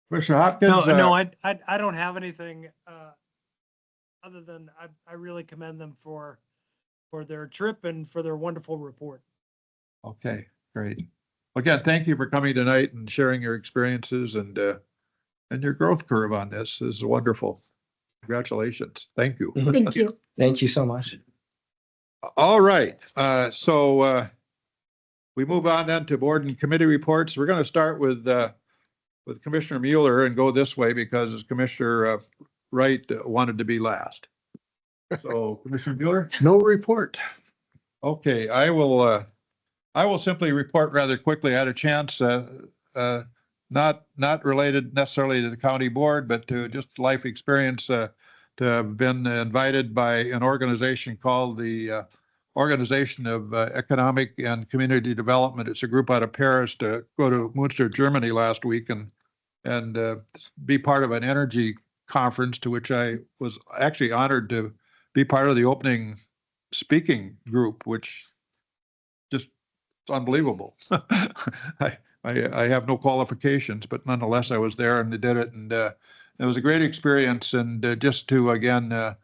Commissioner Hopkins? No, I don't have anything, other than I really commend them for their trip and for their wonderful report. Okay, great. Again, thank you for coming tonight and sharing your experiences and your growth curve on this. This is wonderful. Congratulations. Thank you. Thank you. Thank you so much. All right, so we move on then to board and committee reports. We're going to start with Commissioner Mueller and go this way because Commissioner Wright wanted to be last. So Commissioner Mueller? No report. Okay, I will simply report rather quickly. I had a chance, not related necessarily to the county board, but to just life experience, to have been invited by an organization called the Organization of Economic and Community Development. It's a group out of Paris, to go to Munster, Germany last week and be part of an energy conference, to which I was actually honored to be part of the opening speaking group, which just it's unbelievable. I have no qualifications, but nonetheless, I was there and they did it, and it was a great experience. And just to again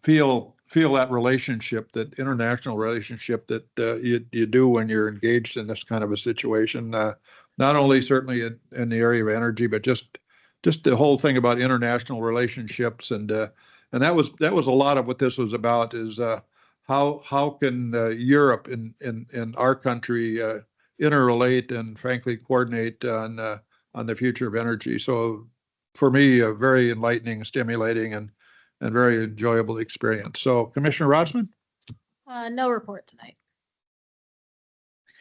feel that relationship, that international relationship that you do when you're engaged in this kind of a situation. Not only certainly in the area of energy, but just the whole thing about international relationships, and that was a lot of what this was about. Is how can Europe in our country interrelate and frankly coordinate on the future of energy. So for me, a very enlightening, stimulating, and very enjoyable experience. So Commissioner Rodsman? No report tonight.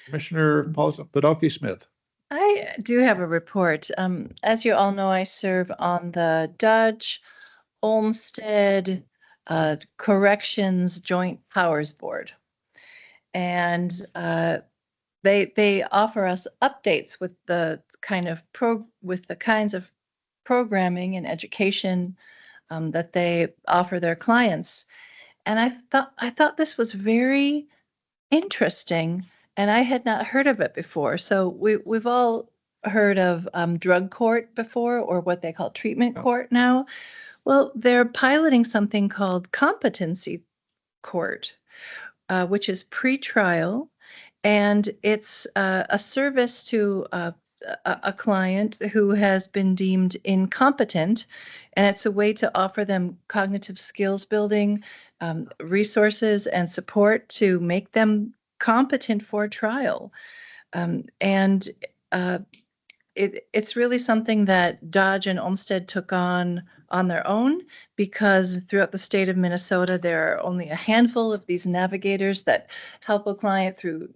Commissioner Podolsky Smith? I do have a report. As you all know, I serve on the Dodge Olmsted Corrections Joint Powers Board. And they offer us updates with the kinds of programming and education that they offer their clients. And I thought this was very interesting, and I had not heard of it before. So we've all heard of drug court before, or what they call treatment court now. Well, they're piloting something called competency court, which is pre-trial, and it's a service to a client who has been deemed incompetent, and it's a way to offer them cognitive skills building, resources and support to make them competent for trial. It's really something that Dodge and Olmsted took on their own, because throughout the state of Minnesota, there are only a handful of these navigators that help a client through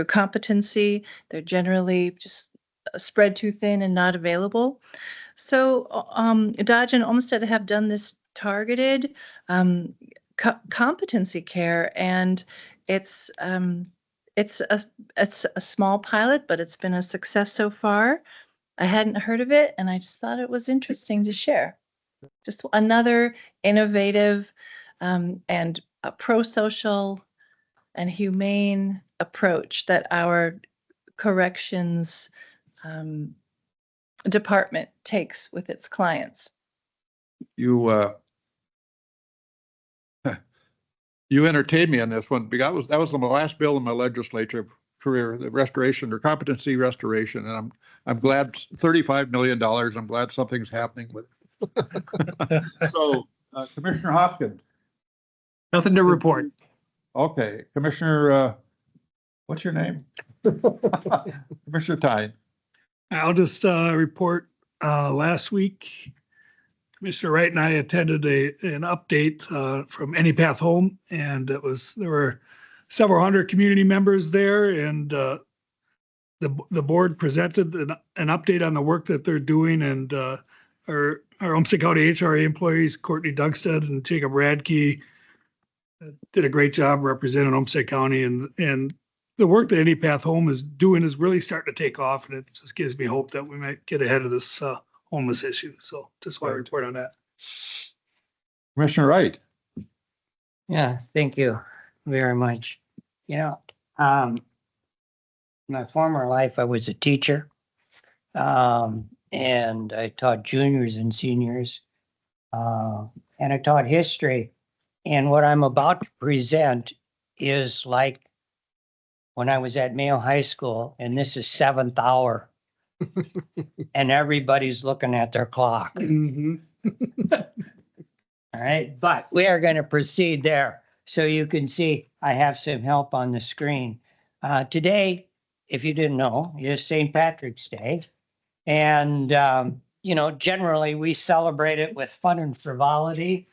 competency. They're generally just spread too thin and not available. So Dodge and Olmsted have done this targeted competency care, and it's a small pilot, but it's been a success so far. I hadn't heard of it, and I just thought it was interesting to share. Just another innovative and a pro-social and humane approach that our corrections department takes with its clients. You entertained me on this one, because that was the last bill in my legislature career, the restoration or competency restoration. And I'm glad $35 million. I'm glad something's happening with it. So Commissioner Hopkins. Nothing to report. Okay, Commissioner, what's your name? Commissioner Tyne. I'll just report last week, Commissioner Wright and I attended an update from Any Path Home, and there were several hundred community members there, and the board presented an update on the work that they're doing, and our Olmsted County HRA employees, Courtney Dugstead and Jacob Radke, did a great job representing Olmsted County, and the work that Any Path Home is doing is really starting to take off, and it just gives me hope that we might get ahead of this homeless issue. So just want to report on that. Commissioner Wright. Yeah, thank you very much. My former life, I was a teacher, and I taught juniors and seniors, and I taught history. And what I'm about to present is like when I was at Mayo High School, and this is 7th hour, and everybody's looking at their clock. All right, but we are going to proceed there. So you can see I have some help on the screen. Today, if you didn't know, is St. Patrick's Day. And, generally we celebrate it with fun and frivolity.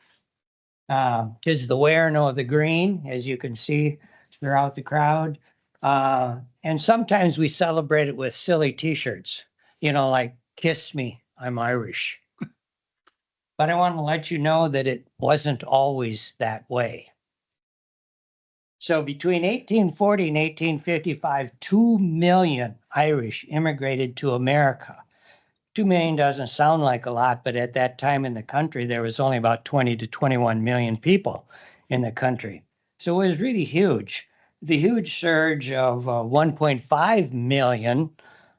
'Tis the wearing of the green, as you can see throughout the crowd. And sometimes we celebrate it with silly t-shirts, like "Kiss Me, I'm Irish." But I want to let you know that it wasn't always that way. So between 1840 and 1855, 2 million Irish immigrated to America. 2 million doesn't sound like a lot, but at that time in the country, there was only about 20 to 21 million people in the country. So it was really huge. The huge surge of 1.5 million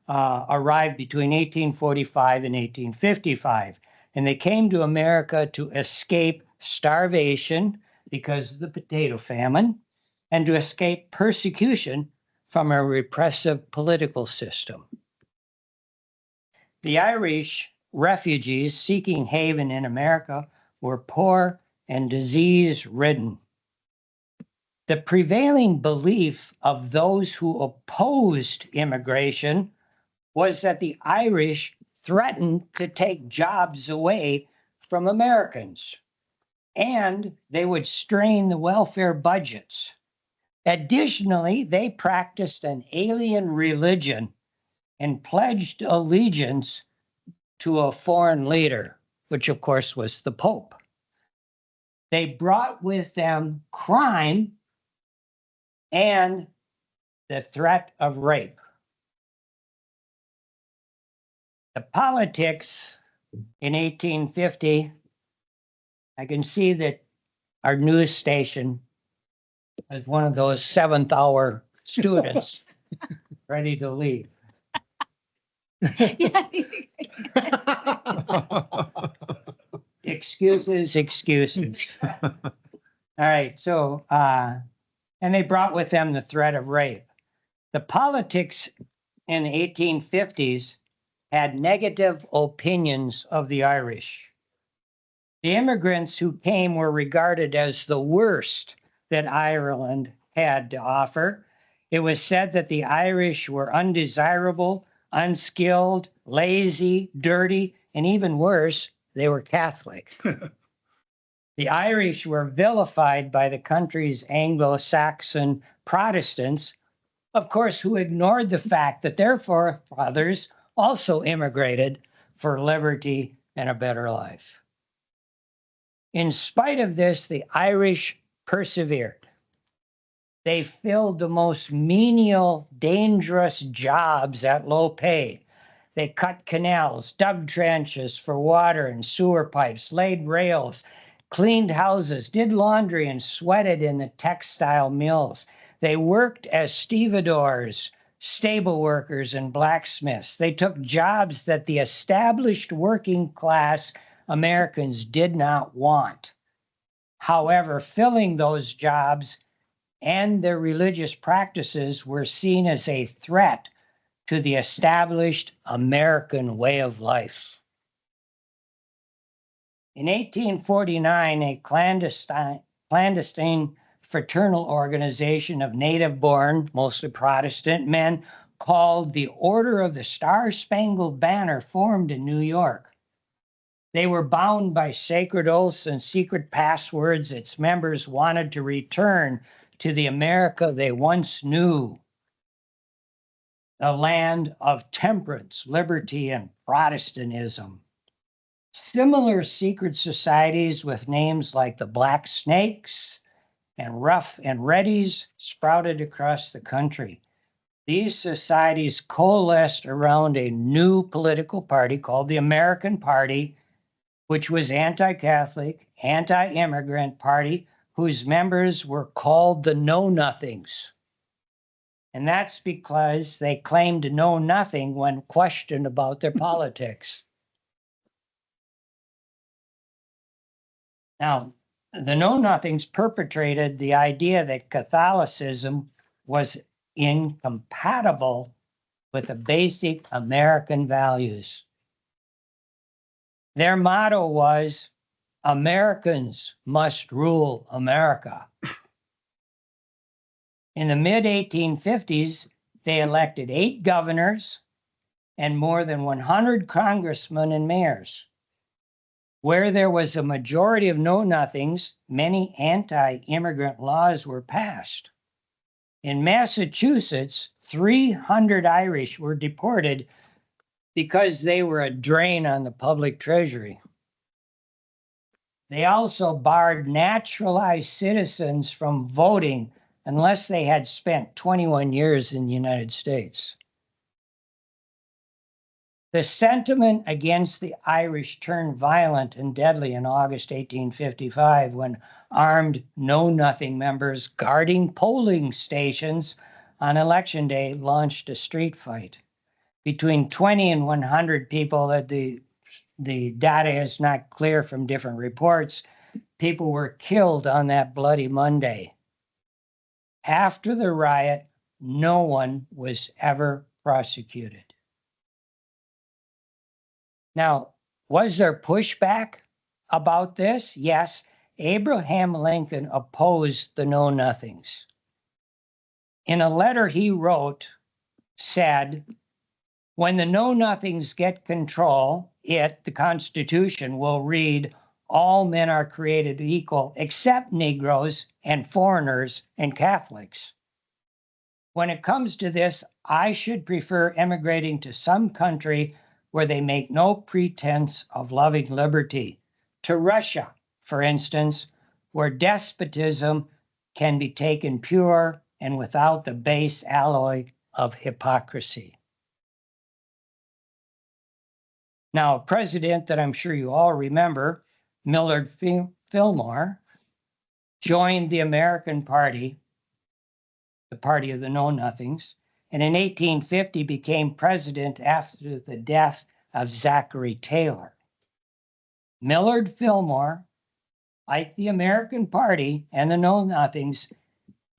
arrived between 1845 and 1855. And they came to America to escape starvation because of the potato famine and to escape persecution from a repressive political system. The Irish refugees seeking haven in America were poor and disease-ridden. The prevailing belief of those who opposed immigration was that the Irish threatened to take jobs away from Americans, and they would strain the welfare budgets. Additionally, they practiced an alien religion and pledged allegiance to a foreign leader, which of course was the Pope. They brought with them crime and the threat of rape. The politics in 1850, I can see that our news station is one of those 7th hour students ready to leave. Excuses. All right, so, and they brought with them the threat of rape. The politics in the 1850s had negative opinions of the Irish. The immigrants who came were regarded as the worst that Ireland had to offer. It was said that the Irish were undesirable, unskilled, lazy, dirty, and even worse, they were Catholic. The Irish were vilified by the country's Anglo-Saxon Protestants, of course, who ignored the fact that their forefathers also immigrated for liberty and a better life. In spite of this, the Irish persevered. They filled the most menial, dangerous jobs at low pay. They cut canals, dug trenches for water and sewer pipes, laid rails, cleaned houses, did laundry, and sweated in the textile mills. They worked as stevedores, stable workers, and blacksmiths. They took jobs that the established working class Americans did not want. However, filling those jobs and their religious practices were seen as a threat to the established American way of life. In 1849, a clandestine fraternal organization of native-born, mostly Protestant men called the Order of the Star-Spangled Banner formed in New York. They were bound by sacred oaths and secret passwords. Its members wanted to return to the America they once knew, the land of temperance, liberty, and Protestantism. Similar secret societies with names like the Black Snakes and Rough and Reddies sprouted across the country. These societies coalesced around a new political party called the American Party, which was anti-Catholic, anti-immigrant party, whose members were called the Know-Nothings. And that's because they claimed to know nothing when questioned about their politics. Now, the Know-Nothings perpetrated the idea that Catholicism was incompatible with the basic American values. Their motto was, Americans must rule America. In the mid-1850s, they elected 8 governors and more than 100 congressmen and mayors. Where there was a majority of know-nothings, many anti-immigrant laws were passed. In Massachusetts, 300 Irish were deported because they were a drain on the public treasury. They also barred naturalized citizens from voting unless they had spent 21 years in the United States. The sentiment against the Irish turned violent and deadly in August 1855 when armed know-nothing members guarding polling stations on election day launched a street fight. Between 20 and 100 people, the data is not clear from different reports, people were killed on that bloody Monday. After the riot, no one was ever prosecuted. Now, was there pushback about this? Yes, Abraham Lincoln opposed the Know-Nothings. In a letter he wrote, said, when the Know-Nothings get control, the Constitution will read, all men are created equal except Negroes and foreigners and Catholics. When it comes to this, I should prefer emigrating to some country where they make no pretense of loving liberty. To Russia, for instance, where despotism can be taken pure and without the base alloy of hypocrisy. Now, a president that I'm sure you all remember, Millard Fillmore, joined the American Party, the party of the Know-Nothings, and in 1850 became president after the death of Zachary Taylor. Millard Fillmore, like the American Party and the Know-Nothings,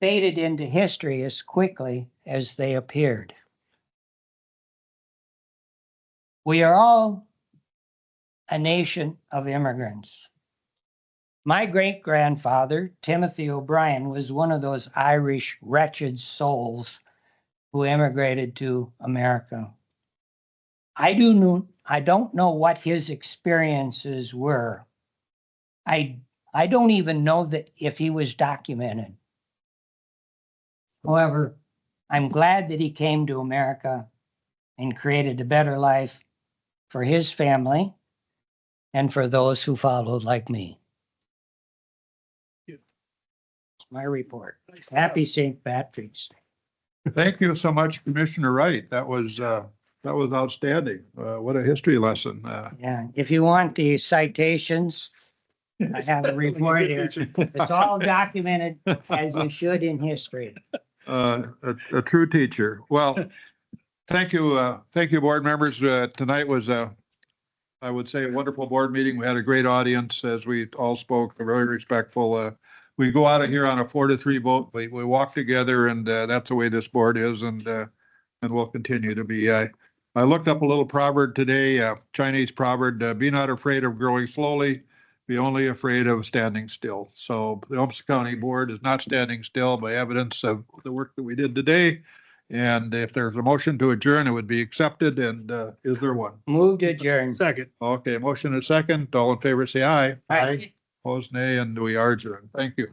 faded into history as quickly as they appeared. We are all a nation of immigrants. My great-grandfather, Timothy O'Brien, was one of those Irish wretched souls who immigrated to America. I don't know what his experiences were. I don't even know that if he was documented. However, I'm glad that he came to America and created a better life for his family and for those who followed like me. That's my report. Happy St. Patrick's Day. Thank you so much, Commissioner Wright. That was outstanding. What a history lesson. Yeah, if you want the citations, I have a report here. It's all documented as you should in history. A true teacher. Well, thank you, board members. Tonight was I would say, a wonderful board meeting. We had a great audience as we all spoke, very respectful. we go out of here on a 4-3 vote. We walk together, and that's the way this board is, and will continue to be. I looked up a little proverb today, Chinese proverb, be not afraid of growing slowly, be only afraid of standing still. So the Olmsted County Board is not standing still by evidence of the work that we did today. And if there's a motion to adjourn, it would be accepted. And is there one? Move to adjourn. Second. Okay, motion and second. All in favor, say aye. Aye. Opposed, nay, and we are adjourned. Thank you.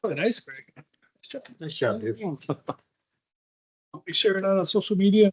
Nice, Greg. Nice job, dude. I'll be sharing that on social media.